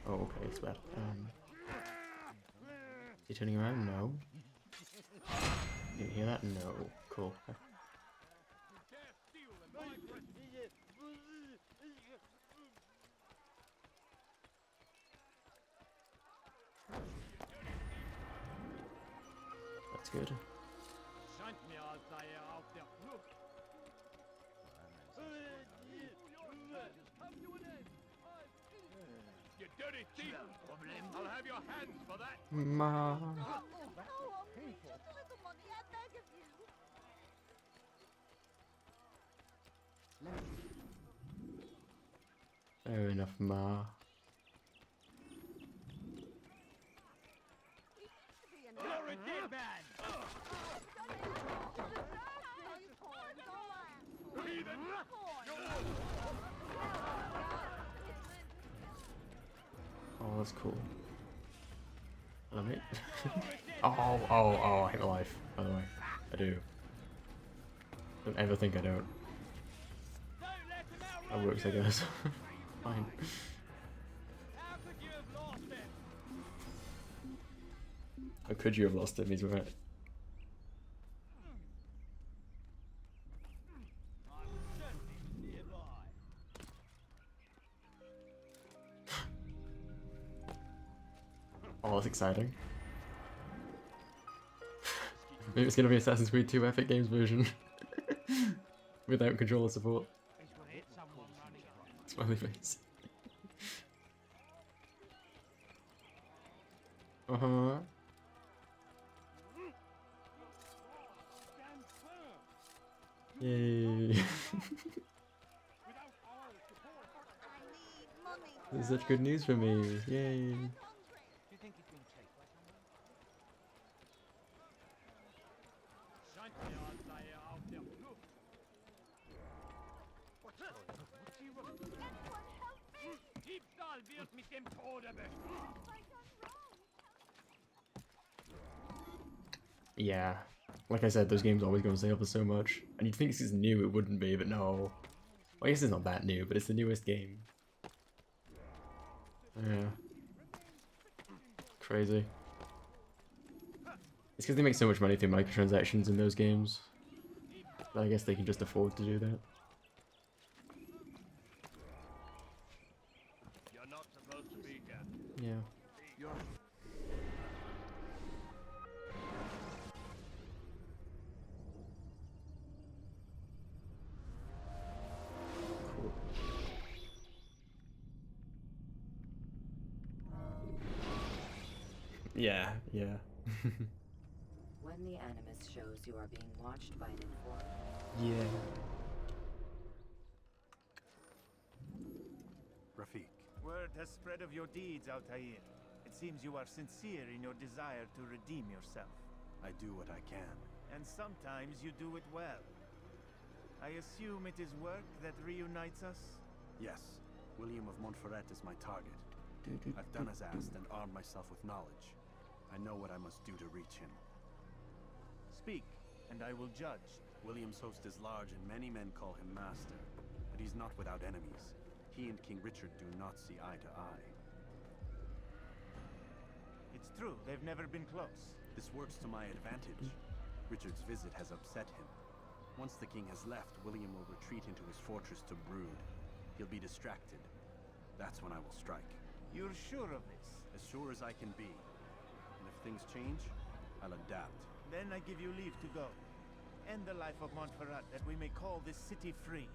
Speaker 1: Oh, okay, it's bad. Is he turning around? No. You hear that? No. Cool. That's good.
Speaker 18: You dirty thief! I'll have your hands for that!
Speaker 1: Ma.
Speaker 14: Just a little money, I beg of you.
Speaker 1: Fair enough, Ma.
Speaker 18: You're a dead man!
Speaker 1: Oh, that's cool. I love it. Oh, I hate my life, by the way. I do. Don't ever think I don't. That works, I guess. Fine. How could you have lost him? He's right. Oh, that's exciting. Maybe it's gonna be Assassin's Creed 2 Epic Games version. Without controller support. Smiley face. Uh-huh. Yay. This is such good news for me. Yay. Yeah. Like I said, those games always go on sale for so much. And you'd think this is new, it wouldn't be, but no. Well, I guess it's not that new, but it's the newest game. Yeah. Crazy. It's because they make so much money through microtransactions in those games. But I guess they can just afford to do that.
Speaker 18: You're not supposed to be here.
Speaker 1: Yeah. Yeah, yeah.
Speaker 6: When the Animus shows you are being watched by an informant.
Speaker 1: Yeah.
Speaker 17: Rafik.
Speaker 11: Word has spread of your deeds, Altair. It seems you are sincere in your desire to redeem yourself.
Speaker 17: I do what I can.
Speaker 11: And sometimes you do it well. I assume it is work that reunites us?
Speaker 17: Yes. William of Montferrat is my target. I've done as asked and armed myself with knowledge. I know what I must do to reach him.
Speaker 11: Speak, and I will judge.
Speaker 17: William's host is large and many men call him master, but he's not without enemies. He and King Richard do not see eye to eye.
Speaker 11: It's true, they've never been close.
Speaker 17: This works to my advantage. Richard's visit has upset him. Once the king has left, William will retreat into his fortress to brood. He'll be distracted. That's when I will strike.
Speaker 11: You're sure of this?
Speaker 17: As sure as I can be. And if things change, I'll adapt.
Speaker 11: Then I give you leave to go. End the life of Montferrat, that we may call this city free.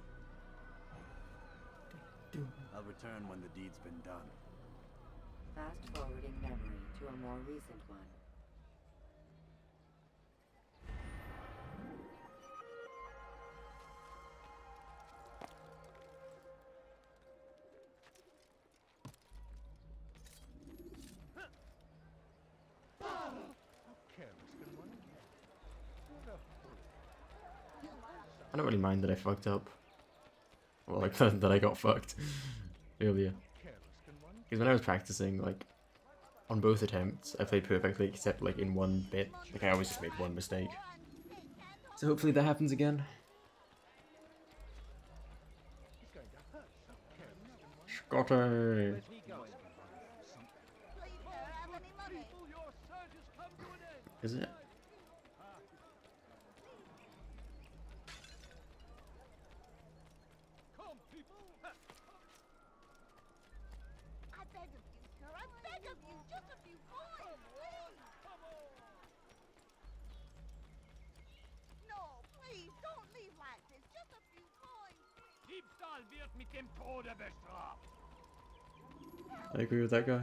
Speaker 17: I'll return when the deed's been done.
Speaker 6: Fast-forwarding memory to a more recent one.
Speaker 1: I don't really mind that I fucked up. Well, like, that I got fucked earlier. Because when I was practicing, like, on both attempts, I played perfectly except, like, in one bit. Like, I always just made one mistake. So hopefully that happens again. Scotty! Is it?
Speaker 14: I beg of you, sir. I beg of you. Just a few coins, please. No, please, don't leave like this. Just a few coins.
Speaker 18: Diebstahl wird mit dem Tode bestraft.
Speaker 1: I agree with that guy.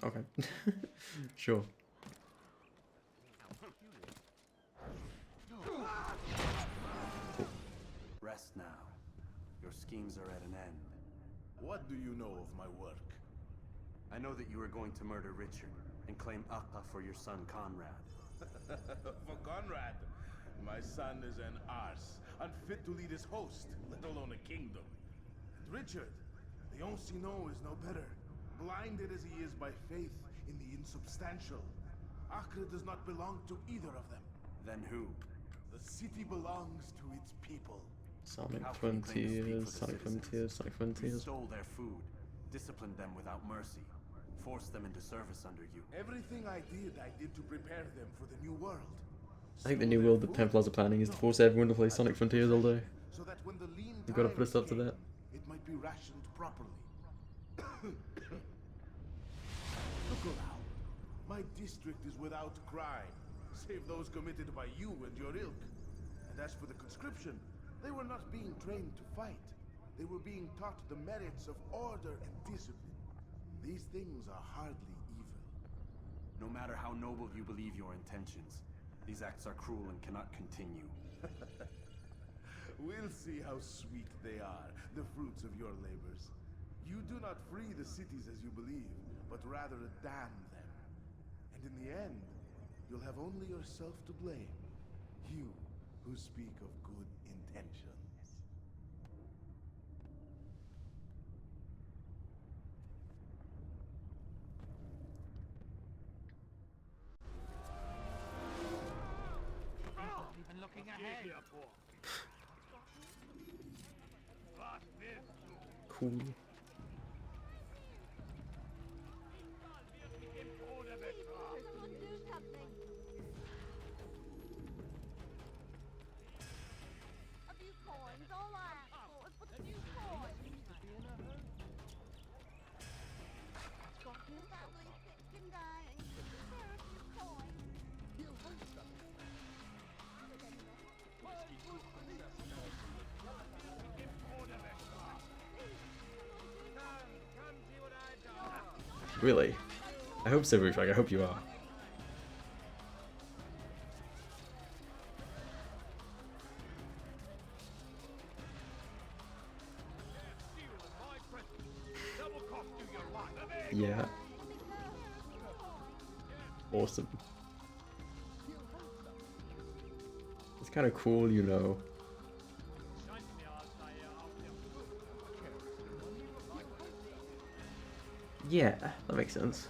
Speaker 1: Okay. Sure.
Speaker 17: Rest now. Your schemes are at an end.
Speaker 13: What do you know of my work?
Speaker 17: I know that you are going to murder Richard and claim Akka for your son Conrad.
Speaker 13: For Conrad, my son is an arse, unfit to lead his host, let alone a kingdom. And Richard, the Ancien is no better, blinded as he is by faith in the insubstantial. Acre does not belong to either of them.
Speaker 17: Then who?
Speaker 13: The city belongs to its people.
Speaker 1: Sonic
Speaker 17: How can you claim to speak
Speaker 1: Frontiers,
Speaker 17: for the
Speaker 1: Sonic
Speaker 17: citizens?
Speaker 1: Frontiers, Sonic
Speaker 17: You
Speaker 1: Frontiers.
Speaker 17: stole their food, disciplined them without mercy, forced them into service under you.
Speaker 13: Everything I did to prepare them for the new world.
Speaker 1: I think the new world that Templars are planning is to force everyone to play Sonic Frontiers all day.
Speaker 13: So that when the lean
Speaker 1: You've got to put us
Speaker 13: times
Speaker 1: up to
Speaker 13: came,
Speaker 1: that.
Speaker 13: it might be rationed properly. Look around. My district is without crime, save those committed by you and your ilk. And as for the conscription, they were not being trained to fight. They were being taught the merits of order and discipline. These things are hardly evil.
Speaker 17: No matter how noble you believe your intentions, these acts are cruel and cannot continue.
Speaker 13: We'll see how sweet they are, the fruits of your labors. You do not free the cities as you believe, but rather damn them. And in the end, you'll have only yourself to blame. You who speak of good intentions.
Speaker 18: Even looking ahead.
Speaker 1: Cool.
Speaker 14: Someone do something. A few coins, all I ask for is but a few coins. Family sick and dying. Spare a few coins.
Speaker 1: Really? I hope so, Roofag. I hope you are. Yeah. Awesome. It's kind of cool, you know. Yeah, that makes sense.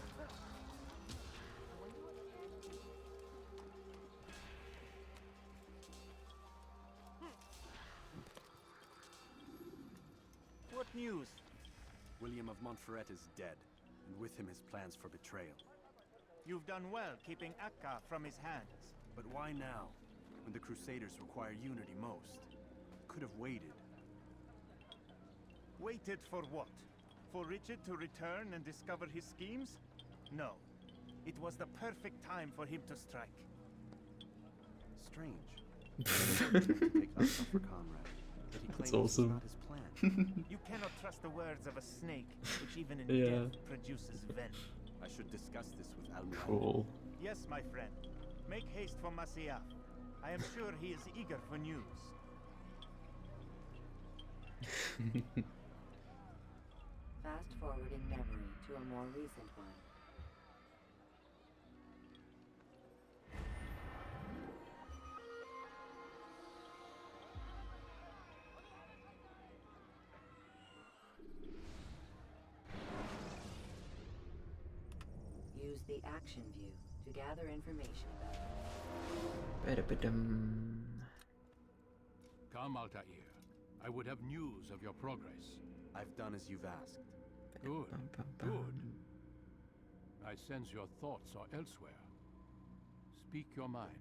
Speaker 11: What news?
Speaker 17: William of Montferrat is dead, and with him his plans for betrayal.
Speaker 11: You've done well keeping Akka from his hands.
Speaker 17: But why now, when the Crusaders require unity most? Could have waited.
Speaker 11: Waited for what? For Richard to return and discover his schemes? No. It was the perfect time for him to strike.
Speaker 17: Strange. Take Akka for Conrad, but he
Speaker 1: That's
Speaker 17: claims it's
Speaker 1: awesome.
Speaker 17: not his plan.
Speaker 11: You cannot trust the words of a snake, which even in
Speaker 1: Yeah.
Speaker 11: death produces venom.
Speaker 17: I should discuss this with Al-Mu'allib.
Speaker 1: Cool.
Speaker 11: Yes, my friend. Make haste for Masyaf. I am sure he is eager for news.
Speaker 6: Fast forward in memory to a more recent one. the action view to gather information about them.
Speaker 5: Come, Altair. I would have news of your progress.
Speaker 17: I've done as you've asked.
Speaker 5: Good, good. I sense your thoughts are elsewhere. Speak your mind.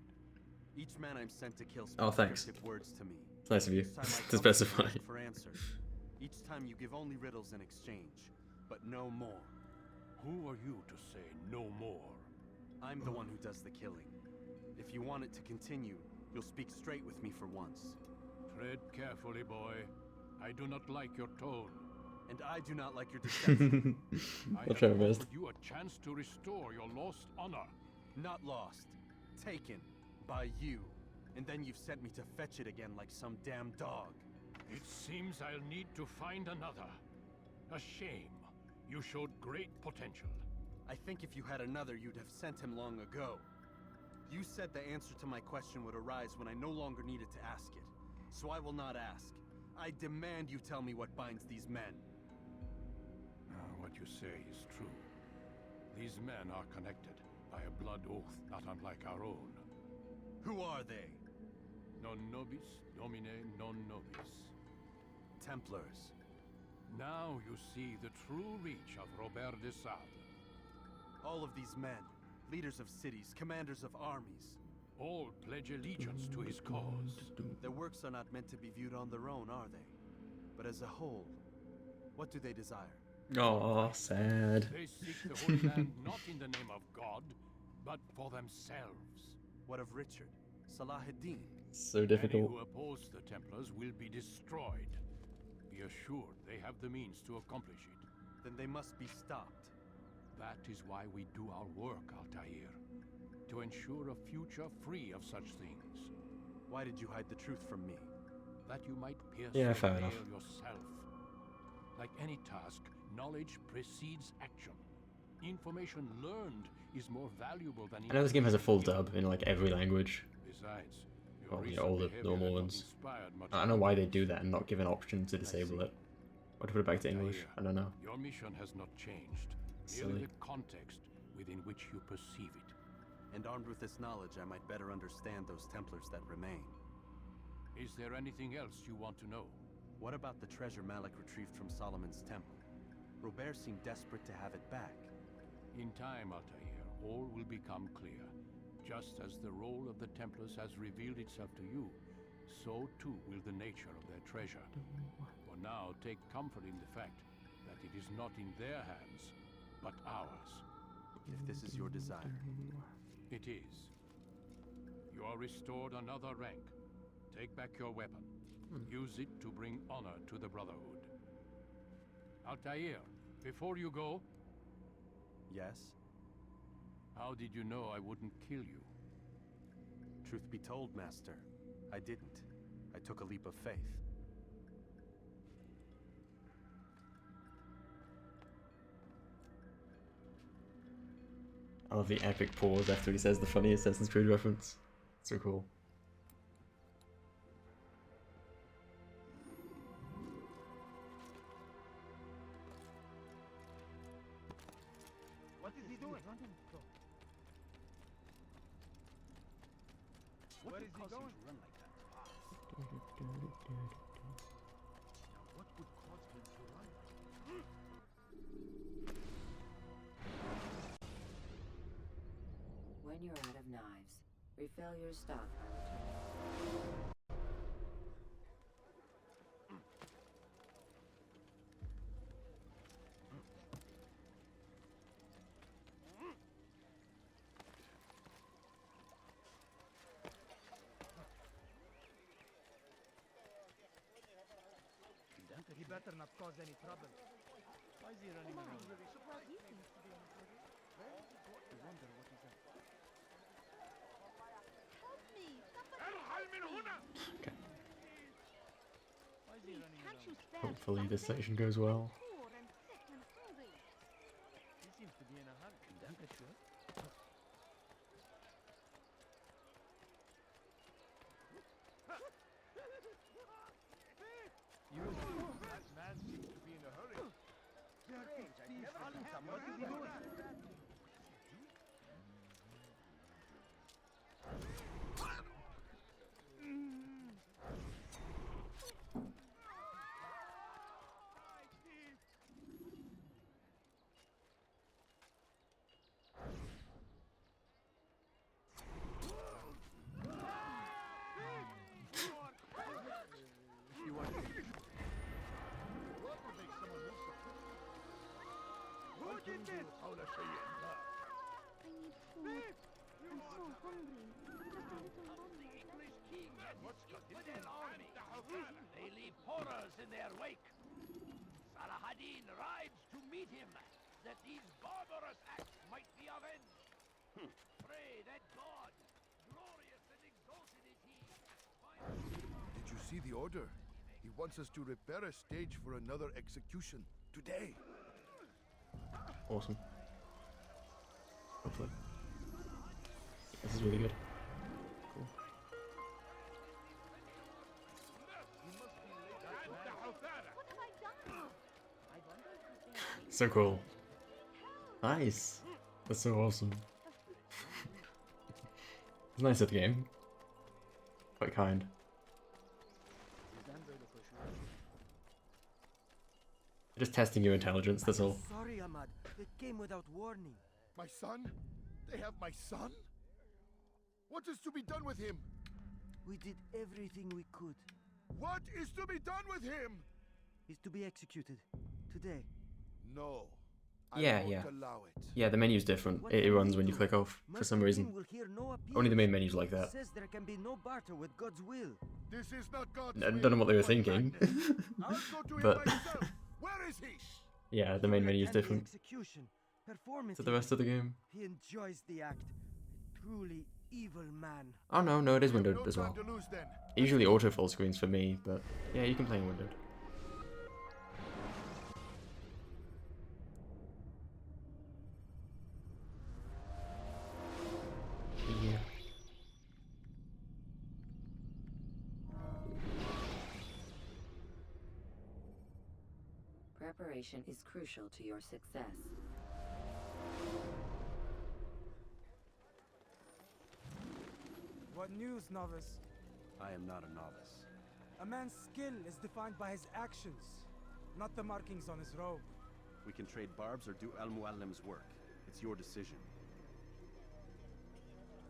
Speaker 17: Each man I'm sent to kill
Speaker 1: Oh,
Speaker 17: speaks
Speaker 1: thanks.
Speaker 17: cryptic words to me.
Speaker 1: It's nice of you
Speaker 17: Each time I
Speaker 1: to
Speaker 17: come
Speaker 1: specify.
Speaker 17: you for answers. Each time you give only riddles in exchange, but no more.
Speaker 5: Who are you to say no more?
Speaker 17: I'm the one who does the killing. If you want it to continue, you'll speak straight with me for once.
Speaker 5: Tread carefully, boy. I do not like your tone.
Speaker 17: And I do not like your deception.
Speaker 5: I
Speaker 1: I'll try my
Speaker 5: have
Speaker 1: best.
Speaker 5: offered you a chance to restore your lost honor.
Speaker 17: Not lost. Taken. By you. And then you've sent me to fetch it again like some damn dog.
Speaker 5: It seems I'll need to find another. A shame. You showed great potential.
Speaker 17: I think if you had another, you'd have sent him long ago. You said the answer to my question would arise when I no longer needed to ask it. So I will not ask. I demand you tell me what binds these men.
Speaker 5: What you say is true. These men are connected by a blood oath not unlike our own.
Speaker 17: Who are they?
Speaker 5: Non nobis, domine non nobis.
Speaker 17: Templars.
Speaker 5: Now you see the true reach of Robert de Sade.
Speaker 17: All of these men, leaders of cities, commanders of armies.
Speaker 5: All pledge allegiance to his cause.
Speaker 17: Their works are not meant to be viewed on their own, are they? But as a whole, what do they desire?
Speaker 1: Oh, sad.
Speaker 5: They seek the Holy Land not in the name of God, but for themselves.
Speaker 17: What of Richard? Salah ad-Din?
Speaker 1: So difficult.
Speaker 5: Any who oppose the Templars will be destroyed. Be assured they have the means to accomplish it.
Speaker 17: Then they must be stopped.
Speaker 5: That is why we do our work, Altair. To ensure a future free of such things.
Speaker 17: Why did you hide the truth from me?
Speaker 5: That you might pierce
Speaker 1: Yeah,
Speaker 5: the
Speaker 1: fair
Speaker 5: veil
Speaker 1: enough.
Speaker 5: yourself. Like any task, knowledge precedes action. Information learned is more valuable than
Speaker 1: I know this game has a full dub in like every language.
Speaker 5: Besides,
Speaker 1: Well, yeah, all the normal ones. I don't know why they do that and not give an option to disable it. Or to put it back to English. I don't know.
Speaker 5: Your mission has not changed.
Speaker 1: Silly.
Speaker 5: Merely the context within which you perceive it.
Speaker 17: And armed with this knowledge, I might better understand those Templars that remain.
Speaker 5: Is there anything else you want to know?
Speaker 17: What about the treasure Malik retrieved from Solomon's temple? Robert seemed desperate to have it back.
Speaker 5: In time, Altair, all will become clear. Just as the role of the Templars has revealed itself to you, so too will the nature of their treasure. For now, take comfort in the fact that it is not in their hands, but ours.
Speaker 17: If this is your desire.
Speaker 5: It is. You are restored another rank. Take back your weapon. Use it to bring honor to the Brotherhood. Altair, before you go...
Speaker 17: Yes?
Speaker 5: How did you know I wouldn't kill you?
Speaker 17: Truth be told, Master, I didn't. I took a leap of faith.
Speaker 1: I love the epic pause after he says the funny Assassin's Creed reference. So cool.
Speaker 10: What is he doing? Where is he going?
Speaker 15: To run like that? Now, what would cause him to run?
Speaker 6: When you're out of knives, refill your stock by returning.
Speaker 10: He better not cause any trouble.
Speaker 11: Why is he running around?
Speaker 14: He seems to be in a hurry.
Speaker 11: I wonder what he's up to.
Speaker 14: Help me! Somebody help me!
Speaker 1: Okay.
Speaker 11: Why is he running
Speaker 14: Can't you
Speaker 11: around?
Speaker 14: spare
Speaker 1: Hopefully this
Speaker 14: something?
Speaker 1: section goes well.
Speaker 14: Poor and sick and hungry.
Speaker 11: He seems to be in a hurry.
Speaker 15: Dankeschön.
Speaker 10: That man seems to be in a hurry. Strange, I've never seen someone do that.
Speaker 14: need food. I'm so hungry. Just a little longer.
Speaker 9: They leave horrors in their wake. Salah-ad-Din rides to meet him, that these barbarous acts might be avenged. Pray that God, glorious and exalted is he,
Speaker 2: Did you see the order? He wants us to repair a stage for another execution today.
Speaker 1: Awesome. Hopefully. This is really good. Cool. So cool. Nice. That's so awesome. It's nice of the game. Quite kind. Just testing your intelligence, that's all.
Speaker 7: Sorry, Ahmad. They came without warning.
Speaker 2: My son? They have my son? What is to be done with him?
Speaker 7: We did everything we could.
Speaker 2: What is to be done with him?
Speaker 7: He's to be executed. Today.
Speaker 2: No.
Speaker 1: Yeah, yeah. Yeah, the menu's different. It runs when you click off, for some reason. Only the main menu's like that.
Speaker 7: Says there can be no barter with God's will.
Speaker 2: This is not God's
Speaker 1: I don't know what they were thinking. But
Speaker 2: where is he?
Speaker 1: Yeah, the main menu's different to the rest of the game.
Speaker 7: He enjoys the act. A truly evil man.
Speaker 1: Oh no, it is windowed as well. Usually auto full screens for me, but yeah, you can play in windowed. Yeah.
Speaker 6: Preparation is crucial to your success.
Speaker 12: What news, novice?
Speaker 17: I am not a novice.
Speaker 12: A man's skill is defined by his actions, not the markings on his robe.
Speaker 17: We can trade barbs or do Al-Muallim's work. It's your decision.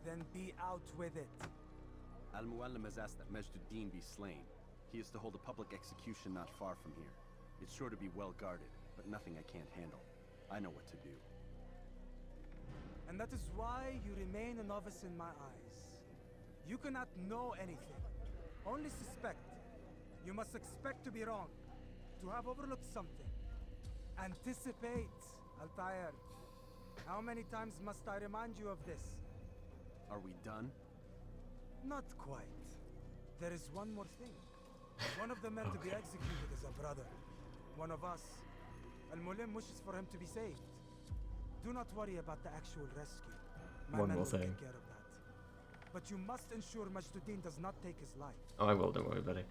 Speaker 12: Then be out with it.
Speaker 17: Al-Muallim has asked that Majd-ud-Din be slain. He is to hold a public execution not far from here. It's sure to be well guarded, but nothing I can't handle. I know what to do.
Speaker 12: And that is why you remain a novice in my eyes. You cannot know anything, only suspect. You must expect to be wrong, to have overlooked something. Anticipate, Altair. How many times must I remind you of this?
Speaker 17: Are we done?
Speaker 12: Not quite. There is one more thing. One of the men to be executed is a brother. One of us. Al-Muallim wishes for him to be saved. Do not worry about the actual rescue. My
Speaker 1: One
Speaker 12: men
Speaker 1: more
Speaker 12: will
Speaker 1: thing.
Speaker 12: take care of that. But you must ensure Majd-ud-Din does not take his life.
Speaker 1: Oh, I will, don't worry, buddy.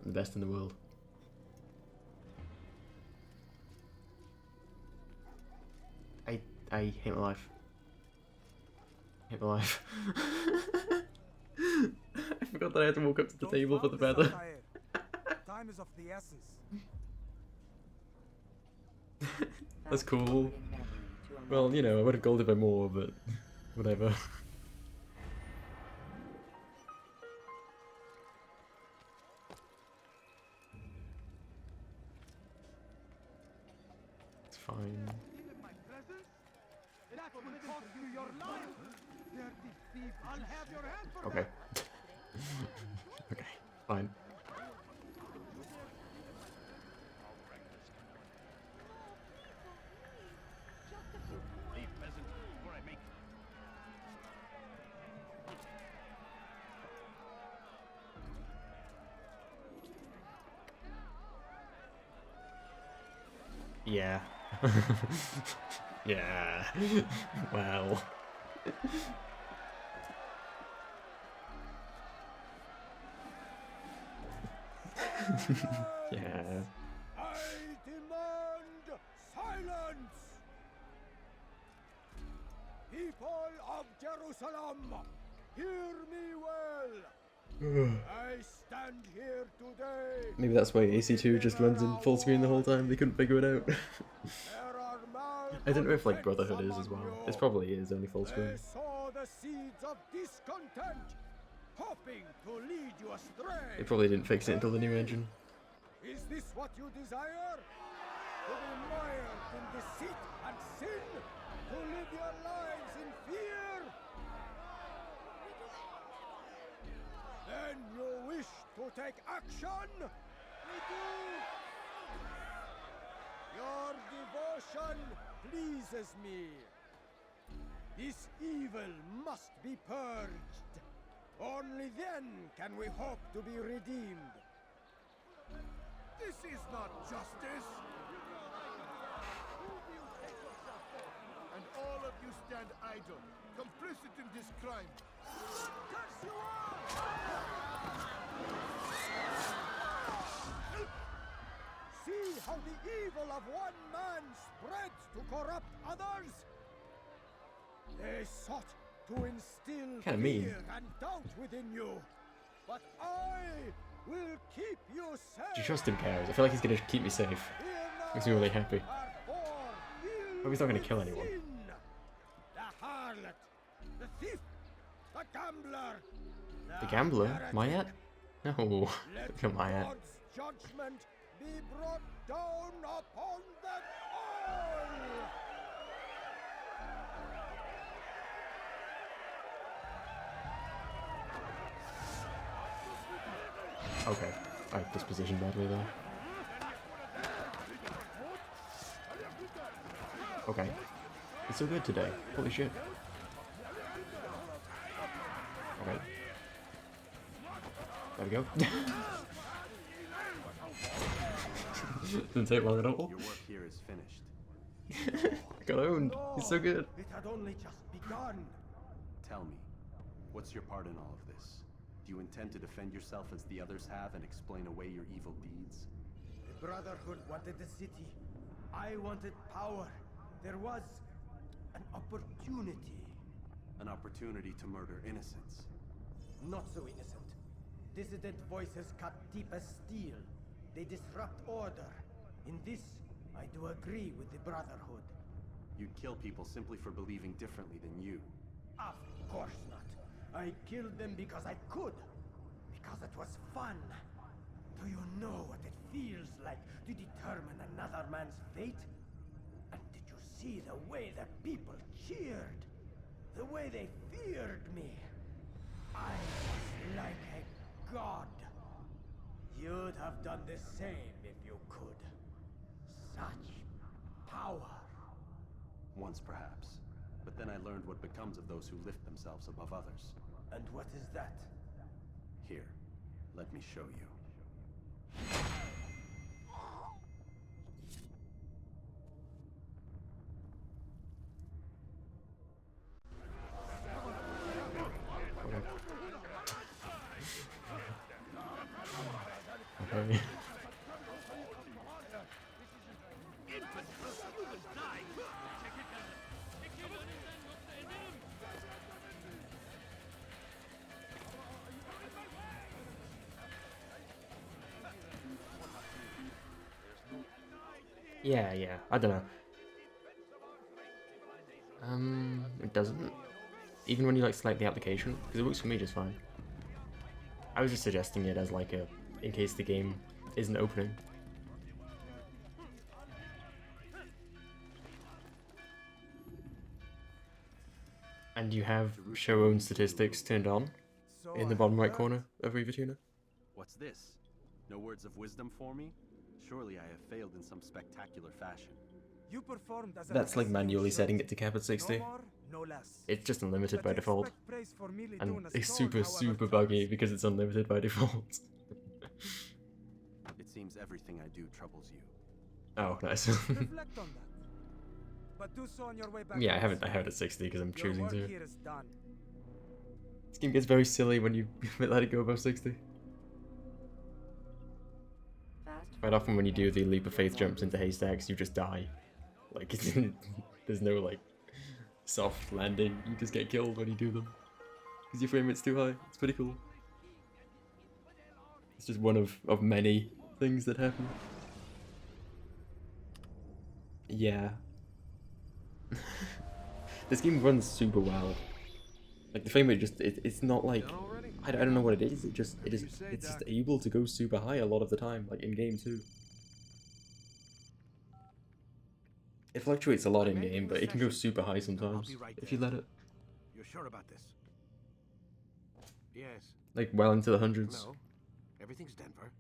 Speaker 1: I'm the best in the world. I hate my life. Hate my life. I forgot that I had to walk up to the table for the feather.
Speaker 12: Time is of the essence.
Speaker 1: That's cool. Well, you know, I would have golded by more, but whatever. It's fine. Okay. Okay, fine.
Speaker 18: Leave, peasant, before I make
Speaker 1: Yeah. Yeah. Well. Yeah.
Speaker 10: I demand silence! People of Jerusalem, hear me well! I stand here today.
Speaker 1: Maybe that's why AC2 just runs in full screen the whole time. They couldn't figure it out. I don't know if like Brotherhood is as well. It probably is only full screen.
Speaker 10: They sow the seeds of discontent, hoping to lead you astray.
Speaker 1: They probably didn't fix it until the new engine.
Speaker 10: Is this what you desire? To be mired in deceit and sin, to live your lives in fear? Then you wish to take action? We do. Your devotion pleases me. This evil must be purged. Only then can we hope to be redeemed.
Speaker 13: This is not justice! And all of you stand idle, complicit in this crime.
Speaker 10: Curse you all! See how the evil of one man spreads to corrupt others? They sought to instill
Speaker 1: Kinda mean.
Speaker 10: fear and doubt within you. But I will keep you safe.
Speaker 1: Do you trust him, Chaos? I feel like he's gonna keep me safe. Makes me really happy. Hope he's not gonna kill anyone.
Speaker 10: The harlot, the thief, the gambler.
Speaker 1: The gambler? Mayat? No. Not Mayat.
Speaker 10: God's judgment be brought down upon them all.
Speaker 1: Okay. I dispositioned badly there. Okay. It's so good today. Holy shit. Okay. There we go. Didn't take long at all.
Speaker 17: Your work here is finished.
Speaker 1: Got owned. He's so good.
Speaker 10: It had only just begun.
Speaker 17: Tell me, what's your part in all of this? Do you intend to defend yourself as the others have and explain away your evil deeds?
Speaker 10: The Brotherhood wanted the city. I wanted power. There was an opportunity.
Speaker 17: An opportunity to murder innocents.
Speaker 10: Not so innocent. Dissident voices cut deep as steel. They disrupt order. In this, I do agree with the Brotherhood.
Speaker 17: You'd kill people simply for believing differently than you.
Speaker 10: Of course not. I killed them because I could. Because it was fun. Do you know what it feels like to determine another man's fate? And did you see the way the people cheered? The way they feared me? I was like a god. You'd have done the same if you could. Such power.
Speaker 17: Once perhaps. But then I learned what becomes of those who lift themselves above others.
Speaker 10: And what is that?
Speaker 17: Here, let me show you.
Speaker 1: Okay. Yeah, I don't know. It doesn't. Even when you like select the application, because it works for me just fine. I was just suggesting it as like a, in case the game isn't opening. And you have show own statistics turned on in the bottom right corner of Reaver Tuner.
Speaker 17: What's this? No words of wisdom for me? Surely I have failed in some spectacular fashion.
Speaker 12: You performed as
Speaker 1: That's like manually setting it to cap at 60.
Speaker 12: No more, no less.
Speaker 1: It's just unlimited by
Speaker 12: But
Speaker 1: default.
Speaker 12: expect praise for merely
Speaker 1: And
Speaker 12: doing a
Speaker 1: it's
Speaker 12: stone, however
Speaker 1: super
Speaker 12: close.
Speaker 1: buggy because it's unlimited by default.
Speaker 17: It seems everything I do troubles you.
Speaker 1: Oh, nice.
Speaker 12: Reflect on that. But do so on your way back.
Speaker 1: Yeah, I
Speaker 12: to
Speaker 1: have
Speaker 12: the
Speaker 1: it at 60 because I'm
Speaker 12: Your
Speaker 1: choosing
Speaker 12: work
Speaker 1: to.
Speaker 12: here is done.
Speaker 1: This game gets very silly when you let it go above 60. Quite often when you do the leap of faith jumps into haystacks, you just die. Like, there's no, like, soft landing. You just get killed when you do them. Because your frame rate's too high. It's pretty cool. It's just one of many things that happen. Yeah. This game runs super well. Like, the frame rate just, it's not like... I don't know what it is. It's just able to go super high a lot of the time, like in game too. It fluctuates a lot in
Speaker 4: Manual
Speaker 1: game, but it can go
Speaker 4: session.
Speaker 1: super high
Speaker 4: I'll
Speaker 1: sometimes
Speaker 4: be right
Speaker 1: if you
Speaker 4: there.
Speaker 1: let it.
Speaker 4: You're sure about this? Yes.
Speaker 1: Like well into the hundreds.
Speaker 4: No. Everything's Denver.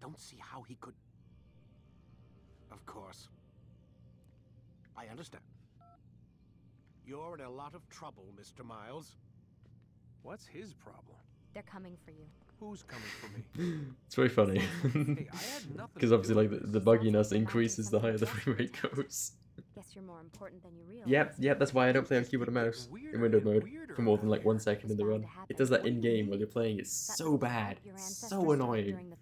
Speaker 4: I don't see how he could... Of course. I understand. You're in a lot of trouble, Mr. Miles.
Speaker 20: What's his problem?
Speaker 3: They're coming for you.
Speaker 20: Who's coming for me?
Speaker 1: It's very funny.
Speaker 20: Hey, I had nothing
Speaker 1: Because
Speaker 20: to
Speaker 1: obviously
Speaker 20: do
Speaker 1: like
Speaker 20: with
Speaker 1: the
Speaker 20: this.
Speaker 1: bugginess increases the higher the frame rate goes.
Speaker 3: Guess you're more important than you realize.
Speaker 1: Yep, that's why I don't play on keyboard and mouse in window mode for more than like 1 second in the run. It does that in game while you're playing. It's so bad. It's so annoying.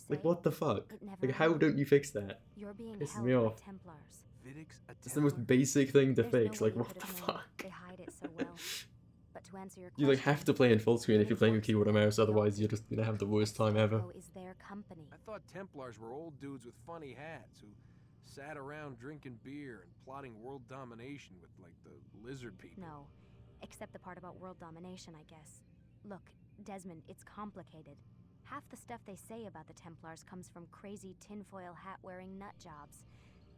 Speaker 1: Like what the fuck? Like how don't you fix that?
Speaker 3: You're being
Speaker 1: Pisses
Speaker 3: held
Speaker 1: me
Speaker 3: by
Speaker 1: off.
Speaker 3: Templars.
Speaker 1: It's the most basic thing to
Speaker 3: There's no
Speaker 1: fix.
Speaker 3: way
Speaker 1: Like
Speaker 3: you
Speaker 1: what
Speaker 3: could
Speaker 1: the
Speaker 3: have known.
Speaker 1: fuck?
Speaker 3: They hide it so well. But to answer your
Speaker 1: You like have to play in full screen if you're playing with keyboard and mouse, otherwise you're just gonna have the worst time ever.
Speaker 3: is their company.
Speaker 20: I thought Templars were old dudes with funny hats who sat around drinking beer and plotting world domination with, like, the lizard people.
Speaker 3: No, except the part about world domination, I guess. Look, Desmond, it's complicated. Half the stuff they say about the Templars comes from crazy tinfoil hat-wearing nut jobs.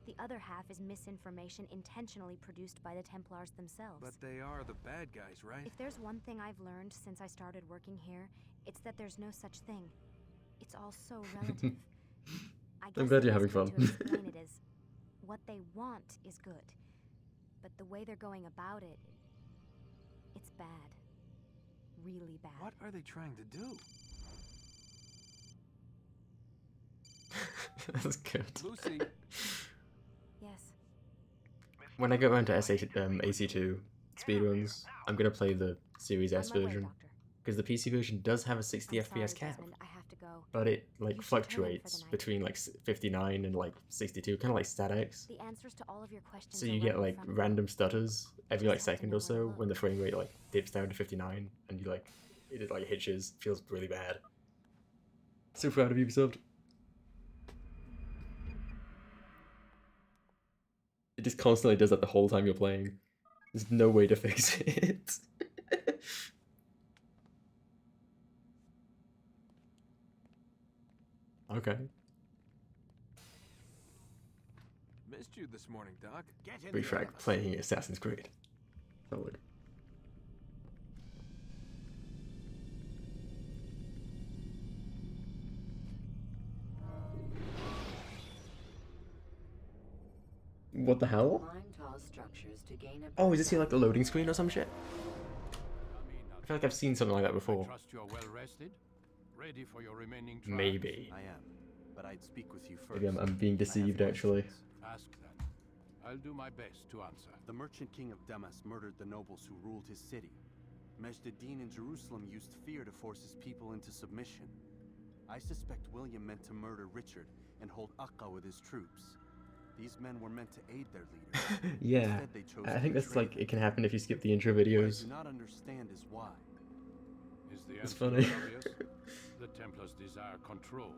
Speaker 3: The other half is misinformation intentionally produced by the Templars themselves.
Speaker 20: But they are the bad guys, right?
Speaker 3: If there's one thing I've learned since I started working here, it's that there's no such thing. It's all so relative. I guess
Speaker 1: I'm glad
Speaker 3: the
Speaker 1: you're having
Speaker 3: best way
Speaker 1: fun.
Speaker 3: to explain it is, what they want is good, but the way they're going about it, it's bad. Really bad.
Speaker 20: What are they trying to do?
Speaker 1: That's good.
Speaker 20: Lucy.
Speaker 3: Yes.
Speaker 1: When I get around to AC2 speedruns, I'm gonna play the Series S
Speaker 3: On my way,
Speaker 1: version.
Speaker 3: Doctor.
Speaker 1: Because the PC version does have a 60
Speaker 3: I'm
Speaker 1: FPS
Speaker 3: sorry,
Speaker 1: cap.
Speaker 3: Desmond, I have to go.
Speaker 1: But it like
Speaker 3: You should turn in for the
Speaker 1: fluctuates
Speaker 3: night.
Speaker 1: between like 59 and like 62, kind of like StatX.
Speaker 3: The answers to all of your questions
Speaker 1: So
Speaker 3: are
Speaker 1: you
Speaker 3: right
Speaker 1: get
Speaker 3: in
Speaker 1: like
Speaker 3: front of you.
Speaker 1: random stutters every like
Speaker 3: Just have to
Speaker 1: second
Speaker 3: know
Speaker 1: or
Speaker 3: where to
Speaker 1: so
Speaker 3: look.
Speaker 1: when the frame rate like dips down to 59 and you like it like hitches, feels really bad. So proud of Ubisoft. It just constantly does that the whole time you're playing. There's no way to fix it. Okay.
Speaker 20: Missed you this morning, Doc.
Speaker 4: Get in
Speaker 1: Refrag
Speaker 4: there.
Speaker 1: playing Assassin's Creed. Solid. What the hell?
Speaker 6: Climb tall structures to gain a
Speaker 1: Oh, is this here like the loading screen or some shit? I feel like I've seen something like that before.
Speaker 5: Trust you are well rested, ready for your remaining trials.
Speaker 1: Maybe.
Speaker 17: I am, but I'd speak with you first.
Speaker 1: Maybe I'm being
Speaker 17: I have
Speaker 1: deceived actually.
Speaker 17: questions.
Speaker 5: Ask then. I'll do my best to answer.
Speaker 17: The merchant king of Damas murdered the nobles who ruled his city. Majd-ad-Din in Jerusalem used fear to force his people into submission. I suspect William meant to murder Richard and hold Akka with his troops. These men were meant to aid their leader.
Speaker 1: Yeah,
Speaker 17: Instead, they chose
Speaker 1: I
Speaker 17: to
Speaker 1: think that's
Speaker 17: betray
Speaker 1: like
Speaker 17: them.
Speaker 1: it can happen if you skip the intro
Speaker 17: What I
Speaker 1: videos.
Speaker 17: do not understand is why.
Speaker 5: Is the
Speaker 1: It's
Speaker 5: answer
Speaker 1: funny.
Speaker 5: obvious? The Templars desire control.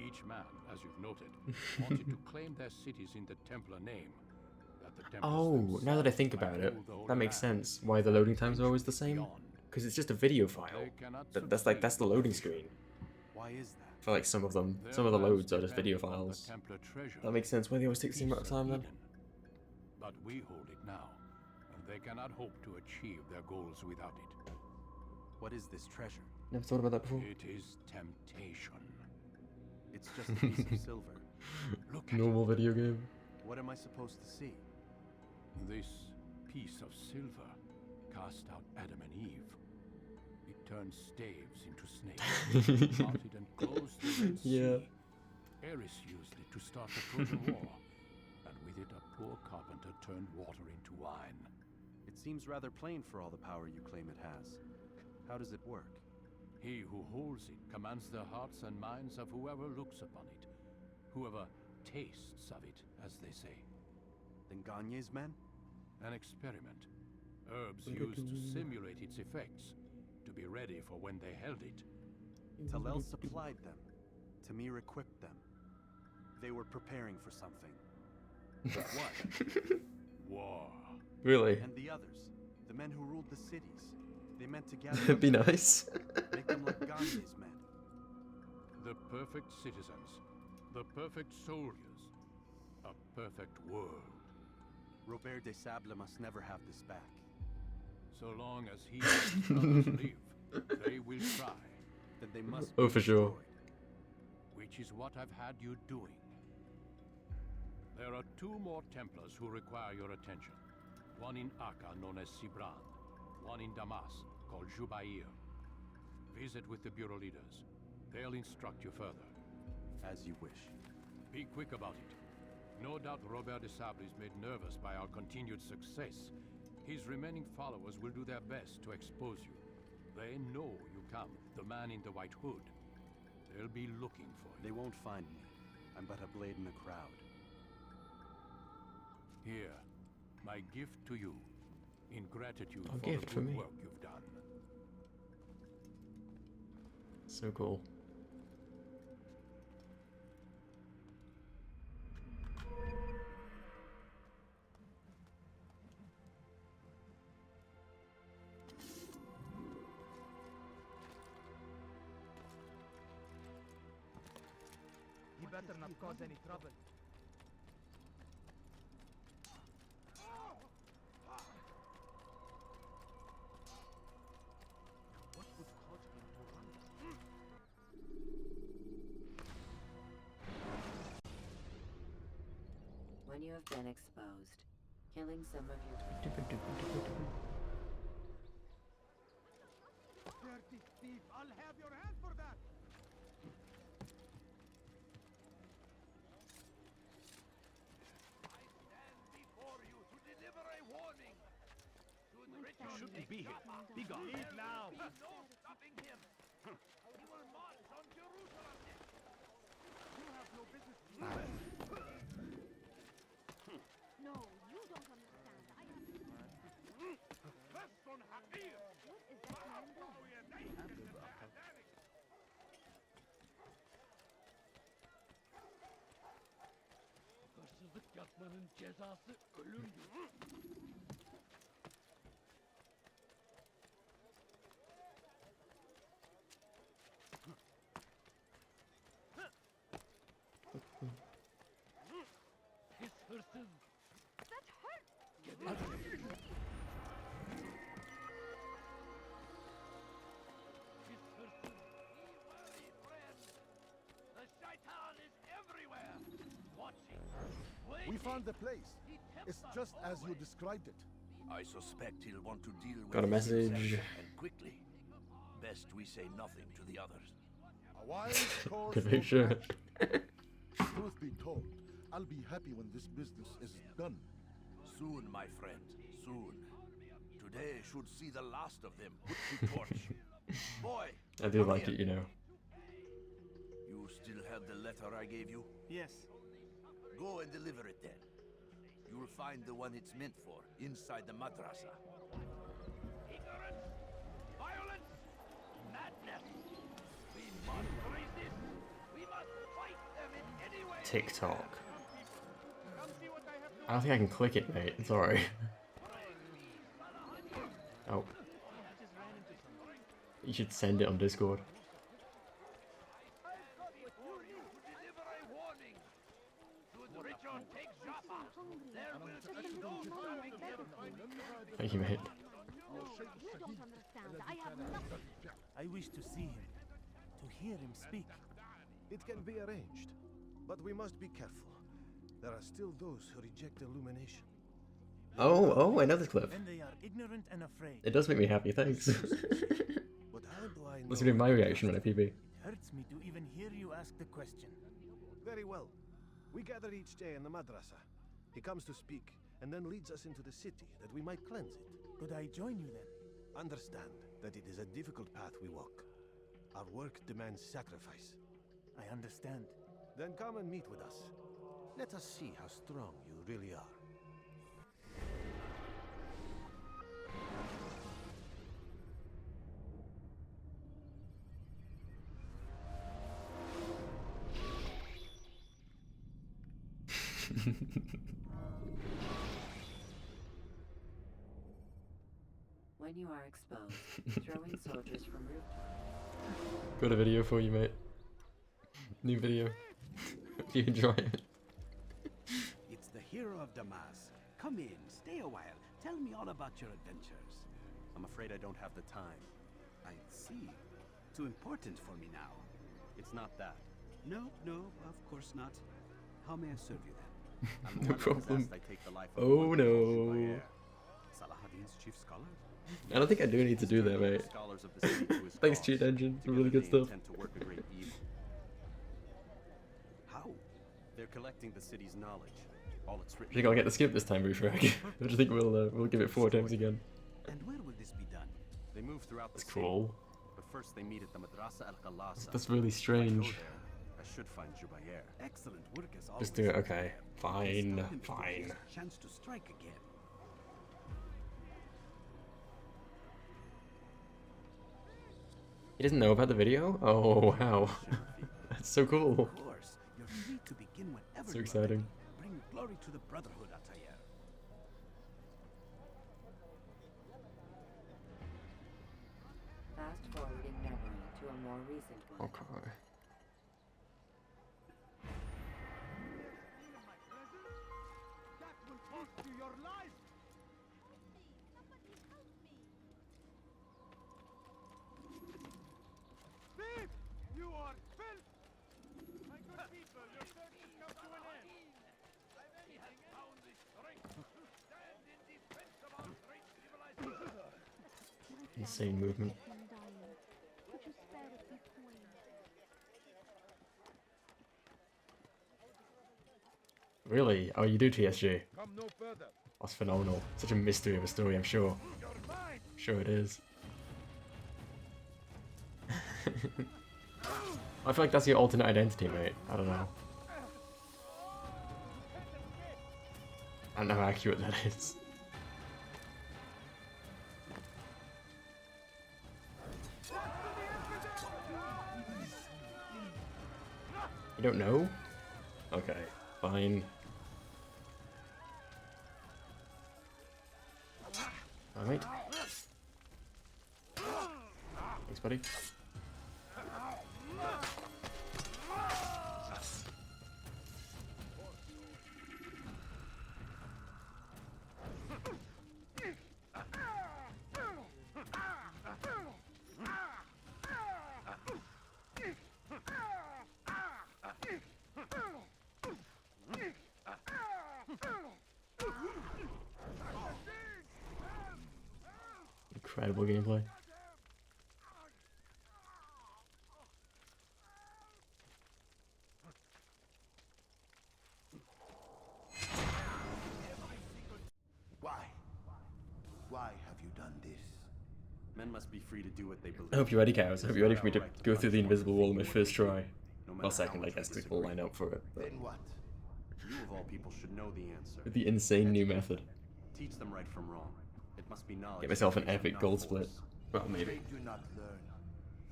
Speaker 5: Each man, as you've noted, wanted to claim their cities in the Templar name. That the Templars
Speaker 1: Oh, now that I think
Speaker 5: themselves
Speaker 1: about
Speaker 5: might
Speaker 1: it,
Speaker 5: rule the Holy
Speaker 1: that makes
Speaker 5: Land.
Speaker 1: sense why the loading times are always the same.
Speaker 5: Beyond.
Speaker 1: Because it's just a video file.
Speaker 5: They cannot
Speaker 1: That's the loading screen.
Speaker 17: Why is that?
Speaker 1: For like some of them.
Speaker 5: Their
Speaker 1: Some of the
Speaker 5: plans
Speaker 1: loads are just
Speaker 5: depend
Speaker 1: video
Speaker 5: upon the
Speaker 1: files.
Speaker 5: Templar treasure,
Speaker 1: That makes sense why they always take the same amount of
Speaker 5: piece
Speaker 1: time then.
Speaker 5: Eden. But we hold it now, and they cannot hope to achieve their goals without it.
Speaker 17: What is this treasure?
Speaker 1: Never thought about that before.
Speaker 5: It is temptation.
Speaker 17: It's just a piece of silver.
Speaker 5: Look at
Speaker 1: Normal video game.
Speaker 17: What am I supposed to see?
Speaker 5: this piece of silver cast out Adam and Eve. It turned staves into snakes, parted and closed the Red Sea.
Speaker 1: Yeah.
Speaker 5: Eris used it to start the Trojan War, and with it a poor carpenter turned water into wine.
Speaker 17: It seems rather plain for all the power you claim it has. How does it work?
Speaker 5: He who holds it commands the hearts and minds of whoever looks upon it, whoever tastes of it, as they say.
Speaker 17: Then Gagne's men?
Speaker 5: An experiment. Herbs used to simulate its effects, to be ready for when they held it.
Speaker 17: Talel supplied them. Tamir equipped them. They were preparing for something. But what?
Speaker 5: War.
Speaker 1: Really?
Speaker 17: And the others, the men who ruled the cities, they meant to gather
Speaker 1: It'd be
Speaker 17: up
Speaker 1: nice.
Speaker 17: make them like Gagne's men.
Speaker 5: The perfect citizens. The perfect soldiers. A perfect world.
Speaker 17: Robert de Sable must never have this back.
Speaker 5: So long as he and his brothers live, they will try.
Speaker 17: Then they must
Speaker 1: Oh,
Speaker 17: be
Speaker 1: for sure.
Speaker 17: destroyed.
Speaker 5: Which is what I've had you doing. There are 2 more Templars who require your attention. One in Acre, known as Speedrun. One in Damas, called Jubair. Visit with the Bureau leaders. They'll instruct you further.
Speaker 17: As you wish.
Speaker 5: Be quick about it. No doubt Robert de Sable is made nervous by our continued success. His remaining followers will do their best to expose you. They know you come, the man in the white hood. They'll be looking for you.
Speaker 17: They won't find me. I'm but a blade in the crowd.
Speaker 5: Here, my gift to you, in gratitude
Speaker 1: A
Speaker 5: for
Speaker 1: gift
Speaker 5: the
Speaker 1: for
Speaker 5: good
Speaker 1: me.
Speaker 5: work you've done.
Speaker 1: So cool.
Speaker 7: He better not cause any trouble.
Speaker 10: What would cause him to run?
Speaker 6: When you have been exposed, killing some of your...
Speaker 7: Dirty thief! I'll have your hand for that!
Speaker 10: You shouldn't be here. Be gone.
Speaker 7: Leave now!
Speaker 10: No stopping him. He will march on Jerusalem.
Speaker 7: You have no business.
Speaker 14: No, you don't understand. I have... What is that man doing?
Speaker 9: Hırsızlık yapmanın cezası ölümdür. Pis hırsız.
Speaker 14: That hurt!
Speaker 9: Geber. Pis hırsız.
Speaker 10: The shaitan is everywhere. Watching.
Speaker 16: We found the place. It's just as you described it.
Speaker 22: I suspect he'll want to deal with
Speaker 1: Got a message.
Speaker 22: and quickly. Best we say nothing to the others.
Speaker 16: A wise course
Speaker 1: Good
Speaker 16: of
Speaker 1: picture.
Speaker 16: action. Truth be told, I'll be happy when this business is done.
Speaker 22: Soon, my friend, soon. Today should see the last of them put to torch. Boy,
Speaker 1: I do
Speaker 22: come
Speaker 1: like
Speaker 22: here.
Speaker 1: it, you know.
Speaker 22: You still have the letter I gave you?
Speaker 11: Yes.
Speaker 22: Go and deliver it then. You'll find the one it's meant for inside the madrasa.
Speaker 10: Ignorance, violence, madness. We must resist. We must fight them in any way.
Speaker 1: TikTok. I don't think I can click it, mate. Sorry. Oh. You should send it on Discord. Thank you, mate.
Speaker 14: You don't understand. I have nothing.
Speaker 10: I wish to see him, to hear him speak.
Speaker 7: It can be arranged, but we must be careful. There are still those who reject illumination.
Speaker 1: Oh, another clip.
Speaker 10: And they are ignorant and afraid.
Speaker 1: It does make me happy, thanks.
Speaker 10: But how do I know?
Speaker 1: That's gonna be my reaction when I PB.
Speaker 10: It hurts me to even hear you ask the question.
Speaker 7: Very well. We gather each day in the madrasa. He comes to speak, and then leads us into the city, that we might cleanse it.
Speaker 10: Could I join you then?
Speaker 7: Understand that it is a difficult path we walk. Our work demands sacrifice.
Speaker 10: I understand.
Speaker 7: Then come and meet with us. Let us see how strong you really are.
Speaker 6: When you are exposed, throwing soldiers from rooftops.
Speaker 1: Got a video for you, mate. New video. If you enjoy it.
Speaker 8: hero of Damas. Come in, stay a while. Tell me all about your adventures.
Speaker 17: I'm afraid I don't have the time.
Speaker 8: I see. Too important for me now.
Speaker 17: It's not that.
Speaker 8: No, of course not. How may I serve you then?
Speaker 17: I'm the
Speaker 1: No
Speaker 17: one that has
Speaker 1: problem.
Speaker 17: asked I take the life of
Speaker 1: Oh
Speaker 17: one
Speaker 1: no.
Speaker 17: Jubair.
Speaker 8: Saladin's chief scholar?
Speaker 1: I don't think I do need to do that, mate.
Speaker 17: Scholars of the city to his
Speaker 1: Thanks,
Speaker 17: cause.
Speaker 1: Cheat Engine, for
Speaker 17: Together
Speaker 1: really good
Speaker 17: they
Speaker 1: stuff.
Speaker 17: intend to work a great evil.
Speaker 8: How?
Speaker 17: They're collecting the city's knowledge. All it's
Speaker 1: I
Speaker 17: written.
Speaker 1: think I'll get the skip this time, Refrag. I just think we'll give it 4 times again.
Speaker 8: And where will this be done?
Speaker 17: They move throughout the
Speaker 1: That's
Speaker 17: city.
Speaker 1: cool.
Speaker 17: But first they meet at the Madrasa al-Khalasa.
Speaker 1: That's really
Speaker 17: If I go
Speaker 1: strange.
Speaker 17: there, I should find Jubair.
Speaker 8: Excellent work as always.
Speaker 1: Just do it, okay. Fine,
Speaker 8: Stop him if he
Speaker 1: fine.
Speaker 8: gives a chance to strike again.
Speaker 1: He doesn't know about the video? Oh, wow. That's so cool.
Speaker 8: Of course, you're free to begin whenever
Speaker 1: So
Speaker 8: you are
Speaker 1: exciting.
Speaker 8: ready. Bring glory to the Brotherhood, Atayer.
Speaker 6: Fast forwarding memory to a more recent one.
Speaker 1: Okay.
Speaker 7: That will cost you your life! Thief! You are filth! My good people, your search has come to an end.
Speaker 22: He has found the strength to stand in defense of our great civilization.
Speaker 1: Insane movement.
Speaker 14: Could you spare a few coins?
Speaker 1: Really? Oh, you do TSG?
Speaker 7: Come no further.
Speaker 1: That's phenomenal. Such a mystery of a story, I'm sure. Sure it is. I feel like that's your alternate identity, mate. I don't know. I don't know how accurate that is. You don't know? Okay, fine. Alright. Thanks, buddy. Incredible gameplay.
Speaker 13: Why have you done this?
Speaker 17: Men must be free to do what they believe.
Speaker 1: I hope you're ready, cows. I hope you're ready for me to go through the invisible wall on my first try. Well, second, I guess, because we'll line up for it. But
Speaker 13: Then what?
Speaker 17: You of all people should know the answer.
Speaker 1: with the insane new method.
Speaker 17: Teach them right from wrong. It must be knowledge.
Speaker 1: Get myself an
Speaker 17: that
Speaker 1: epic
Speaker 17: not
Speaker 1: gold
Speaker 17: force.
Speaker 1: split. Well, maybe.
Speaker 13: They do not learn.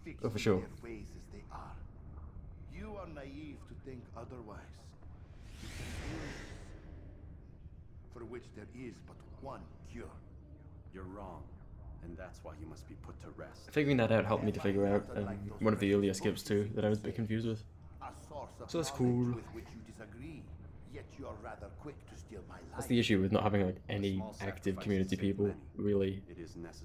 Speaker 13: Fix
Speaker 1: Oh, for sure.
Speaker 13: their ways as they are. You are naive to think otherwise. You can use for which there is but one cure.
Speaker 17: You're wrong, and that's why you must be put to rest.
Speaker 1: Figuring that out helped me to figure out one of the earlier skips too that I was a bit confused with.
Speaker 13: A source of
Speaker 1: So that's
Speaker 13: knowledge
Speaker 1: cool.
Speaker 13: with which you disagree, yet you are rather quick to steal my life.
Speaker 1: That's the issue with not having like any active community people, really,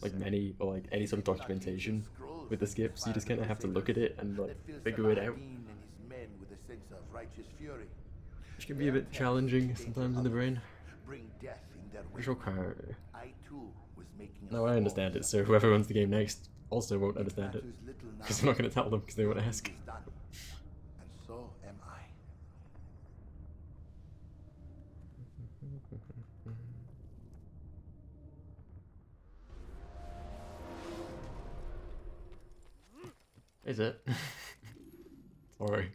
Speaker 1: like many, or like any sort of documentation with the skips. You just kind of have to look at it and like figure it out,
Speaker 13: Saladin and his men with a sense of righteous fury.
Speaker 1: which can be a bit challenging sometimes in the brain.
Speaker 13: Bring death in their
Speaker 1: Which will
Speaker 13: wake.
Speaker 1: kind
Speaker 13: I too was making a
Speaker 1: No, I understand it, so whoever runs the game next also won't understand it. Because I'm not going to tell them because they won't ask.
Speaker 13: done. And so am I.
Speaker 1: Is it? Sorry.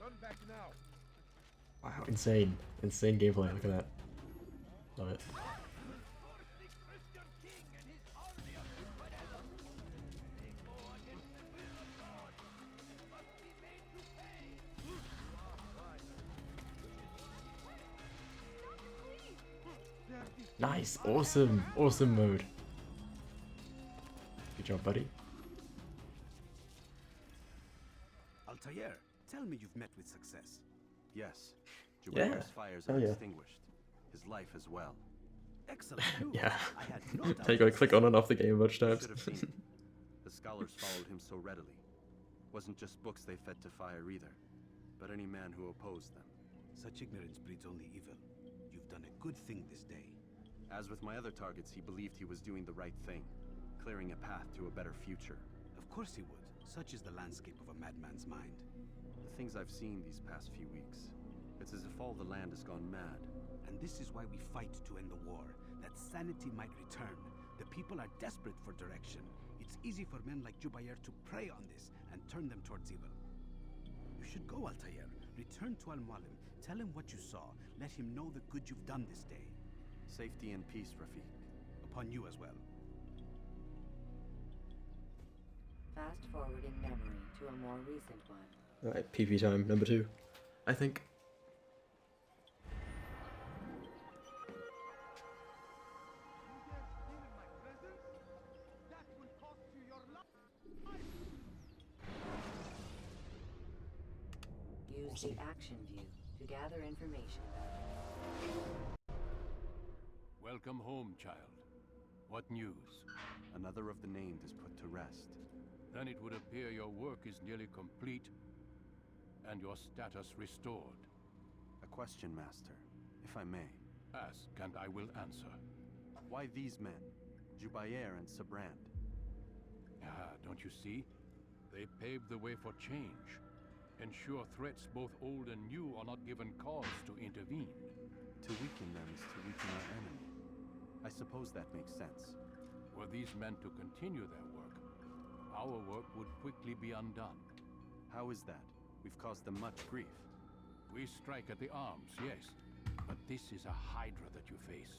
Speaker 7: Turn back now.
Speaker 1: Wow, insane. Insane gameplay, look at that. Love it. Nice, awesome, awesome mode. Good job, buddy.
Speaker 8: Altair, tell me you've met with success.
Speaker 17: Yes.
Speaker 1: Yeah,
Speaker 17: Jubair's fires
Speaker 1: hell
Speaker 17: are
Speaker 1: yeah.
Speaker 17: extinguished. His life as well.
Speaker 8: Excellent news.
Speaker 1: Yeah.
Speaker 8: I had no doubt.
Speaker 1: You gotta click on and off the game a bunch of
Speaker 17: You
Speaker 1: times.
Speaker 17: should have seen. The scholars followed him so readily. Wasn't just books they fed to fire either, but any man who opposed them.
Speaker 8: Such ignorance breeds only evil. You've done a good thing this day.
Speaker 17: As with my other targets, he believed he was doing the right thing, clearing a path to a better future.
Speaker 8: Of course he would. Such is the landscape of a madman's mind.
Speaker 17: The things I've seen these past few weeks, it's as if all the land has gone mad.
Speaker 8: And this is why we fight to end the war, that sanity might return. The people are desperate for direction. It's easy for men like Jubair to prey on this and turn them towards evil. You should go, Altair. Return to Al-Mualim. Tell him what you saw. Let him know the good you've done this day.
Speaker 17: Safety and peace, Rafiq.
Speaker 8: Upon you as well.
Speaker 6: Fast forwarding memory to a more recent one.
Speaker 1: Alright, PV time number 2, I think.
Speaker 6: Use the action view to gather information about it.
Speaker 5: Welcome home, child. What news?
Speaker 17: Another of the named is put to rest.
Speaker 5: Then it would appear your work is nearly complete and your status restored.
Speaker 17: A question, Master, if I may.
Speaker 5: Ask and I will answer.
Speaker 17: Why these men, Jubair and Sabrand?
Speaker 5: Ah, don't you see? They paved the way for change. Ensure threats both old and new are not given cause to intervene.
Speaker 17: To weaken them is to weaken our enemy. I suppose that makes sense.
Speaker 5: Were these men to continue their work, our work would quickly be undone.
Speaker 17: How is that? We've caused them much grief.
Speaker 5: We strike at the arms, yes. But this is a hydra that you face,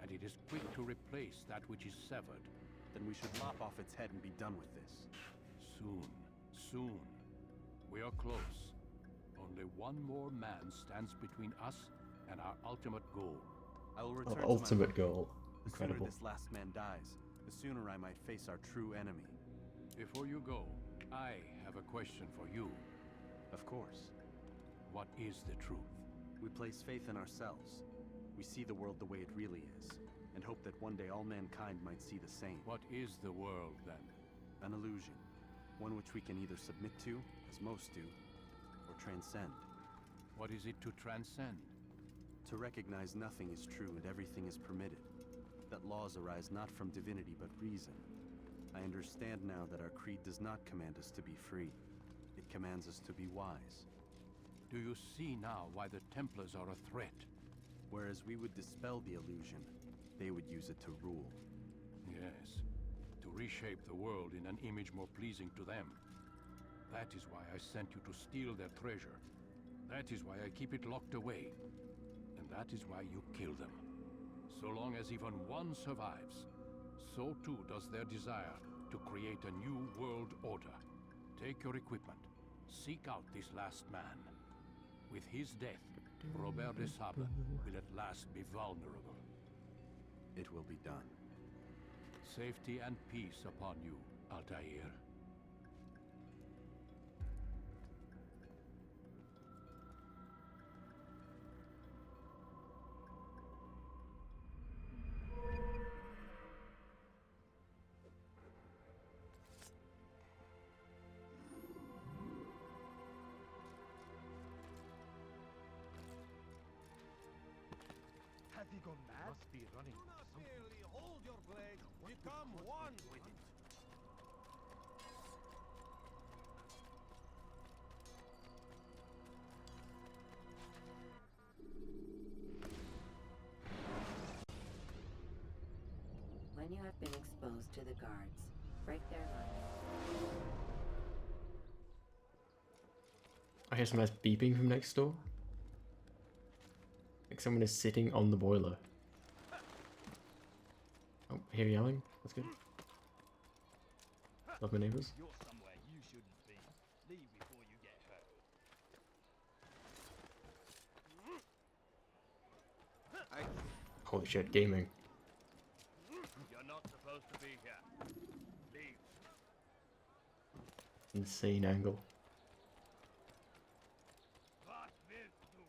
Speaker 5: and it is quick to replace that which is severed.
Speaker 17: Then we should lop off its head and be done with this.
Speaker 5: Soon, soon. We are close. Only one more man stands between us and our ultimate goal.
Speaker 17: I will return
Speaker 1: Our
Speaker 17: to my
Speaker 1: ultimate
Speaker 17: work.
Speaker 1: goal.
Speaker 17: The
Speaker 1: Incredible.
Speaker 17: sooner this last man dies, the sooner I might face our true enemy.
Speaker 5: Before you go, I have a question for you.
Speaker 17: Of course.
Speaker 5: What is the truth?
Speaker 17: We place faith in ourselves. We see the world the way it really is, and hope that one day all mankind might see the same.
Speaker 5: What is the world, then?
Speaker 17: An illusion. One which we can either submit to, as most do, or transcend.
Speaker 5: What is it to transcend?
Speaker 17: To recognize nothing is true and everything is permitted. That laws arise not from divinity but reason. I understand now that our creed does not command us to be free. It commands us to be wise.
Speaker 5: Do you see now why the Templars are a threat?
Speaker 17: Whereas we would dispel the illusion, they would use it to rule.
Speaker 5: Yes, to reshape the world in an image more pleasing to them. That is why I sent you to steal their treasure. That is why I keep it locked away. And that is why you kill them. So long as even one survives, so too does their desire to create a new world order. Take your equipment. Seek out this last man. With his death, Robert de Sable will at last be vulnerable.
Speaker 17: It will be done.
Speaker 5: Safety and peace upon you, Altair.
Speaker 10: Has he gone mad?
Speaker 11: Must be running.
Speaker 10: Do not merely hold your blade. Become one with it.
Speaker 6: When you have been exposed to the guards, break their line.
Speaker 1: I hear some nice beeping from next door. Like someone is sitting on the boiler. Oh, I hear yelling. That's good. Love my neighbors.
Speaker 9: You're somewhere you shouldn't be. Leave before you get hurt.
Speaker 1: Holy shit, gaming.
Speaker 18: You're not supposed to be here. Leave.
Speaker 1: Insane angle.
Speaker 18: Was willst du?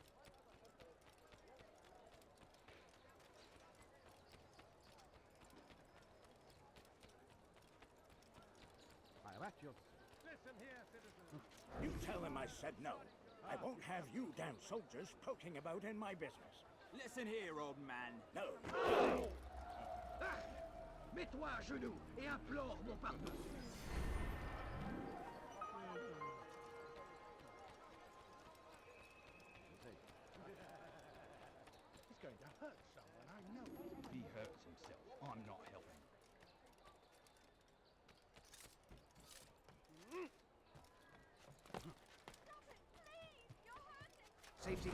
Speaker 10: Listen here, citizen. You tell him I said no. I won't have you damn soldiers poking about in my business.
Speaker 9: Listen here, old man.
Speaker 10: No.
Speaker 9: Mets-toi à genoux et implore mon pardon.
Speaker 10: He's going to hurt someone, I know. He hurts himself. I'm not helping. Safety.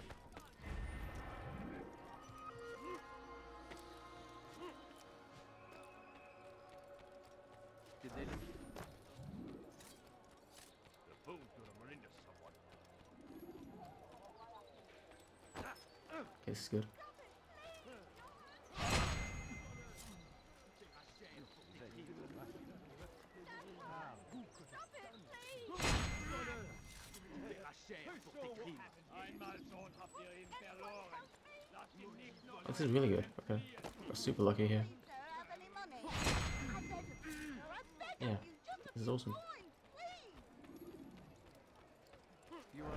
Speaker 9: Did they?
Speaker 18: The fool could have rendered someone.
Speaker 1: Okay, this is good. This is really good. Okay. Got super lucky here. Yeah. This is awesome.
Speaker 20: You're on.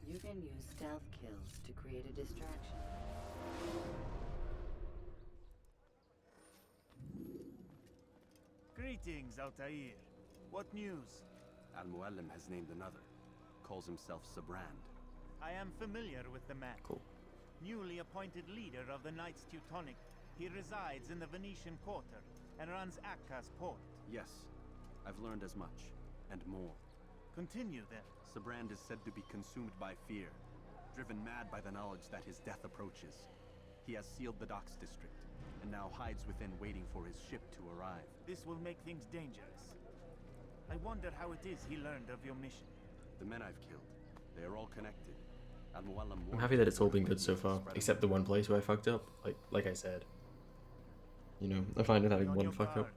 Speaker 6: You can use stealth kills to create a distraction.
Speaker 11: Greetings, Altair. What news?
Speaker 17: Al-Muallim has named another. Calls himself Sabrand.
Speaker 11: I am familiar with the man.
Speaker 1: Cool.
Speaker 11: Newly appointed leader of the Knights Teutonic, he resides in the Venetian Quarter and runs Akka's port.
Speaker 17: Yes, I've learned as much, and more.
Speaker 11: Continue then.
Speaker 17: Sabrand is said to be consumed by fear, driven mad by the knowledge that his death approaches. He has sealed the docks district, and now hides within waiting for his ship to arrive.
Speaker 11: This will make things dangerous. I wonder how it is he learned of your mission.
Speaker 17: The men I've killed, they are all connected. Al-Muallim
Speaker 1: I'm happy that it's all been good so far, except the one place where I fucked up. Like I said. You know, I find it having one fuck up.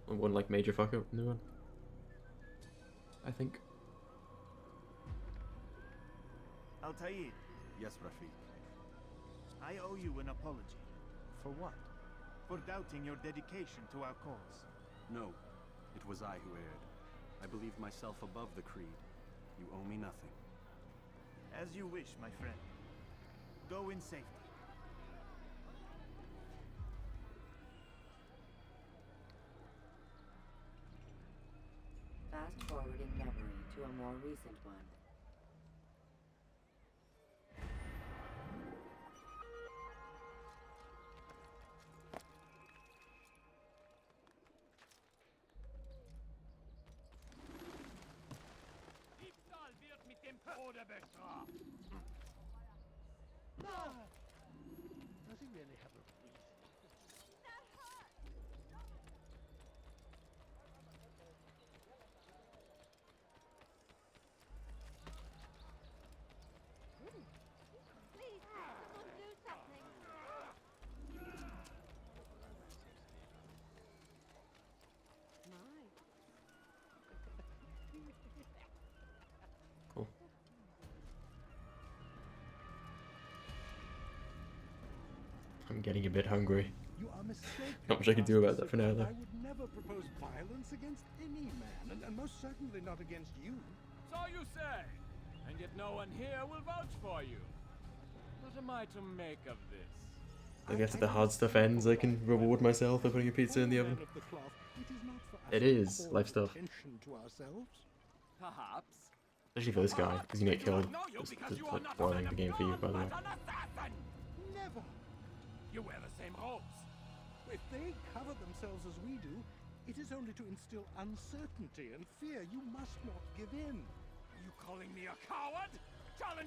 Speaker 1: One like major fuck up in the one. I think.
Speaker 11: Altair.
Speaker 17: Yes, Rafiq.
Speaker 11: I owe you an apology. For what? For doubting your dedication to our cause.
Speaker 17: No, it was I who erred. I believed myself above the creed. You owe me nothing.
Speaker 11: As you wish, my friend. Go in safety.
Speaker 6: Fast forwarding memory to a more recent one.
Speaker 18: Diebstahl wird mit dem Tode bestraft.
Speaker 10: Does he really have a reason?
Speaker 14: Please, someone do something.
Speaker 1: Cool. I'm getting a bit hungry.
Speaker 10: You are mistaken.
Speaker 1: Not much I can do about that for now, though.
Speaker 10: I would never propose violence against any man, and most certainly not against you.
Speaker 20: So you say, and yet no one here will vouch for you. What am I to make of this?
Speaker 1: I guess if the hard stuff ends, I can reward myself for putting a pizza in the oven. It is life stuff.
Speaker 20: Perhaps.
Speaker 1: Especially for this guy, because you get killed. Just like spoiling the game for you, by the way.
Speaker 10: Never.
Speaker 20: You wear the same robes.
Speaker 10: If they cover themselves as we do, it is only to instill uncertainty and fear. You must not give in.
Speaker 20: You calling me a coward?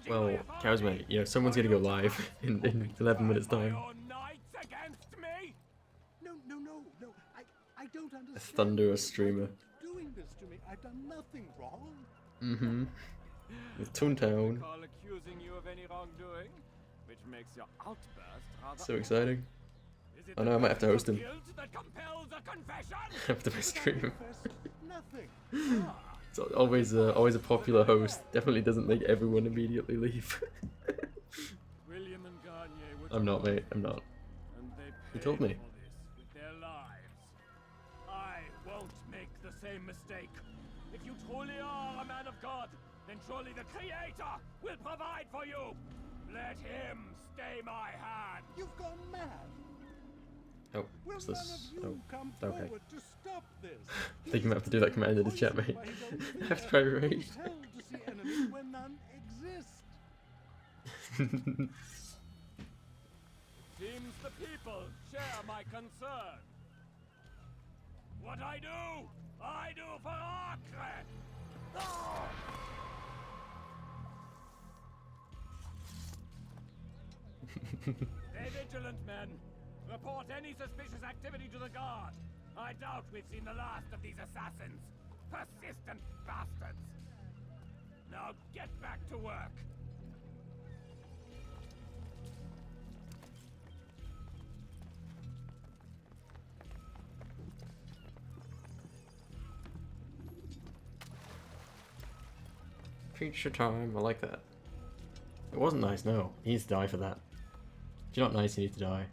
Speaker 1: Well, cows, mate, you know, someone's gonna go live in 11 minutes time.
Speaker 8: I don't understand.
Speaker 1: A thunderous streamer.
Speaker 8: Doing this to me. I've done nothing wrong.
Speaker 1: Mm-hmm. With Toontown.
Speaker 18: Accusing you of any wrongdoing, which makes your outburst rather
Speaker 1: So exciting. I know I might have to host him.
Speaker 18: that compels a confession.
Speaker 1: After my stream.
Speaker 8: Nothing.
Speaker 1: It's always a popular host. Definitely doesn't make everyone immediately leave.
Speaker 18: William and Garnier were
Speaker 1: I'm not, mate. I'm not.
Speaker 18: and they
Speaker 1: He told me.
Speaker 18: paid for this with their lives. I won't make the same mistake. If you truly are a man of God, then surely the Creator will provide for you. Let him stay my hand.
Speaker 8: You've gone mad.
Speaker 1: Oh,
Speaker 8: Will
Speaker 1: what's
Speaker 8: none
Speaker 1: this?
Speaker 8: of you
Speaker 1: Oh,
Speaker 8: come
Speaker 1: okay.
Speaker 8: forward to stop this?
Speaker 1: I think you might have to do that command in the chat, mate. I have to try rage.
Speaker 8: Hell to see enemies where none exist.
Speaker 18: Seems the people share my concern. What I do for Acre. Stay vigilant, men. Report any suspicious activity to the guard. I doubt we've seen the last of these assassins. Persistent bastards. Now get back to work.
Speaker 1: Future time, I like that. It wasn't nice, no. He needs to die for that. If you're not nice, you need to die.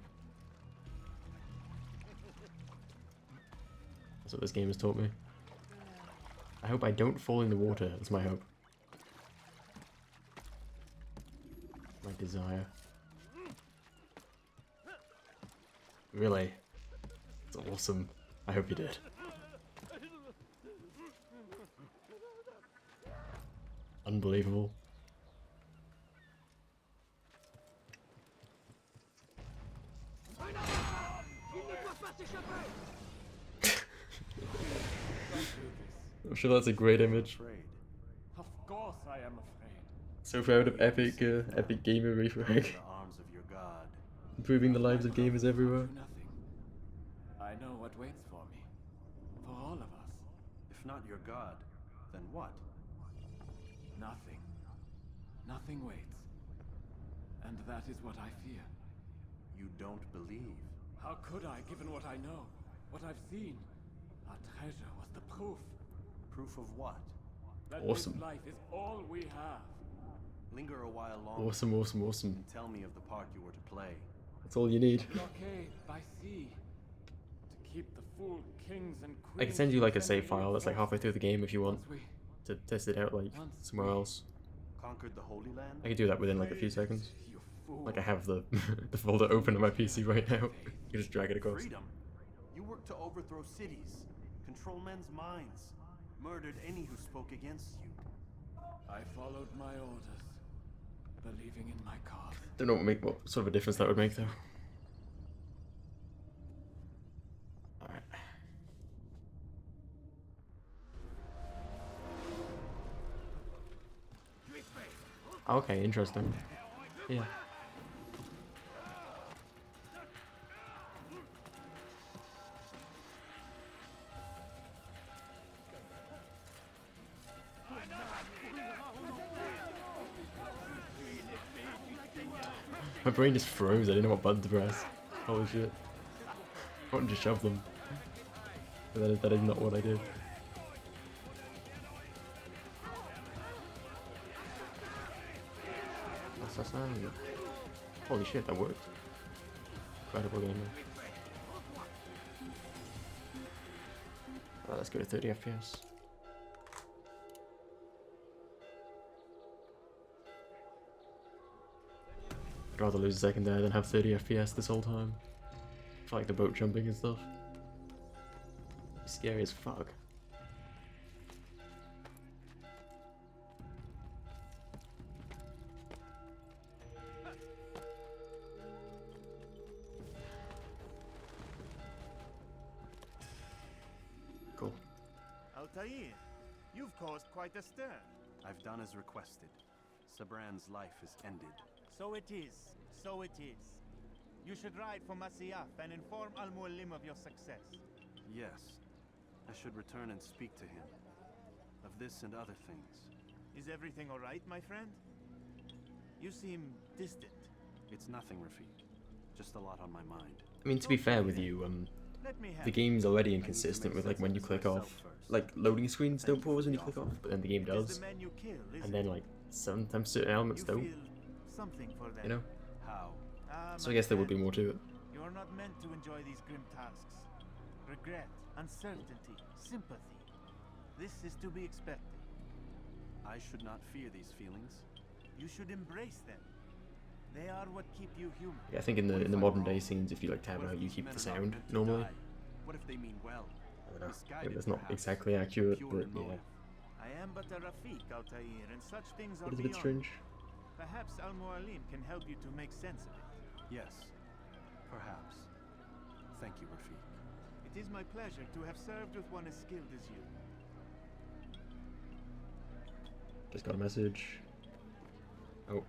Speaker 1: That's what this game has taught me. I hope I don't fall in the water, that's my hope. My desire. Really? It's awesome. I hope you did. Unbelievable. I'm sure that's a great image.
Speaker 18: Of course I am afraid.
Speaker 1: So proud of Epic Gamer Refrag.
Speaker 17: The arms of your god.
Speaker 1: Improving the lives of gamers everywhere.
Speaker 18: Nothing. I know what waits for me. For all of us.
Speaker 17: If not your god, then what?
Speaker 18: Nothing. Nothing waits. And that is what I fear.
Speaker 17: You don't believe.
Speaker 18: How could I, given what I know? What I've seen? Our treasure was the proof.
Speaker 17: Proof of what?
Speaker 18: That
Speaker 1: Awesome.
Speaker 18: this life is all we have.
Speaker 17: Linger a while longer.
Speaker 1: Awesome, awesome, awesome.
Speaker 17: And tell me of the part you were to play.
Speaker 1: That's all you need.
Speaker 18: Blockade by sea. To keep the fool kings and queens.
Speaker 1: I can send you like a save file that's like halfway through the game if you want to test it out like somewhere else.
Speaker 17: Conquered the Holy Land?
Speaker 1: I can do that within like a few seconds. Like I have the the folder open on my PC right now. You can just drag it across.
Speaker 17: Freedom. You worked to overthrow cities, control men's minds, murdered any who spoke against you.
Speaker 18: I followed my orders, believing in my cause.
Speaker 1: Don't know what sort of a difference that would make though. Alright. Okay, interesting. Yeah. My brain just froze, I didn't know what button to press. Holy shit. I wanted to shove them. But that is not what I did. Assassin. Holy shit, that worked. Incredible game. Let's go to 30 FPS. I'd rather lose a second there than have 30 FPS this whole time. For like the boat jumping and stuff. It's scary as fuck. Cool.
Speaker 11: Altair, you've caused quite a stir.
Speaker 17: I've done as requested. Sabran's life is ended.
Speaker 11: So it is. So it is. You should ride for Masyaf and inform Al-Mualim of your success.
Speaker 17: Yes. I should return and speak to him. Of this and other things.
Speaker 11: Is everything all right, my friend? You seem distant.
Speaker 17: It's nothing, Rafik. Just a lot on my mind.
Speaker 1: I mean, to be fair with you, the game's already inconsistent with like when you click off. Like loading screens don't pause when you click off, but then the game does. And then like sometimes certain elements don't. You know?
Speaker 17: How?
Speaker 1: So I guess there would be more to it.
Speaker 11: You are not meant to enjoy these grim tasks. Regret, uncertainty, sympathy. This is to be expected.
Speaker 17: I should not fear these feelings.
Speaker 11: You should embrace them. They are what keep you human.
Speaker 1: Yeah, I think in the modern day scenes, if you like tab out, you keep the sound normally.
Speaker 17: What if they mean well?
Speaker 1: I don't know. Maybe that's not exactly accurate, but yeah.
Speaker 11: I am but a Rafik, Altair, and such things are
Speaker 1: It is a
Speaker 11: beyond.
Speaker 1: bit strange.
Speaker 11: Perhaps Al-Mualim can help you to make sense of it.
Speaker 17: Yes. Perhaps. Thank you, Rafik.
Speaker 11: It is my pleasure to have served with one as skilled as you.
Speaker 1: Just got a message. Oh.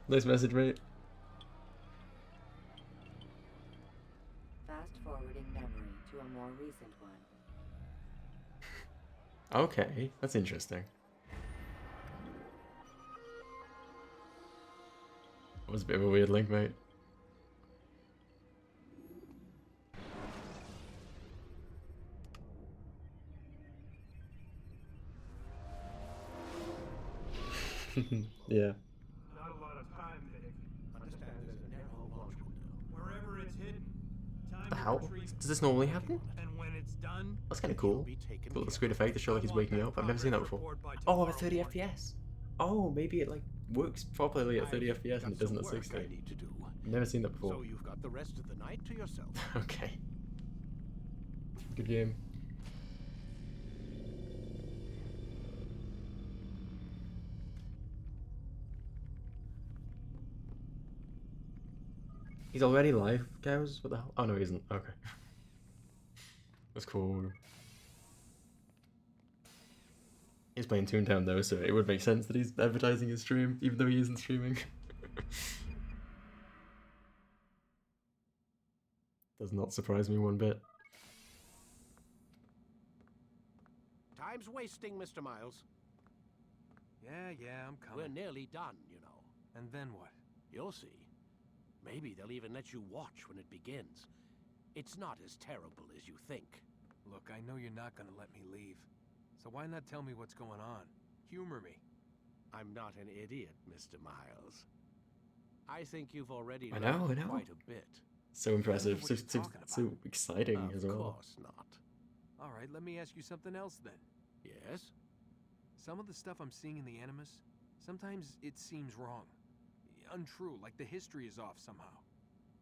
Speaker 1: Nice message, mate.
Speaker 6: Fast forwarding memory to a more recent one.
Speaker 1: Okay, that's interesting. That was a bit of a weird link, mate. Yeah.
Speaker 18: Not a lot of time, Vic. Understand there's a narrow launch window. Wherever it's hidden, time to
Speaker 1: How?
Speaker 18: retrieve
Speaker 1: Does this normally happen?
Speaker 18: and when it's done,
Speaker 1: That's kind of cool. Cool little screen effect to show like he's waking up. I've never seen that before. Oh, at 30 FPS. Oh, maybe it like works properly at 30 FPS and it doesn't at 60. Never seen that before.
Speaker 4: So you've got the rest of the night to yourself.
Speaker 1: Okay. Good game. He's already live, cows? What the hell? Oh no, he isn't. Okay. That's cool. He's playing Toontown though, so it would make sense that he's advertising his stream, even though he isn't streaming. Does not surprise me one bit.
Speaker 4: Time's wasting, Mr. Miles.
Speaker 20: Yeah, I'm coming.
Speaker 4: We're nearly done, you know.
Speaker 20: And then what?
Speaker 4: You'll see. Maybe they'll even let you watch when it begins. It's not as terrible as you think.
Speaker 20: Look, I know you're not gonna let me leave. So why not tell me what's going on? Humor me.
Speaker 4: I'm not an idiot, Mr. Miles. I think you've already
Speaker 1: I know.
Speaker 4: learned quite a bit.
Speaker 1: So impressive, so exciting as well.
Speaker 4: Of course not.
Speaker 20: All right, let me ask you something else then.
Speaker 4: Yes?
Speaker 20: Some of the stuff I'm seeing in the Animus, sometimes it seems wrong. Untrue, like the history is off somehow.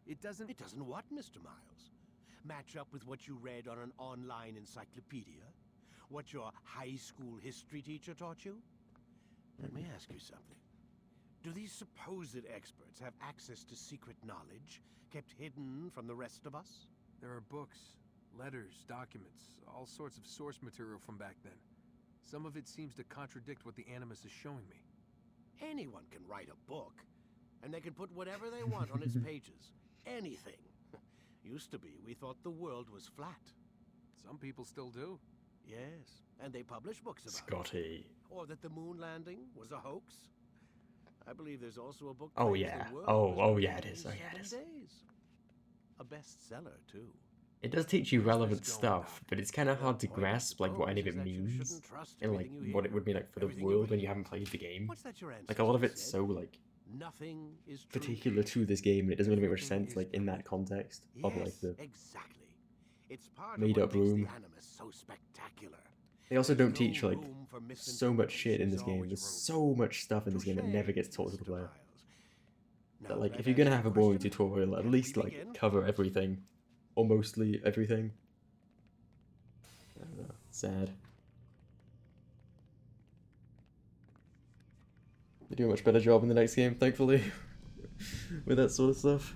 Speaker 20: It doesn't...
Speaker 4: It doesn't what, Mr. Miles? Match up with what you read on an online encyclopedia? What your high school history teacher taught you? Let me ask you something. Do these supposed experts have access to secret knowledge kept hidden from the rest of us?
Speaker 20: There are books, letters, documents, all sorts of source material from back then. Some of it seems to contradict what the Animus is showing me.
Speaker 4: Anyone can write a book, and they can put whatever they want on its pages. Anything. Used to be, we thought the world was flat.
Speaker 20: Some people still do.
Speaker 4: Yes, and they publish books about
Speaker 1: Scotty.
Speaker 4: it. Or that the moon landing was a hoax. I believe there's also a book.
Speaker 1: Oh
Speaker 4: claims
Speaker 1: yeah.
Speaker 4: the world
Speaker 1: Oh
Speaker 4: was
Speaker 1: yeah, it
Speaker 4: created
Speaker 1: is.
Speaker 4: in
Speaker 1: Oh yeah, it
Speaker 4: 7
Speaker 1: is.
Speaker 4: days. A bestseller too.
Speaker 1: It does teach you relevant stuff, but it's kind of hard to grasp like what any of it means and like what it would mean like for the world when you haven't played the game. Like a lot of it's so like
Speaker 4: Nothing is true.
Speaker 1: particular to this game, and it doesn't really make much sense like in that context of like the
Speaker 4: Exactly. It's part
Speaker 1: made
Speaker 4: of
Speaker 1: up
Speaker 4: what makes
Speaker 1: room.
Speaker 4: the Animus so spectacular.
Speaker 1: They also don't teach like
Speaker 4: room for
Speaker 1: so much shit in this game. There's so much stuff in this game that never gets taught to the player. That like if you're gonna have a boring tutorial, at least like cover everything, or mostly everything. I don't know. Sad. They do a much better job in the next game, thankfully, with that sort of stuff.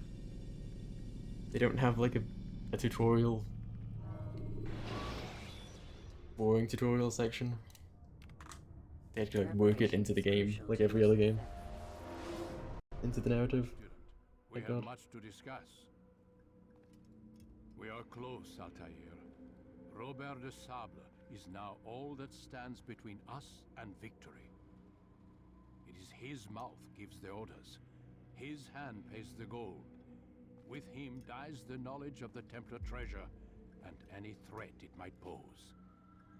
Speaker 1: They don't have like a tutorial, boring tutorial section. They had to like work it into the game, like every other game. Into the narrative.
Speaker 5: We
Speaker 1: Thank
Speaker 5: have
Speaker 1: God.
Speaker 5: much to discuss. We are close, Altair. Robert de Sable is now all that stands between us and victory. It is his mouth gives the orders. His hand pays the gold. With him dies the knowledge of the Templar treasure and any threat it might pose.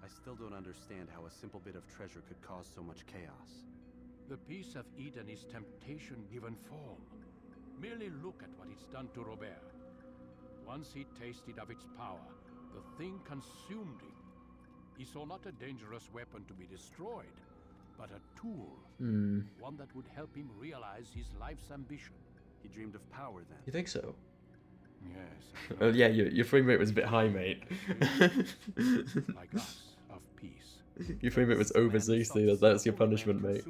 Speaker 17: I still don't understand how a simple bit of treasure could cause so much chaos.
Speaker 5: The Peace of Eden is temptation given form. Merely look at what it's done to Robert. Once he tasted of its power, the thing consumed him. He saw not a dangerous weapon to be destroyed, but a tool. One that would help him realize his life's ambition.
Speaker 17: He dreamed of power then.
Speaker 1: You think so?
Speaker 5: Yes.
Speaker 1: Well, yeah, your frame rate was a bit high, mate.
Speaker 5: Like us, of peace.
Speaker 1: Your frame rate was over 60, that's your punishment, mate.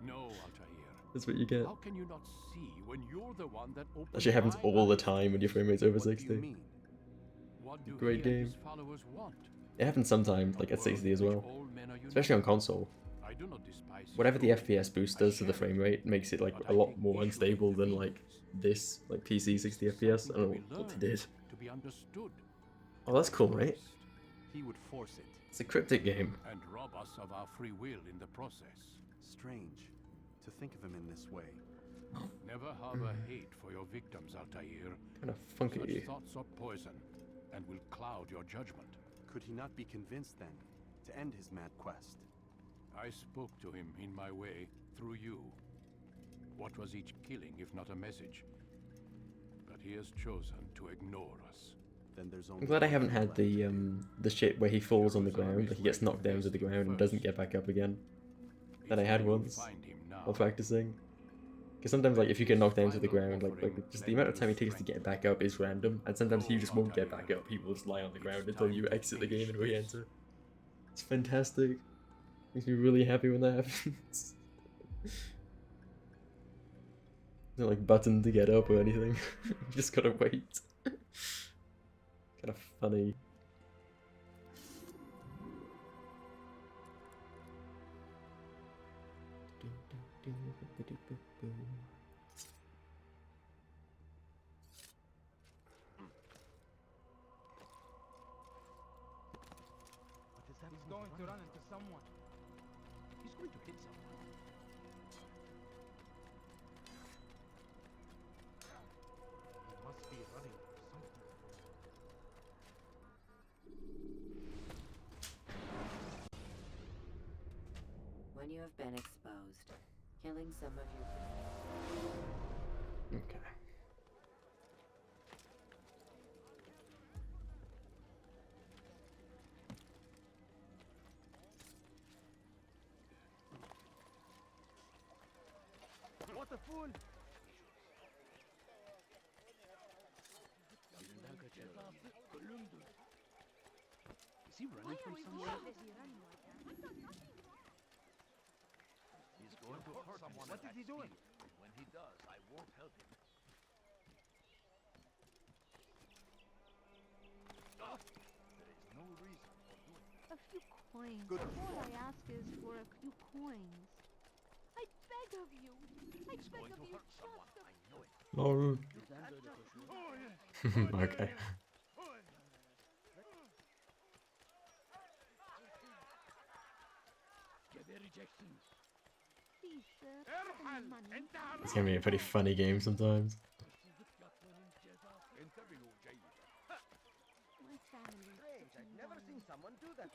Speaker 5: No, Altair.
Speaker 1: That's what you get.
Speaker 5: How can you not see when you're the one that opened
Speaker 1: That shit happens
Speaker 5: my
Speaker 1: all the
Speaker 5: eyes?
Speaker 1: time when your frame rate's over
Speaker 5: What do you
Speaker 1: 60.
Speaker 5: mean? What do
Speaker 1: Great
Speaker 5: he and
Speaker 1: game.
Speaker 5: his followers want?
Speaker 1: It happens sometimes, like at 60 as well. Especially on console.
Speaker 5: I do not despise
Speaker 1: Whatever the FPS boost does to the frame rate makes it like a lot more unstable than like this, like PC 60 FPS. I don't know what they did.
Speaker 5: To be understood.
Speaker 1: Oh, that's cool, right?
Speaker 17: He would force it.
Speaker 1: It's a cryptic game.
Speaker 5: And rob us of our free will in the process.
Speaker 17: Strange to think of him in this way.
Speaker 5: Never harbor hate for your victims, Altair.
Speaker 1: Kind of funky.
Speaker 5: Such thoughts are poison and will cloud your judgment.
Speaker 17: Could he not be convinced then to end his mad quest?
Speaker 5: I spoke to him in my way through you. What was each killing if not a message? But he has chosen to ignore us.
Speaker 17: Then there's only
Speaker 1: I'm glad I haven't had the shit where he falls on the ground, like he gets knocked down to the ground and doesn't get back up again. That I had once while practicing. Because sometimes, like, if you get knocked down to the ground, like just the amount of time it takes to get back up is random, and sometimes he just won't get back up. He will just lie on the ground until you exit the game and re-enter. It's fantastic. Makes me really happy when that happens. No like button to get up or anything. You just gotta wait. Kind of funny.
Speaker 12: He's going to run into someone.
Speaker 18: He's going to hit someone.
Speaker 10: He must be running for something.
Speaker 6: When you have been exposed, killing some of your...
Speaker 1: Okay.
Speaker 10: What a fool!
Speaker 18: Is he running from somewhere?
Speaker 22: He's going to hurt someone.
Speaker 10: What is he doing?
Speaker 22: When he does, I won't help him.
Speaker 10: There is no reason for doing it.
Speaker 14: A few coins.
Speaker 10: Good.
Speaker 14: All I ask is for a few coins. I beg of you. I beg of you just a...
Speaker 1: Lol. Okay.
Speaker 14: Please, sir, have any money.
Speaker 1: It's gonna be a pretty funny game sometimes.
Speaker 14: My family.
Speaker 15: I've never seen someone do that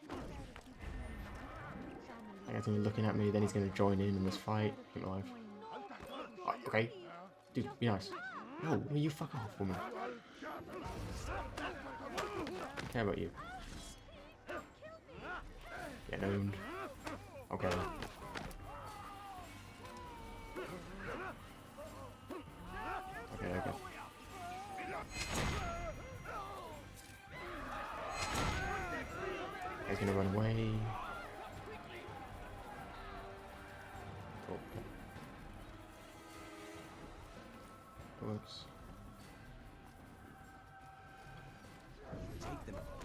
Speaker 1: I guess he's looking at me, then he's gonna join in this fight. Keep my life. Oh, okay. Dude, be nice. No, will you fuck off, woman? I care about you. Get owned. Okay. Okay. He's gonna run away. Cool. Works.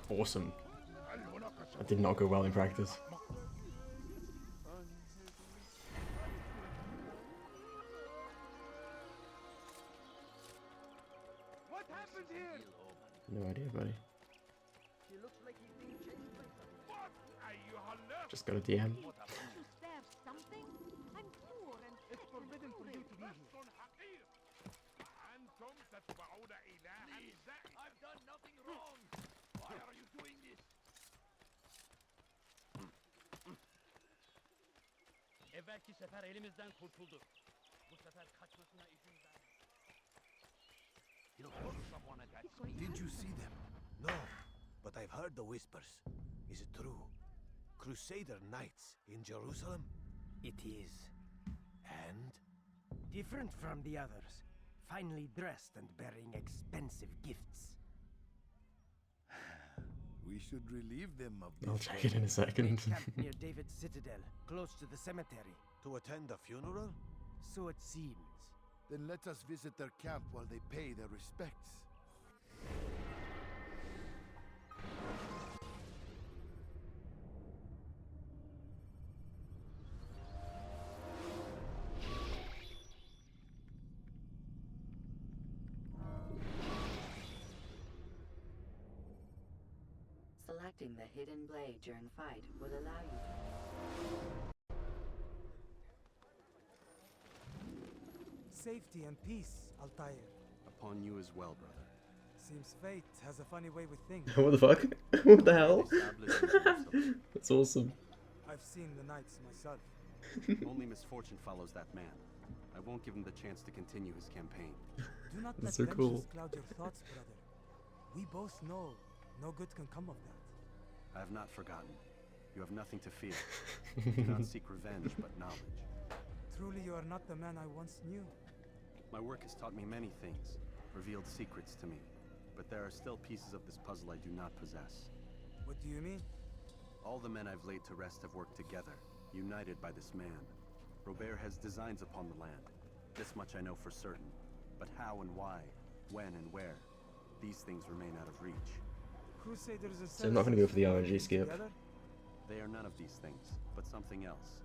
Speaker 1: Awesome. That did not go well in practice.
Speaker 10: happened here?
Speaker 1: No idea, buddy.
Speaker 10: He looks like he's being chased by something. What?
Speaker 1: Just got a DM.
Speaker 14: Can't you spare something? I'm poor and fat
Speaker 10: It's forbidden
Speaker 14: and
Speaker 10: for you
Speaker 14: horrid.
Speaker 10: to be here.
Speaker 22: Please, I've done nothing wrong. Why are you doing this?
Speaker 19: Evvelki sefer elimizden kurtuldu. Bu sefer kaçmasına izin verme.
Speaker 22: He'll hurt someone at that speed.
Speaker 4: Did you see them? No, but I've heard the whispers. Is it true? Crusader Knights in Jerusalem?
Speaker 21: It is.
Speaker 4: And?
Speaker 21: Different from the others. Finely dressed and bearing expensive gifts.
Speaker 13: We should relieve them of this.
Speaker 1: I'll check it in a second.
Speaker 21: Camped near David's citadel, close to the cemetery.
Speaker 4: To attend the funeral?
Speaker 21: So it seems.
Speaker 13: Then let us visit their camp while they pay their respects.
Speaker 6: Selecting the hidden blade during fight will allow you to...
Speaker 12: Safety and peace, Altair.
Speaker 17: Upon you as well, brother.
Speaker 12: Seems fate has a funny way with things.
Speaker 1: What the fuck? What the hell? That's awesome.
Speaker 12: I've seen the knights myself.
Speaker 17: Only misfortune follows that man. I won't give him the chance to continue his campaign.
Speaker 12: Do not let
Speaker 1: That's so
Speaker 12: vengeance
Speaker 1: cool.
Speaker 12: cloud your thoughts, brother. We both know no good can come of that.
Speaker 17: I have not forgotten. You have nothing to fear. Do not seek revenge, but knowledge.
Speaker 12: Truly, you are not the man I once knew.
Speaker 17: My work has taught me many things, revealed secrets to me, but there are still pieces of this puzzle I do not possess.
Speaker 12: What do you mean?
Speaker 17: All the men I've laid to rest have worked together, united by this man. Robert has designs upon the land. This much I know for certain. But how and why, when and where, these things remain out of reach.
Speaker 12: Crusaders and
Speaker 1: So I'm not going to go for the RNG skip.
Speaker 12: together?
Speaker 17: They are none of these things, but something else.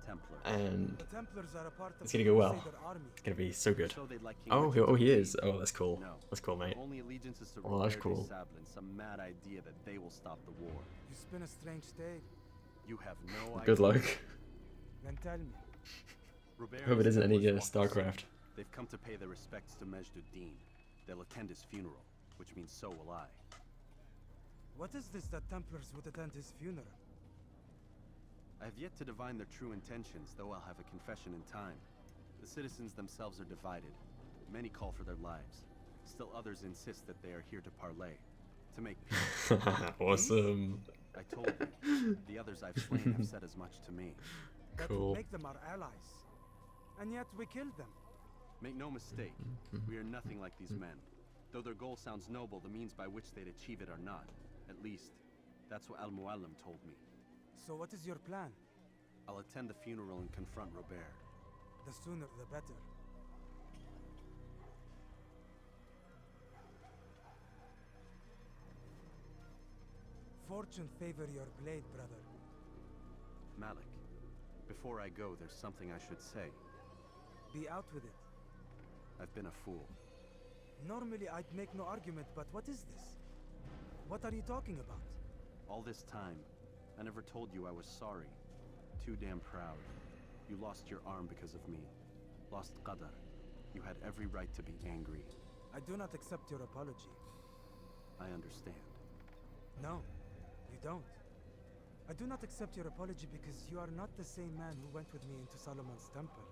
Speaker 17: Templars.
Speaker 1: And
Speaker 12: The Templars are a part of
Speaker 1: it's
Speaker 12: the
Speaker 1: going to go well.
Speaker 12: Crusader army.
Speaker 1: It's going to be so good.
Speaker 17: So they'd like King
Speaker 1: Oh,
Speaker 17: Richard
Speaker 1: oh,
Speaker 17: to
Speaker 1: he
Speaker 17: lead.
Speaker 1: is. Oh, that's cool.
Speaker 17: No.
Speaker 1: That's cool, mate.
Speaker 17: Only allegiance is to
Speaker 1: Oh, that's
Speaker 17: Robert
Speaker 1: cool.
Speaker 17: de Sable and some mad idea that they will stop the war.
Speaker 12: You spin a strange tale.
Speaker 17: You have no idea.
Speaker 1: Good luck.
Speaker 12: Then tell me.
Speaker 17: Robert
Speaker 1: Hope it
Speaker 17: is
Speaker 1: isn't any
Speaker 17: Templars' walkers.
Speaker 1: StarCraft.
Speaker 17: They've come to pay their respects to Majd-ud-Din. They'll attend his funeral, which means so will I.
Speaker 12: What is this that Templars would attend his funeral?
Speaker 17: I have yet to divine their true intentions, though I'll have a confession in time. The citizens themselves are divided. Many call for their lives. Still others insist that they are here to parley, to make peace.
Speaker 1: Awesome.
Speaker 17: I told you. The others I've slain have said as much to me.
Speaker 12: That
Speaker 1: Cool.
Speaker 12: would make them our allies. And yet we killed them.
Speaker 17: Make no mistake, we are nothing like these men. Though their goal sounds noble, the means by which they'd achieve it are not. At least, that's what Al-Mualim told me.
Speaker 12: So what is your plan?
Speaker 17: I'll attend the funeral and confront Robert.
Speaker 12: The sooner the better. Fortune favor your blade, brother.
Speaker 17: Malik, before I go, there's something I should say.
Speaker 12: Be out with it.
Speaker 17: I've been a fool.
Speaker 12: Normally I'd make no argument, but what is this? What are you talking about?
Speaker 17: All this time, I never told you I was sorry. Too damn proud. You lost your arm because of me. Lost Qadar. You had every right to be angry.
Speaker 12: I do not accept your apology.
Speaker 17: I understand.
Speaker 12: No, you don't. I do not accept your apology because you are not the same man who went with me into Solomon's temple.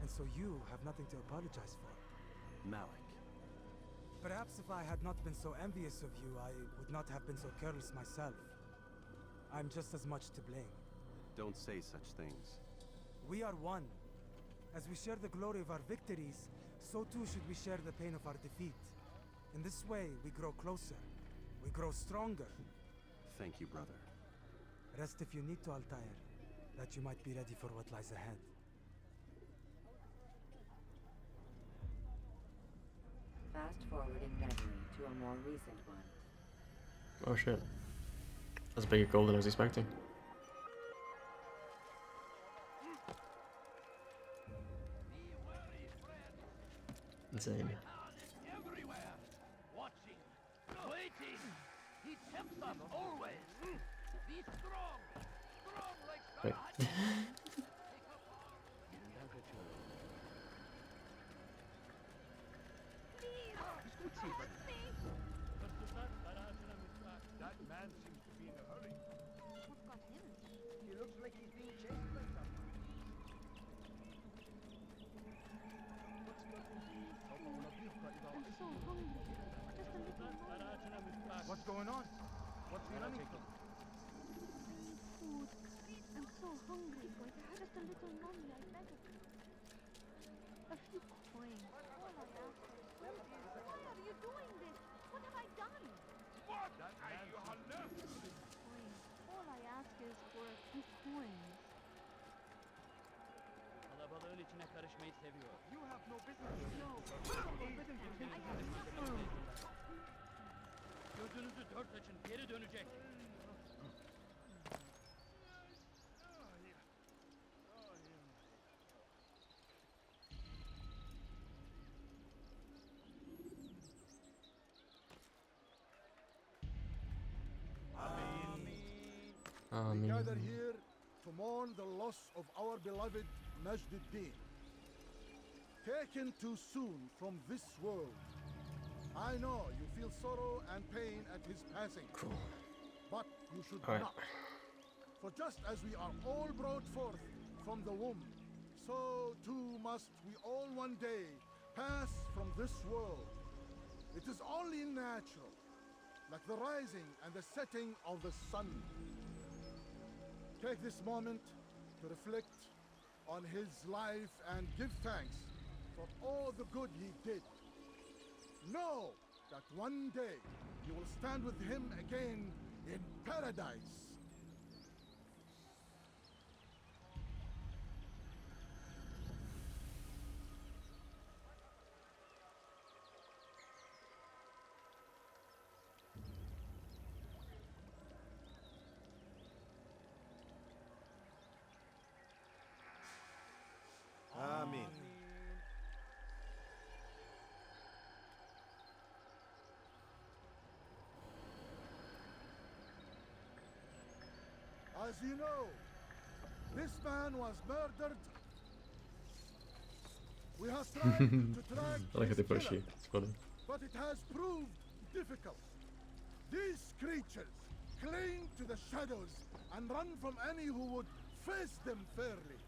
Speaker 12: And so you have nothing to apologize for.
Speaker 17: Malik.
Speaker 12: Perhaps if I had not been so envious of you, I would not have been so careless myself. I'm just as much to blame.
Speaker 17: Don't say such things.
Speaker 12: We are one. As we share the glory of our victories, so too should we share the pain of our defeat. In this way, we grow closer. We grow stronger.
Speaker 17: Thank you, brother.
Speaker 12: Rest if you need to, Altair, that you might be ready for what lies ahead.
Speaker 6: Fast forwarding memory to a more recent one.
Speaker 1: Oh shit. That's a bigger goal than I was expecting. Insane.
Speaker 22: some, always. Be strong. Strong like
Speaker 1: Wait.
Speaker 22: That man seems to be in a hurry.
Speaker 14: What's got him?
Speaker 21: He looks like he's being chased by someone.
Speaker 14: I'm so hungry. Just a little more.
Speaker 11: What's going on? What's he running from?
Speaker 14: Food. I'm so hungry, boy. Just a little money, I beg of you. A few coins. All I ask is, why are you doing this? What have I done?
Speaker 22: What? You are left.
Speaker 14: Coins. All I ask is for a few coins.
Speaker 19: Kalabalığın içine karışmayı seviyor.
Speaker 11: You have no business. No.
Speaker 19: Gözünüzü dört açın, geri dönecek.
Speaker 16: We gather here to mourn the loss of our beloved Majd-ud-Din, taken too soon from this world. I know you feel sorrow and pain at his passing, but you should not. For just as we are all brought forth from the womb, so too must we all one day pass from this world. It is only natural, like the rising and the setting of the sun. Take this moment to reflect on his life and give thanks for all the good he did. Know that one day you will stand with him again in paradise.
Speaker 10: Amen.
Speaker 16: As you know, this man was murdered. We have tried to track
Speaker 1: I like how
Speaker 16: his
Speaker 1: they push
Speaker 16: killer,
Speaker 1: you. It's funny.
Speaker 16: but it has proved difficult. These creatures cling to the shadows and run from any who would face them fairly.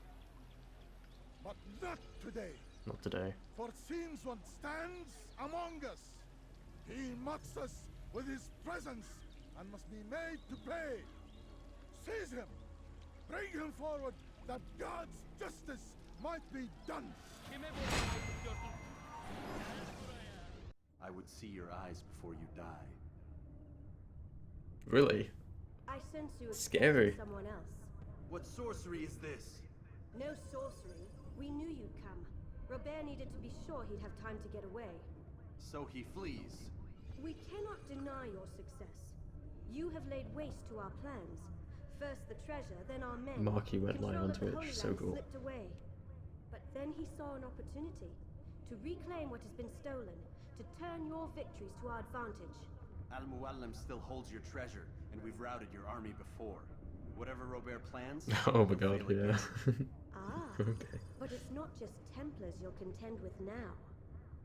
Speaker 16: But not today.
Speaker 1: Not today.
Speaker 16: For it seems one stands among us. He mocks us with his presence and must be made to pay. Seize him! Bring him forward that God's justice might be done!
Speaker 17: I would see your eyes before you die.
Speaker 1: Really?
Speaker 2: I sense you
Speaker 1: Scary.
Speaker 2: expected someone else.
Speaker 17: What sorcery is this?
Speaker 2: No sorcery. We knew you'd come. Robert needed to be sure he'd have time to get away.
Speaker 17: So he flees.
Speaker 2: We cannot deny your success. You have laid waste to our plans. First the treasure, then our men.
Speaker 1: Marky went live
Speaker 2: Control
Speaker 1: on
Speaker 2: of the
Speaker 1: Twitch,
Speaker 2: Holy
Speaker 1: so
Speaker 2: Land
Speaker 1: cool.
Speaker 2: slipped away. But then he saw an opportunity to reclaim what has been stolen, to turn your victories to our advantage.
Speaker 17: Al-Muallim still holds your treasure, and we've routed your army before. Whatever Robert plans...
Speaker 1: Oh my god, yeah.
Speaker 2: Ah,
Speaker 1: Okay.
Speaker 2: but it's not just Templars you'll contend with now.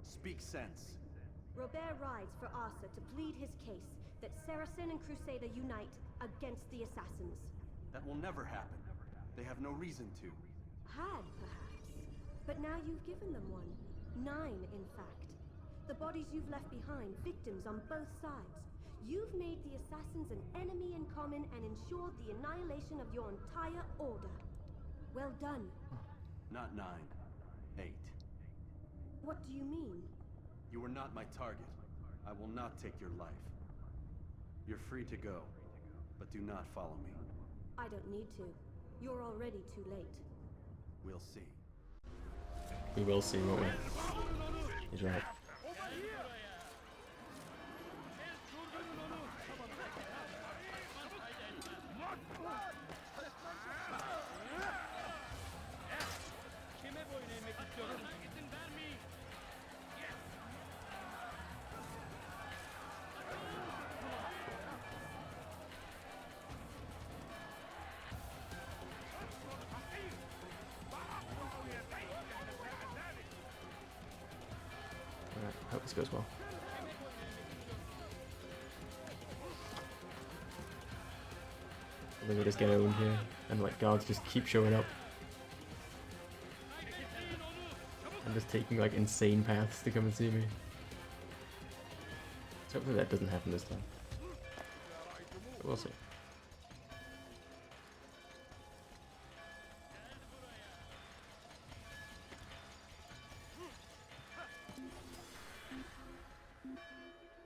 Speaker 17: Speak sense.
Speaker 2: Robert rides for Arthur to plead his case that Saracen and Crusader unite against the Assassins.
Speaker 17: That will never happen. They have no reason to.
Speaker 2: Had, perhaps. But now you've given them one. 9, in fact. The bodies you've left behind, victims on both sides. You've made the Assassins an enemy in common and ensured the annihilation of your entire order. Well done.
Speaker 17: Not 9. 8.
Speaker 2: What do you mean?
Speaker 17: You are not my target. I will not take your life. You're free to go, but do not follow me.
Speaker 2: I don't need to. You're already too late.
Speaker 17: We'll see.
Speaker 1: We will see, won't we? He's right.
Speaker 19: Kime boyun eğmek istiyorsun? İzin vermeyin.
Speaker 1: this goes well. I think we'll just get owned here, and like guards just keep showing up. I'm just taking like insane paths to come and see me. So hopefully that doesn't happen this time. But we'll see.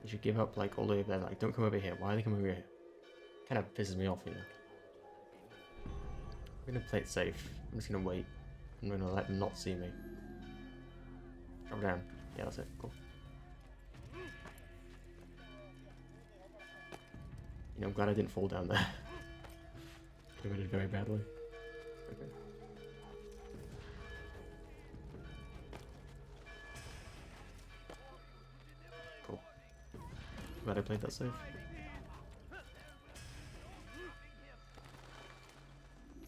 Speaker 1: They should give up like all the way there, like don't come over here. Why are they coming over here? Kind of pisses me off, you know. I'm gonna play it safe. I'm just gonna wait. I'm gonna let them not see me. Drop down. Yeah, that's it. Cool. You know, I'm glad I didn't fall down there. Could have ended very badly. Okay. Cool. Glad I played that safe.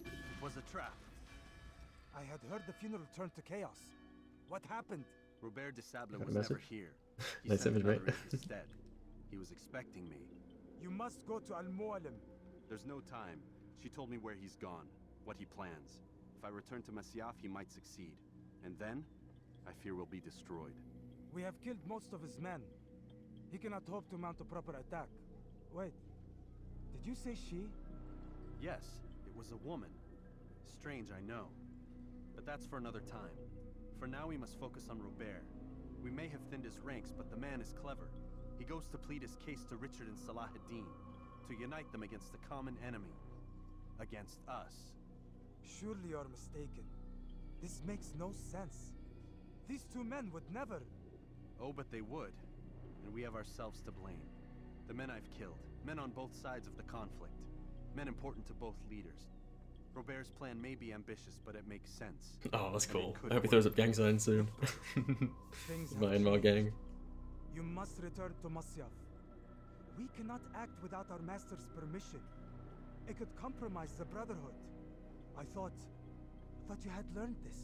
Speaker 15: It was a trap.
Speaker 12: I had heard the funeral turned to chaos. What happened?
Speaker 15: Robert de Sable
Speaker 1: Got a
Speaker 15: was
Speaker 1: message?
Speaker 15: never here. He
Speaker 1: Nice
Speaker 15: sent
Speaker 1: image,
Speaker 15: another
Speaker 1: mate.
Speaker 15: in his stead. He was expecting me.
Speaker 12: You must go to Al-Mualim.
Speaker 17: There's no time. She told me where he's gone, what he plans. If I return to Masyaf, he might succeed. And then, I fear we'll be destroyed.
Speaker 12: We have killed most of his men. He cannot hope to mount a proper attack. Wait, did you say she?
Speaker 17: Yes, it was a woman. Strange, I know. But that's for another time. For now, we must focus on Robert. We may have thinned his ranks, but the man is clever. He goes to plead his case to Richard and Salah ad-Din, to unite them against the common enemy. Against us.
Speaker 12: Surely you're mistaken. This makes no sense. These two men would never...
Speaker 17: Oh, but they would. And we have ourselves to blame. The men I've killed, men on both sides of the conflict, men important to both leaders. Robert's plan may be ambitious, but it makes sense.
Speaker 1: Oh, that's
Speaker 17: And
Speaker 1: cool.
Speaker 17: it could
Speaker 1: I hope he
Speaker 17: work.
Speaker 1: throws up gang signs soon.
Speaker 12: Things have
Speaker 1: Myanmar gang.
Speaker 12: You must return to Masyaf. We cannot act without our master's permission. It could compromise the Brotherhood. I thought you had learned this.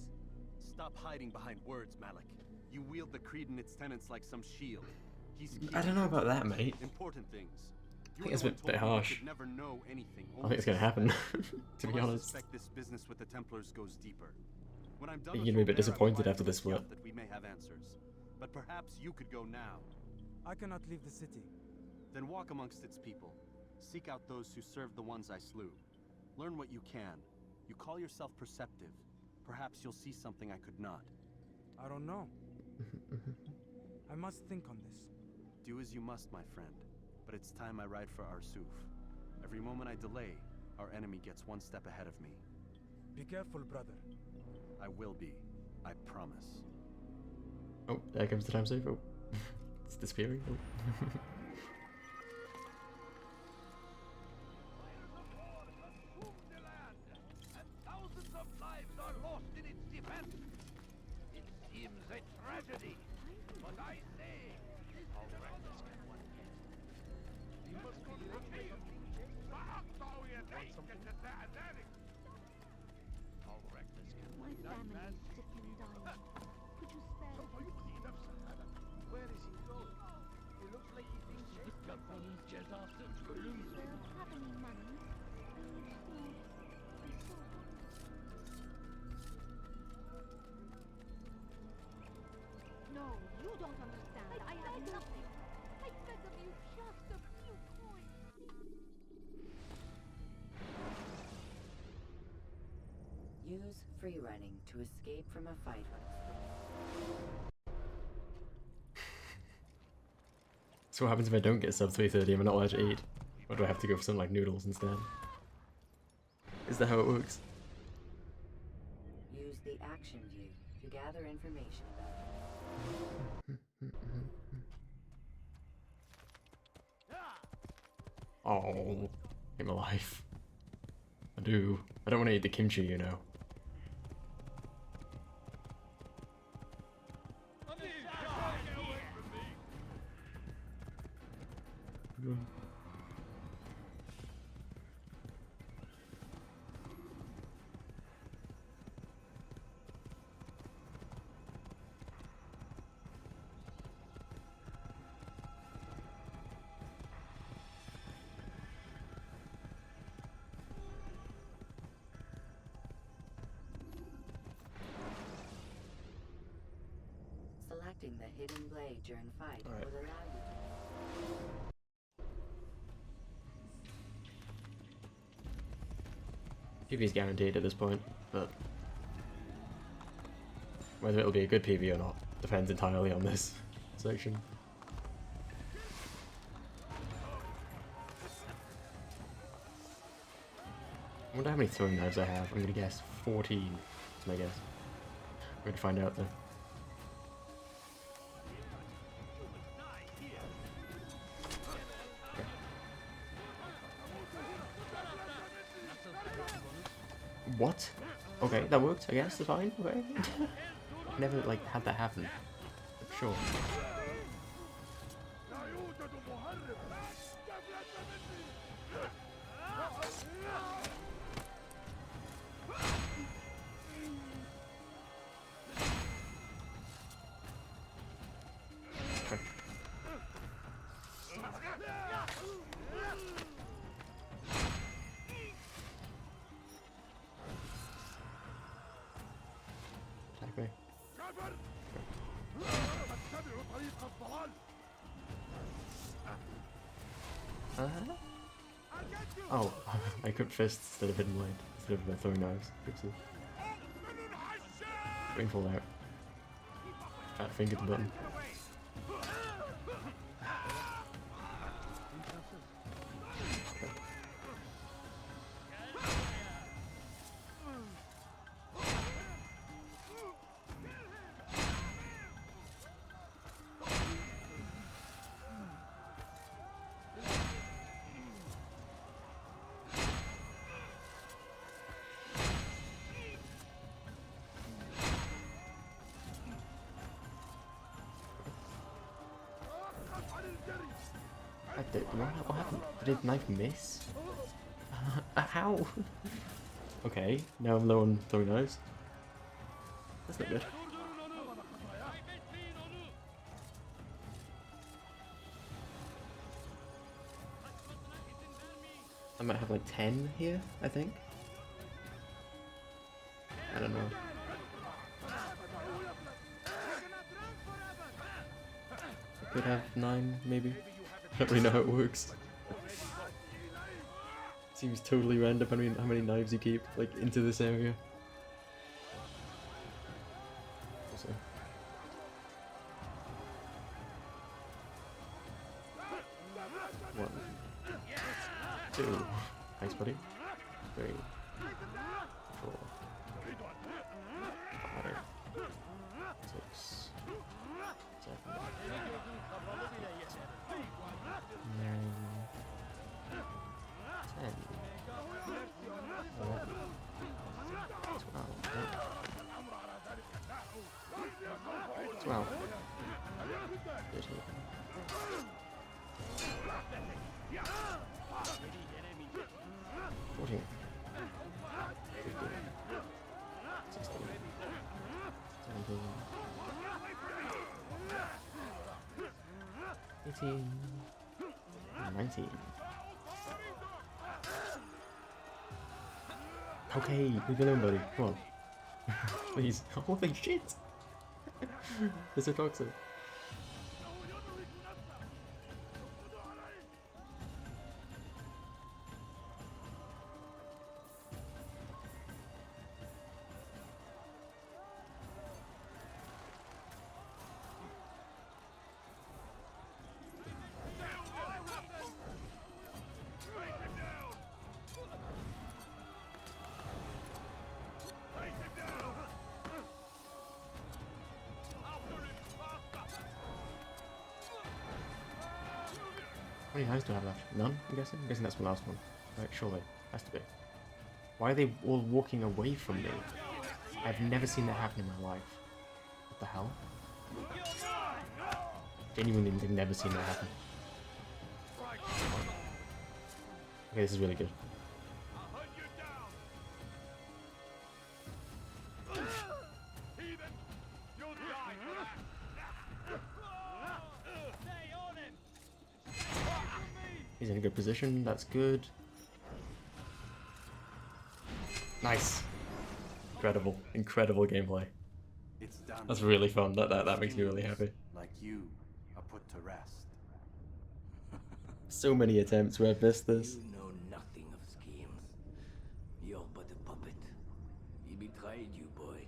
Speaker 17: Stop hiding behind words, Malik. You wield the creed and its tenets like some shield. He's
Speaker 1: I don't know about that, mate.
Speaker 17: important things.
Speaker 1: I think it's a bit harsh.
Speaker 17: Never know anything.
Speaker 1: I think it's gonna happen, to be
Speaker 17: I
Speaker 1: honest.
Speaker 17: suspect this business with the Templars goes deeper. When I'm done
Speaker 1: You're
Speaker 17: with
Speaker 1: gonna be a bit
Speaker 17: Robert,
Speaker 1: disappointed
Speaker 17: I'll
Speaker 1: after this
Speaker 17: fly
Speaker 1: split.
Speaker 17: to Masyaf that we may have answers. But perhaps you could go now.
Speaker 12: I cannot leave the city.
Speaker 17: Then walk amongst its people. Seek out those who served the ones I slew. Learn what you can. You call yourself perceptive. Perhaps you'll see something I could not.
Speaker 12: I don't know. I must think on this.
Speaker 17: Do as you must, my friend. But it's time I ride for Arsuf. Every moment I delay, our enemy gets one step ahead of me.
Speaker 12: Be careful, brother.
Speaker 17: I will be. I promise.
Speaker 1: Oh, there comes the time save. Oh. It's disappearing. Oh.
Speaker 22: Thousands of lives are lost in its defense. It seems a tragedy, but I say, how reckless can one get? We must continue. How reckless can
Speaker 14: My
Speaker 22: one
Speaker 14: family is sick and dying. Could you spare me?
Speaker 10: Where is he going? He looks like he thinks
Speaker 9: The government just after Toulouse.
Speaker 14: They don't have any money. No, you don't understand. I have nothing. I beg of you, just a few coins.
Speaker 6: Use free running to escape from a fight.
Speaker 1: So what happens if I don't get sub 330? Am I not allowed to eat? Or do I have to go for some like noodles instead? Is that how it works?
Speaker 6: Use the action view to gather information about
Speaker 1: Oh, I'm alive. I do. I don't want to eat the kimchi, you know.
Speaker 6: Selecting the hidden blade during fight
Speaker 1: Alright.
Speaker 6: will allow you to...
Speaker 1: Pv's guaranteed at this point, but whether it'll be a good PV or not depends entirely on this section. I wonder how many throwing knives I have. I'm gonna guess 14. That's my guess. We're gonna find out though. What? Okay, that worked, I guess, it's fine, okay. Never, like, had that happen. Sure. Attack me. Oh, I equipped fists instead of hidden blade, instead of throwing knives. Oopsie. Rainfall out. Fat finger to button. What happened? Did his knife miss? How? Okay, now I'm low on throwing knives. That's not good. I might have like 10 here, I think. I don't know. I could have 9, maybe. I don't really know how it works. Seems totally random how many knives you keep, like, into this area. Also. One. Two. Thanks, buddy. 3. 4. 5. 6. 7. 9, 10, 11, 12, 13, 14, 15, 16, 17, 18, 19. Okay, leave me alone, buddy. Come on. Please. Holy shit! They're so toxic. How many knives do I have left? None, I'm guessing? I'm guessing that's the last one. Right, surely. Has to be. Why are they all walking away from me? I've never seen that happen in my life. What the hell? Genuinely never seen that happen. Okay, this is really good. He's in a good position, that's good. Nice. Incredible, incredible gameplay.
Speaker 17: It's done.
Speaker 1: That's really fun. That makes me really happy.
Speaker 17: Like you are put to rest.
Speaker 1: So many attempts where I've missed this.
Speaker 9: You know nothing of schemes. You're but a puppet. He betrayed you, boy.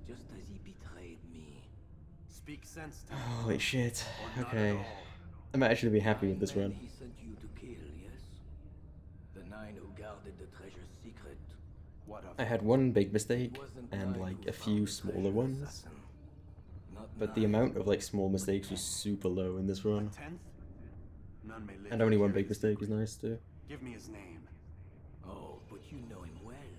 Speaker 9: Just as he betrayed me.
Speaker 17: Speak sense to me.
Speaker 1: Holy shit. Okay. I might actually be happy with this run.
Speaker 9: He sent you to kill, yes? The 9 who guarded the treasure's secret.
Speaker 17: What of
Speaker 1: I had one big mistake and like a few smaller ones. But the amount of like small mistakes was super low in this run.
Speaker 17: None may live
Speaker 1: And only one big mistake was nice too.
Speaker 17: Give me his name.
Speaker 9: Oh, but you know him well.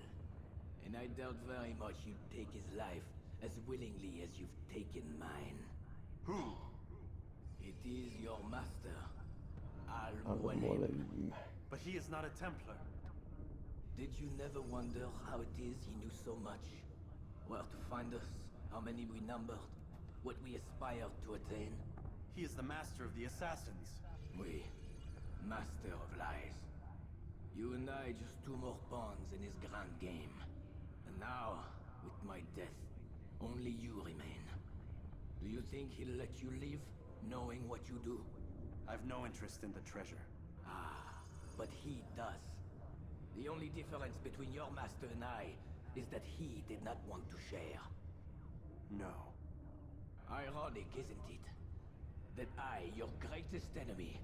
Speaker 9: And I doubt very much you'd take his life as willingly as you've taken mine.
Speaker 17: Who?
Speaker 9: It is your master,
Speaker 1: Al-Mualim.
Speaker 17: But he is not a Templar.
Speaker 9: Did you never wonder how it is he knew so much? Where to find us, how many we numbered, what we aspired to attain?
Speaker 17: He is the master of the assassins.
Speaker 9: We, master of lies. You and I just 2 more pawns in his grand game. And now, with my death, only you remain. Do you think he'll let you live, knowing what you do?
Speaker 17: I've no interest in the treasure.
Speaker 9: Ah, but he does. The only difference between your master and I is that he did not want to share.
Speaker 17: No.
Speaker 9: Ironic, isn't it? That I, your greatest enemy,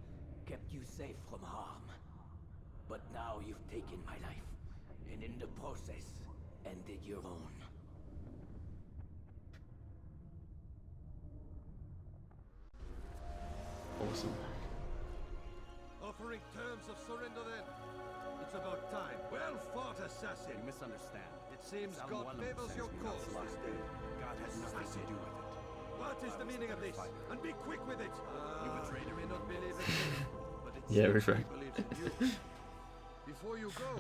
Speaker 9: kept you safe from harm. But now you've taken my life, and in the process, ended your own.
Speaker 1: Awesome.
Speaker 10: Offering terms of surrender then. It's about time. Well fought, assassin.
Speaker 17: You misunderstand.
Speaker 10: It seems God favors your cause this day.
Speaker 17: God had nothing to do with it.
Speaker 10: What is the meaning of this? And be quick with it. You betrayed him. May not believe in me, but it
Speaker 1: Yeah,
Speaker 10: seems
Speaker 1: right.
Speaker 10: he believes in you. Before you go,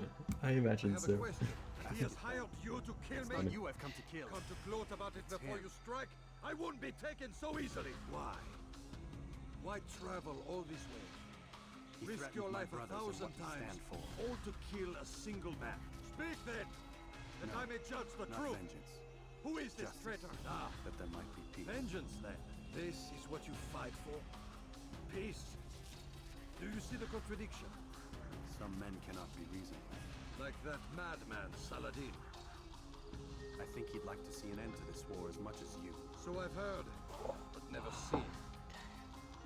Speaker 1: I imagine
Speaker 10: have
Speaker 1: so.
Speaker 10: a question. He has hired you to kill
Speaker 17: It's
Speaker 10: me.
Speaker 17: not you I've come to kill.
Speaker 10: Come to gloat about it before you strike? I won't be taken so easily. Why? Why travel all this way?
Speaker 17: He
Speaker 10: Risk
Speaker 17: threatened
Speaker 10: your
Speaker 17: my
Speaker 10: life
Speaker 17: brothers and
Speaker 10: 1,000
Speaker 17: what they
Speaker 10: times,
Speaker 17: stand for.
Speaker 10: all to kill a single man. Speak then, that
Speaker 17: No,
Speaker 10: I may judge the
Speaker 17: not
Speaker 10: truth.
Speaker 17: vengeance.
Speaker 10: Who is this
Speaker 17: Justice.
Speaker 10: traitor? Ah,
Speaker 17: That there might be peace.
Speaker 10: vengeance then. This is what you fight for? Peace? Do you see the contradiction?
Speaker 17: Some men cannot be reasoned with.
Speaker 10: Like that madman, Saladin.
Speaker 17: I think he'd like to see an end to this war as much as you.
Speaker 10: So I've heard, but never seen.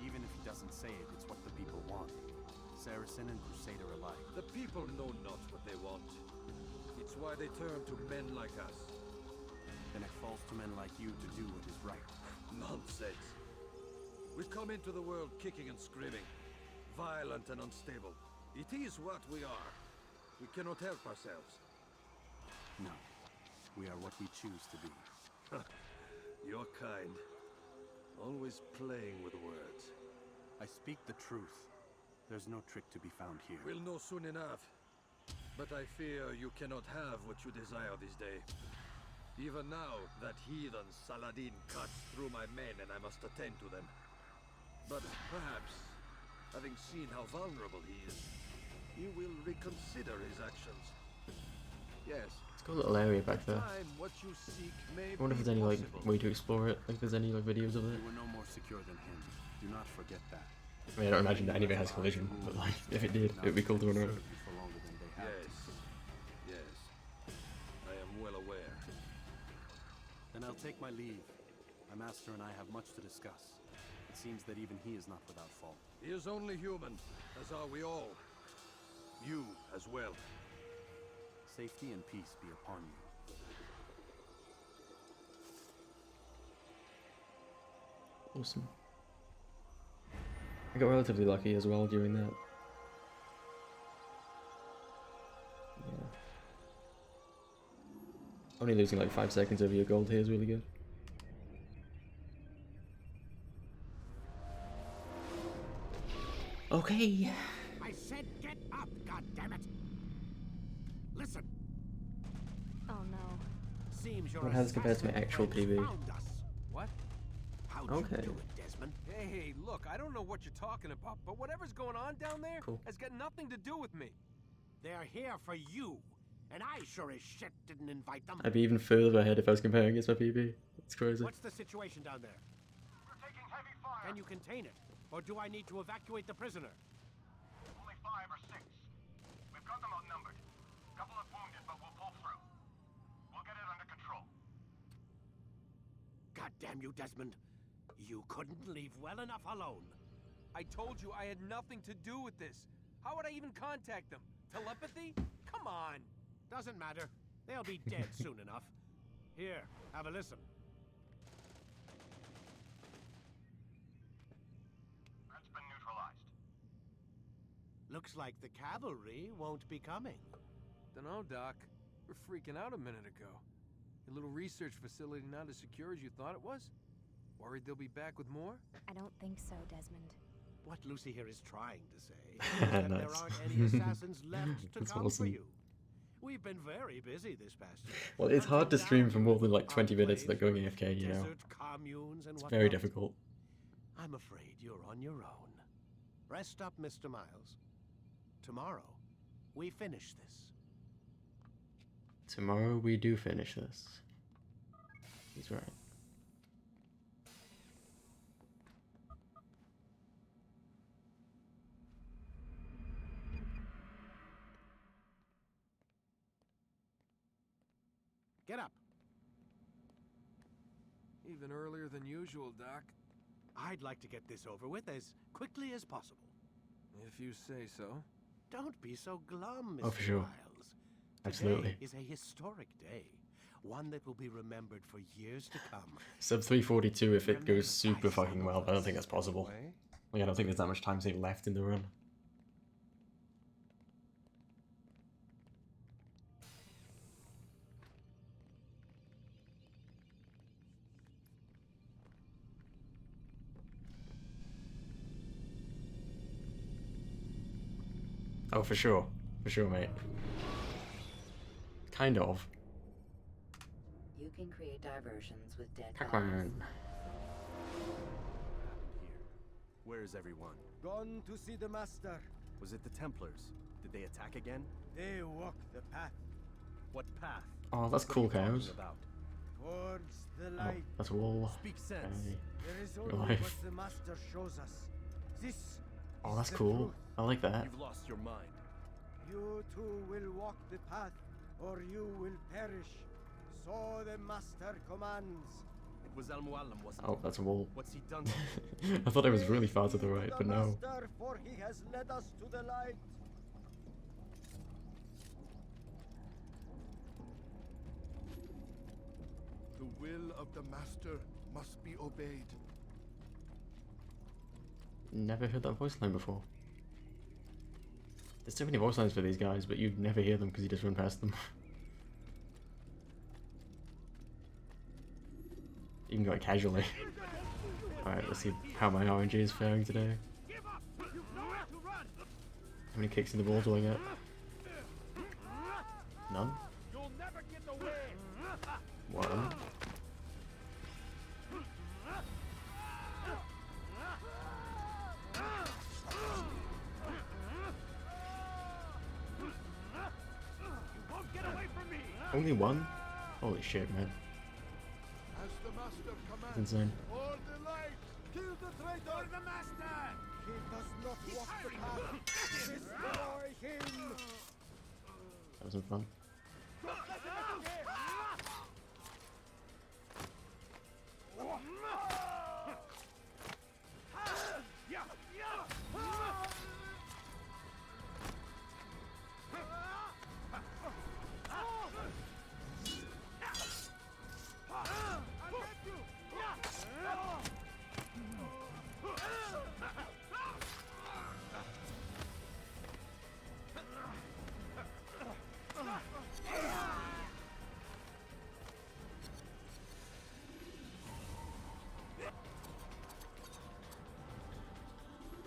Speaker 17: Even if he doesn't say it, it's what the people want. Saracen and Crusader alike.
Speaker 10: The people know not what they want. It's why they turn to men like us.
Speaker 17: Then it falls to men like you to do what is right.
Speaker 10: Nonsense. We come into the world kicking and screaming, violent and unstable. It is what we are. We cannot help ourselves.
Speaker 17: No. We are what we choose to be.
Speaker 10: Your kind. Always playing with words.
Speaker 17: I speak the truth. There's no trick to be found here.
Speaker 10: We'll know soon enough. But I fear you cannot have what you desire this day. Even now, that heathen Saladin cuts through my men and I must attend to them. But perhaps, having seen how vulnerable he is, he will reconsider his actions. Yes.
Speaker 1: It's got a little area back there.
Speaker 10: Time, what you seek may
Speaker 1: I wonder if
Speaker 10: be
Speaker 1: there's any like
Speaker 10: possible.
Speaker 1: way to explore it. Like, if there's any like videos of it.
Speaker 17: You were no more secure than him. Do not forget that.
Speaker 1: I mean, I don't imagine that any of it has collision, but like, if it did, it would be cool to run around.
Speaker 17: For longer than they have
Speaker 10: Yes. Yes. I am well aware.
Speaker 17: Then I'll take my leave. My master and I have much to discuss. It seems that even he is not without fault.
Speaker 10: He is only human, as are we all. You as well.
Speaker 17: Safety and peace be upon you.
Speaker 1: Awesome. I got relatively lucky as well during that. Yeah. Only losing like 5 seconds over your gold here is really good. Okay.
Speaker 4: I said get up, goddammit! Listen.
Speaker 14: Oh no.
Speaker 4: Seems you're
Speaker 1: Well, how does it compare to my actual PB?
Speaker 5: What?
Speaker 4: How'd
Speaker 1: Okay.
Speaker 4: you do it, Desmond?
Speaker 20: Hey, look, I don't know what you're talking about, but whatever's going on down there
Speaker 1: Cool.
Speaker 20: has got nothing to do with me.
Speaker 4: They're here for you, And I sure as shit didn't invite them.
Speaker 1: I'd be even further ahead if I was comparing against my PB. It's crazy.
Speaker 4: What's the situation down there?
Speaker 10: We're taking heavy fire.
Speaker 4: Can you contain it? Or do I need to evacuate the prisoner?
Speaker 10: Only 5 or 6. We've got them outnumbered. Couple of wounded, but we'll pull through. We'll get it under control.
Speaker 4: God damn you, Desmond. You couldn't leave well enough alone.
Speaker 20: I told you I had nothing to do with this. How would I even contact them? Telepathy? Come on.
Speaker 4: Doesn't matter. They'll be dead soon enough. Here, have a listen.
Speaker 10: That's been neutralized.
Speaker 4: Looks like the cavalry won't be coming.
Speaker 20: Dunno, Doc. We're freaking out a minute ago. Your little research facility not as secure as you thought it was? Worried they'll be back with more?
Speaker 3: I don't think so, Desmond.
Speaker 4: What Lucy here is trying to say is that
Speaker 1: Nice.
Speaker 4: there aren't any assassins left to
Speaker 1: That's
Speaker 4: come for
Speaker 1: awesome.
Speaker 4: you. We've been very busy this past year.
Speaker 1: Well, it's hard to stream for more than like 20 minutes without going AFK, you know.
Speaker 4: Desert communes and
Speaker 1: It's
Speaker 4: whatnot.
Speaker 1: very difficult.
Speaker 4: I'm afraid you're on your own. Rest up, Mr. Miles. Tomorrow, we finish this.
Speaker 1: Tomorrow we do finish this. He's right.
Speaker 4: Get up.
Speaker 20: Even earlier than usual, Doc.
Speaker 4: I'd like to get this over with as quickly as possible.
Speaker 20: If you say so.
Speaker 4: Don't be so glum, Mr.
Speaker 1: Oh, for sure.
Speaker 4: Miles.
Speaker 1: Absolutely.
Speaker 4: Today is a historic day. One that will be remembered for years to come.
Speaker 1: Sub 342 if it goes super fucking well, but I don't think that's possible. Like, I don't think there's that much time saved left in the run. Oh, for sure. For sure, mate. Kind of.
Speaker 6: You can create diversions with dead bodies.
Speaker 1: Pac-Man.
Speaker 17: Where is everyone?
Speaker 21: Gone to see the master.
Speaker 17: Was it the Templars? Did they attack again?
Speaker 21: They walk the path.
Speaker 17: What path?
Speaker 1: Oh, that's
Speaker 17: What are
Speaker 1: cool,
Speaker 17: you talking
Speaker 1: cows.
Speaker 17: about?
Speaker 21: Towards the
Speaker 1: Oh,
Speaker 21: light.
Speaker 1: that's a wall.
Speaker 17: Speak sense.
Speaker 1: Hey.
Speaker 21: There is
Speaker 1: Your
Speaker 21: only
Speaker 1: life.
Speaker 21: what the master shows us. This
Speaker 1: Oh,
Speaker 21: is
Speaker 1: that's
Speaker 21: the
Speaker 1: cool.
Speaker 21: truth.
Speaker 1: I like that.
Speaker 17: You've lost your mind.
Speaker 21: You too will walk the path, or you will perish. So the master commands.
Speaker 17: It was Al Mualim, wasn't
Speaker 1: Oh,
Speaker 17: it?
Speaker 1: that's a wall.
Speaker 17: What's he done to you?
Speaker 1: I thought it was really far to the right, but no.
Speaker 21: Master, for he has led us to the light.
Speaker 13: The will of the master must be obeyed.
Speaker 1: Never heard that voice line before. There's so many voice lines for these guys, but you'd never hear them because you just run past them. Even going casually. Alright, let's see how my RNG is faring today. How many kicks in the ball do I get? None?
Speaker 22: You'll never get away.
Speaker 1: One.
Speaker 22: You won't get away from me.
Speaker 1: Only one? Holy shit, man.
Speaker 13: As the master commands.
Speaker 1: That's insane.
Speaker 13: For the light.
Speaker 21: Kill the traitor!
Speaker 22: The master.
Speaker 21: He does not walk the path. Destroy him!
Speaker 1: That wasn't fun.
Speaker 22: Don't let him escape.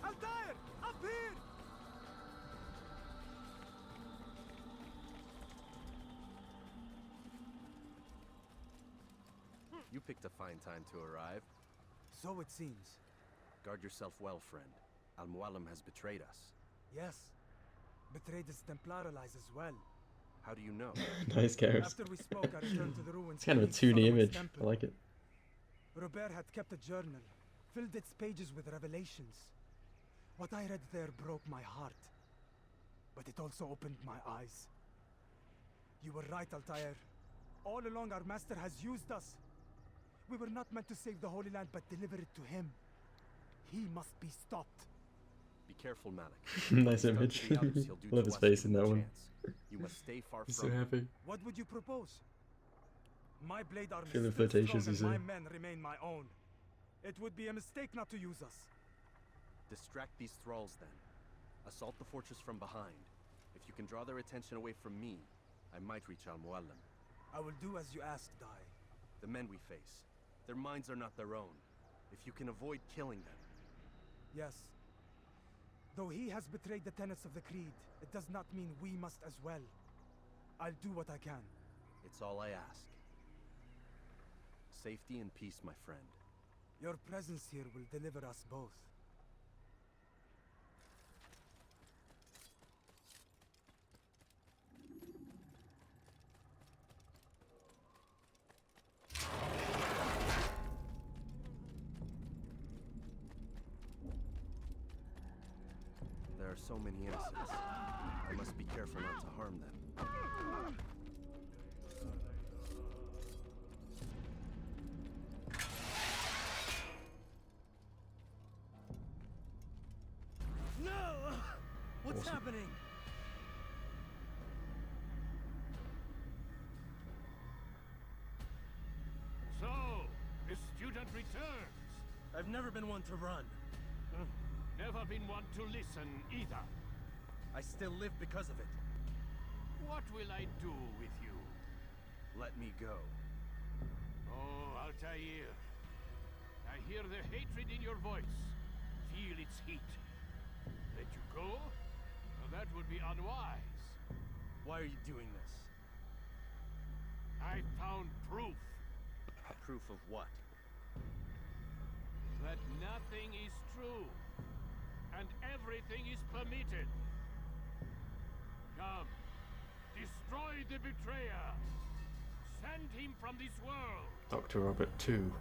Speaker 12: Altair! Up here!
Speaker 17: You picked a fine time to arrive.
Speaker 12: So it seems.
Speaker 17: Guard yourself well, friend. Al Mualim has betrayed us.
Speaker 12: Yes. Betrayed his Templar allies as well.
Speaker 17: How do you know?
Speaker 1: Nice Garrus.
Speaker 12: After we spoke, I returned to the ruins.
Speaker 1: It's kind of a
Speaker 12: to
Speaker 1: 2D
Speaker 12: Solomon's
Speaker 1: image.
Speaker 12: temple.
Speaker 1: I like it.
Speaker 12: Robert had kept a journal, filled its pages with revelations. What I read there broke my heart, but it also opened my eyes. You were right, Altair. All along our master has used us. We were not meant to save the Holy Land, but deliver it to him. He must be stopped.
Speaker 17: Be careful, Malik.
Speaker 1: Nice image. Love his face in that one.
Speaker 17: You must stay far
Speaker 1: He's
Speaker 17: from
Speaker 1: so happy.
Speaker 12: What would you propose? My blade arm
Speaker 1: Feeling
Speaker 12: is still
Speaker 1: flirtatious,
Speaker 12: strong
Speaker 1: you
Speaker 12: and
Speaker 1: say.
Speaker 12: my men remain my own. It would be a mistake not to use us.
Speaker 17: Distract these thralls then. Assault the fortress from behind. If you can draw their attention away from me, I might reach Al-Muallim.
Speaker 12: I will do as you ask, Dai.
Speaker 17: The men we face, their minds are not their own. If you can avoid killing them.
Speaker 12: Yes. Though he has betrayed the tenets of the Creed, it does not mean we must as well. I'll do what I can.
Speaker 17: It's all I ask. Safety and peace, my friend.
Speaker 12: Your presence here will deliver us both.
Speaker 17: There are so many innocents. I must be careful not to harm them.
Speaker 9: No! What's happening?
Speaker 18: So, the student returns.
Speaker 11: I've never been one to run.
Speaker 18: Never been one to listen either.
Speaker 11: I still live because of it.
Speaker 18: What will I do with you?
Speaker 17: Let me go.
Speaker 18: Oh, Altair. I hear the hatred in your voice. Feel its heat. Let you go? Well, that would be unwise.
Speaker 11: Why are you doing this?
Speaker 18: I found proof.
Speaker 17: Proof of what?
Speaker 18: That nothing is true. And everything is permitted. Come. Destroy the betrayer. Send him from this world.
Speaker 1: Dr. Robert 2.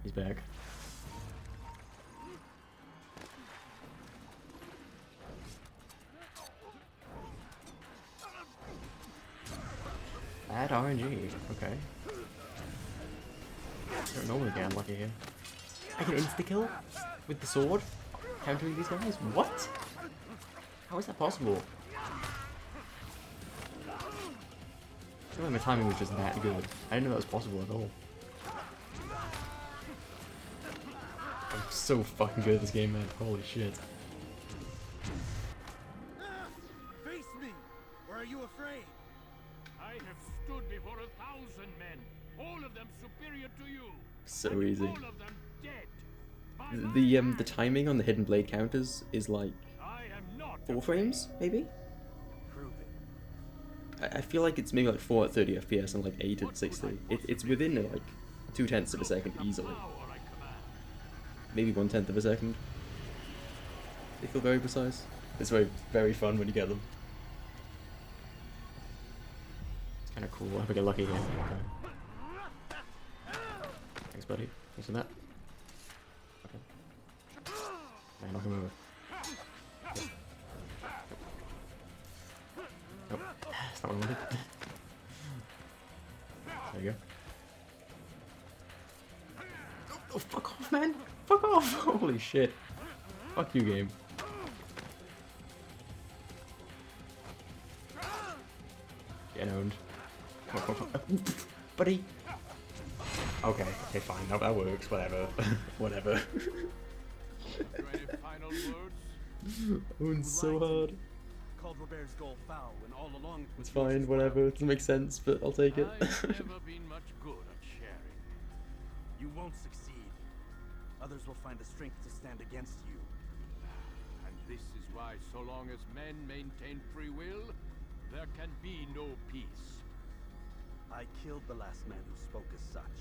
Speaker 1: He's back. Bad RNG. Okay. I don't normally get unlucky here. I can insta-kill with the sword? Countering these guys? What? How is that possible? I feel like my timing was just that good. I didn't know that was possible at all. I'm so fucking good at this game, man. Holy shit.
Speaker 11: Face me! Or are you afraid?
Speaker 18: I have stood before 1,000 men, all of them superior to you.
Speaker 1: So easy.
Speaker 18: All of them dead.
Speaker 1: The timing on the hidden blade counters is like 4 frames, maybe? I feel like it's maybe like 4 at 30 FPS and like 8 at 60. It's within like 0.2 of a second easily. Maybe 1/10 of a second. They feel very precise. It's very, very fun when you get them. It's kind of cool. I hope I get lucky here. Okay. Thanks, buddy. Thanks for that. Okay. Man, knock him over. Nope. That's not what I wanted. There you go. Oh, fuck off, man! Fuck off! Holy shit. Fuck you, game. Get owned. Come on, come on. Buddy! Okay, okay, fine. That works. Whatever. Whatever.
Speaker 18: Final words?
Speaker 1: Owned so hard.
Speaker 11: Called Robert's goal foul when all along it was
Speaker 1: It's fine, whatever. It doesn't make sense, but I'll take it.
Speaker 18: I've never been much good at sharing.
Speaker 11: You won't succeed. Others will find the strength to stand against you.
Speaker 18: And this is why so long as men maintain free will, there can be no peace.
Speaker 11: I killed the last man who spoke as such.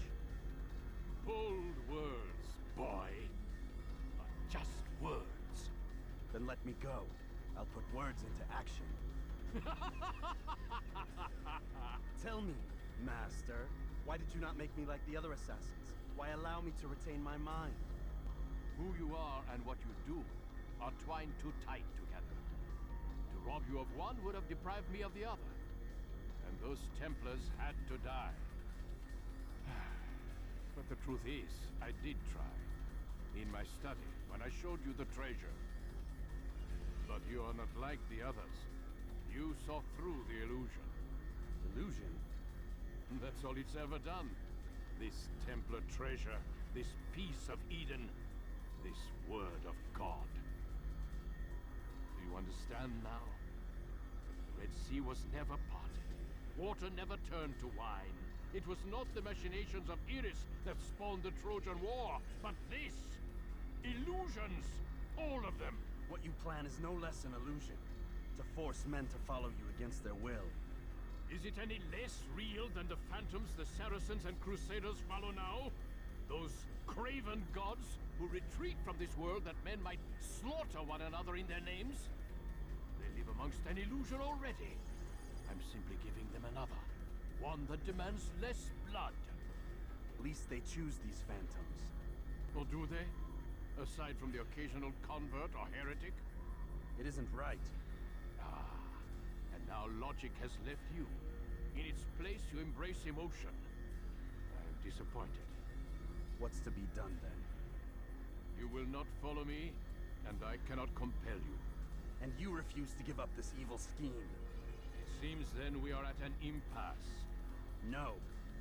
Speaker 18: Bold words, boy. But just words.
Speaker 11: Then let me go. I'll put words into action.
Speaker 17: Tell me, Master, why did you not make me like the other assassins? Why allow me to retain my mind?
Speaker 5: Who you are and what you do are twined too tight together. To rob you of one would have deprived me of the other. And those Templars had to die. But the truth is, I did try. In my study, when I showed you the treasure. But you are not like the others. You saw through the illusion.
Speaker 17: Illusion?
Speaker 5: That's all it's ever done. This Templar treasure, this piece of Eden, this word of God. Do you understand now? The Red Sea was never parted. Water never turned to wine. It was not the machinations of Iris that spawned the Trojan War, but this! Illusions! All of them!
Speaker 17: What you plan is no less an illusion. To force men to follow you against their will.
Speaker 5: Is it any less real than the phantoms the Saracens and Crusaders follow now? Those craven gods who retreat from this world that men might slaughter one another in their names? They live amongst an illusion already. I'm simply giving them another. One that demands less blood.
Speaker 17: At least they choose these phantoms.
Speaker 5: Or do they? Aside from the occasional convert or heretic?
Speaker 17: It isn't right.
Speaker 5: And now logic has left you. In its place, you embrace emotion. I'm disappointed.
Speaker 17: What's to be done then?
Speaker 5: You will not follow me, and I cannot compel you.
Speaker 17: And you refuse to give up this evil scheme.
Speaker 5: It seems then we are at an impasse.
Speaker 17: No,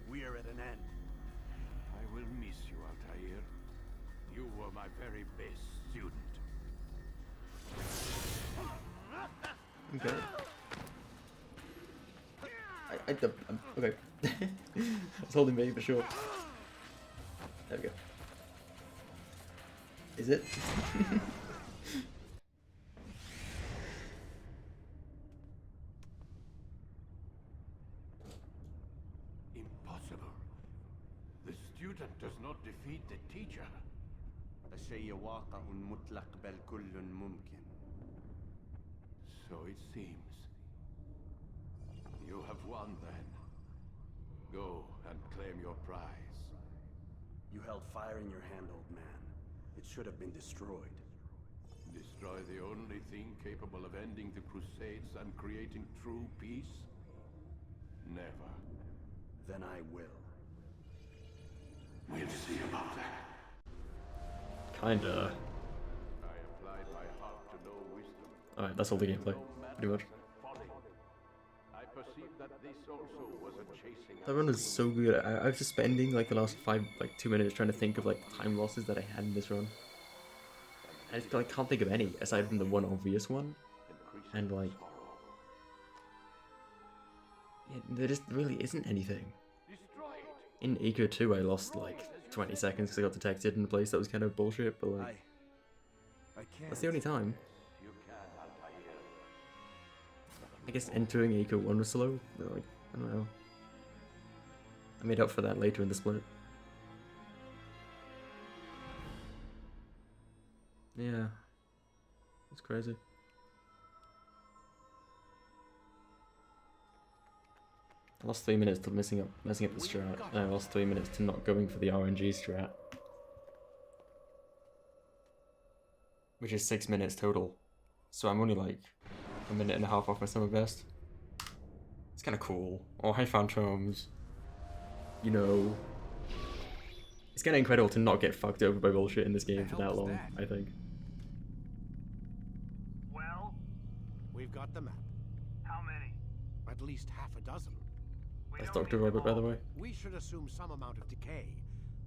Speaker 17: we are at an end.
Speaker 5: I will miss you, Altair. You were my very best student.
Speaker 1: Okay. Okay. I was holding me for sure. There we go. Is it?
Speaker 5: Impossible. The student does not defeat the teacher.
Speaker 17: الشيء واقع مطلق بل كل ممكن.
Speaker 5: So it seems. You have won then. Go and claim your prize.
Speaker 17: You held fire in your hand, old man. It should have been destroyed.
Speaker 5: Destroy the only thing capable of ending the Crusades and creating true peace? Never.
Speaker 17: Then I will.
Speaker 5: We'll see about that.
Speaker 1: Kinda.
Speaker 5: I applied my heart to know wisdom.
Speaker 1: Alright, that's all the gameplay, pretty much.
Speaker 5: I perceive that this also was a chasing.
Speaker 1: That run was so good. I was just spending like the last 2 minutes trying to think of like time losses that I had in this run. I just like can't think of any aside from the one obvious one. And like, yeah, there just really isn't anything. In Eco 2 I lost like 20 seconds because I got detected in a place that was kind of bullshit, but like, that's the only time. I guess entering Eco 1 was slow, but like, I don't know. I made up for that later in the split. Yeah. It's crazy. I lost 3 minutes to messing up the strat, and I lost 3 minutes to not going for the RNG strat. Which is 6 minutes total. So I'm only like a minute and a half off my summer best. It's kind of cool. Oh, hi Phantoms. You know. It's kind of incredible to not get fucked over by bullshit in this game for that long, I think.
Speaker 4: Well? We've got the map.
Speaker 19: How many?
Speaker 4: At least half a dozen.
Speaker 1: That's Dr. Robert, by the way.
Speaker 4: We should assume some amount of decay.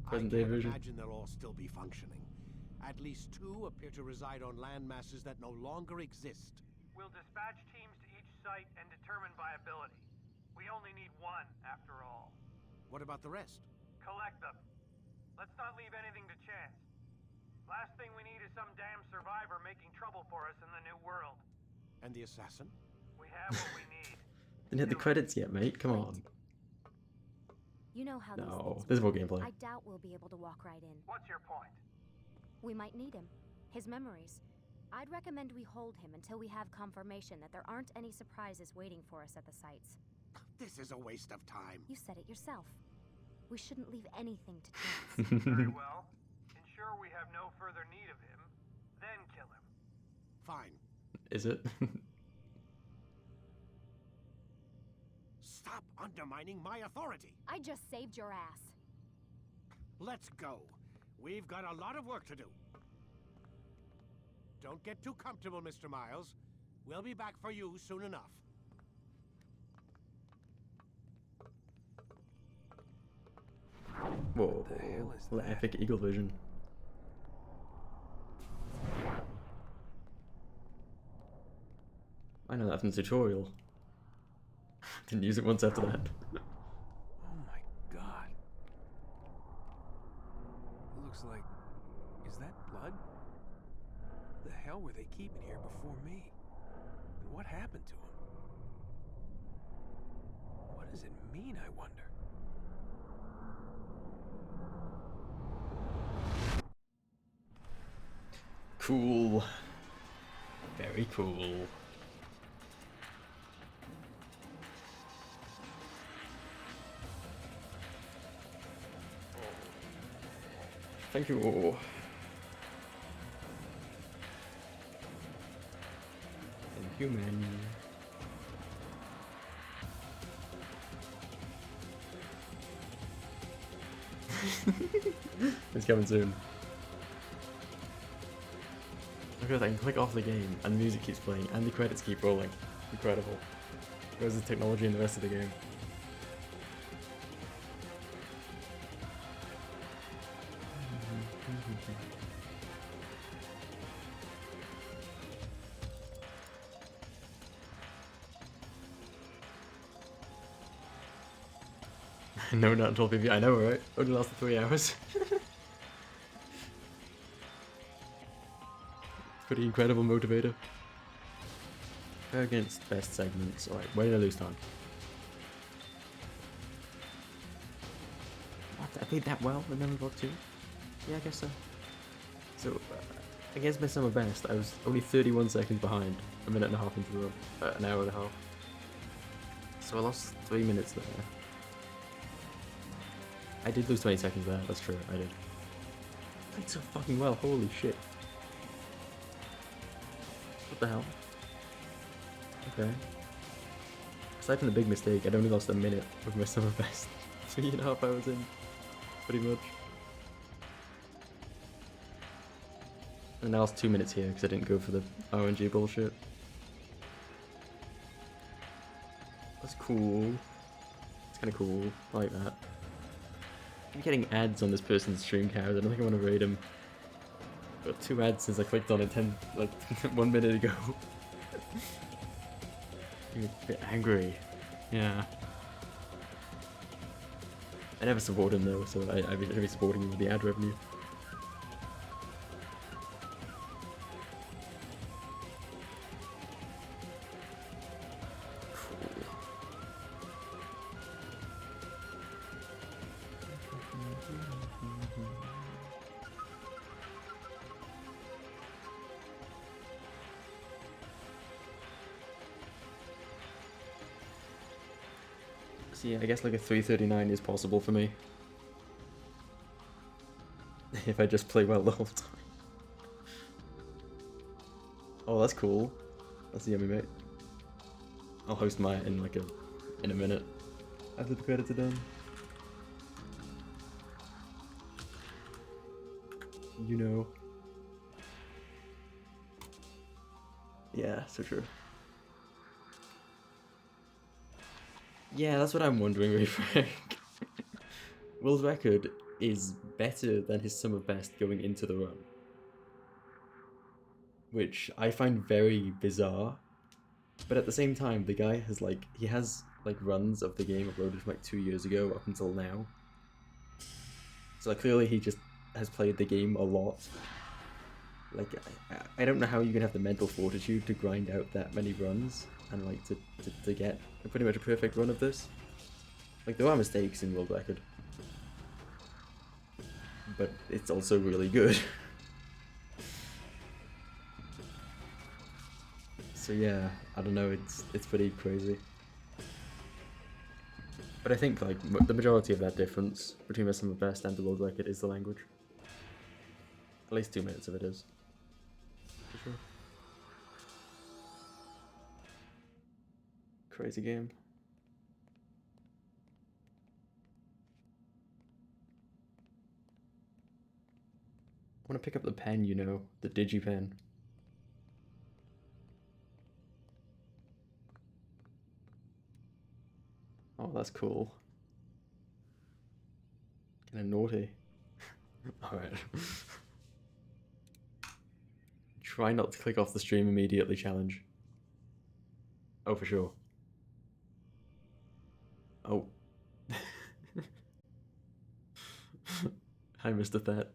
Speaker 1: Present
Speaker 4: I
Speaker 1: day
Speaker 4: can't
Speaker 1: version.
Speaker 4: imagine they'll all still be functioning. At least 2 appear to reside on land masses that no longer exist.
Speaker 19: We'll dispatch teams to each site and determine viability. We only need 1, after all.
Speaker 4: What about the rest?
Speaker 19: Collect them. Let's not leave anything to chance. Last thing we need is some damn survivor making trouble for us in the new world.
Speaker 4: And the assassin?
Speaker 19: We have what we need.
Speaker 1: Didn't hit the credits yet, mate. Come on.
Speaker 3: You know how
Speaker 1: No, there's more gameplay.
Speaker 3: I doubt we'll be able to walk right in.
Speaker 19: What's your point?
Speaker 3: We might need him. His memories. I'd recommend we hold him until we have confirmation that there aren't any surprises waiting for us at the sites.
Speaker 4: This is a waste of time.
Speaker 3: You said it yourself. We shouldn't leave anything to chance.
Speaker 19: Very well. Ensure we have no further need of him, then kill him.
Speaker 4: Fine.
Speaker 1: Is it?
Speaker 4: Stop undermining my authority.
Speaker 3: I just saved your ass.
Speaker 4: Let's go. We've got a lot of work to do. Don't get too comfortable, Mr. Miles. We'll be back for you soon enough.
Speaker 1: Whoa, what epic eagle vision. I know that from the tutorial. Didn't use it once after that.
Speaker 20: Oh my god. It looks like... Is that blood? The hell were they keeping here before me? And what happened to him? What does it mean, I wonder?
Speaker 1: Cool. Very cool. Thank you. Inhuman. It's coming soon. Look at that, I can click off the game and the music keeps playing and the credits keep rolling. Incredible. Where's the technology in the rest of the game? No, not until PvP. I know, right? Only lasted 3 hours. Pretty incredible motivator. Against best segments. Alright, where did I lose time? What? I played that well in Memory Block 2? Yeah, I guess so. So, against my summer best, I was only 31 seconds behind. A minute and a half into the run. An hour and a half. So I lost 3 minutes there. I did lose 20 seconds there, that's true, I did. I played so fucking well, holy shit. What the hell? Okay. Aside from the big mistake, I'd only lost a minute with my summer best. 3.5 hours in, pretty much. And I lost 2 minutes here because I didn't go for the RNG bullshit. That's cool. It's kind of cool, I like that. I'm getting ads on this person's stream cows. I don't think I want to raid him. Got 2 ads since I clicked on it 1 minute ago. You're a bit angry. Yeah. I never support him though, so I'd be supporting him with the ad revenue. So yeah, I guess like a 339 is possible for me. If I just play well the whole time. Oh, that's cool. That's yummy, mate. I'll host mine in a minute. After the credits are done. You know. Yeah, so true. Yeah, that's what I'm wondering, really frank. Will's record is better than his summer best going into the run. Which I find very bizarre. But at the same time, the guy has he has runs of the game uploaded from 2 years ago up until now. So clearly he just has played the game a lot. I don't know how you can have the mental fortitude to grind out that many runs and to get pretty much a perfect run of this. There are mistakes in world record, but it's also really good. So yeah, I don't know, it's pretty crazy. But I think like the majority of that difference between Best of the Best and the World Record is the language. At least 2 minutes of it is. For sure. Crazy game. I want to pick up the pen, you know, the DigiPen. Oh, that's cool. Kinda naughty. Alright. Try not to click off the stream immediately challenge. Oh, for sure. Oh. Hi, Mr. Thet.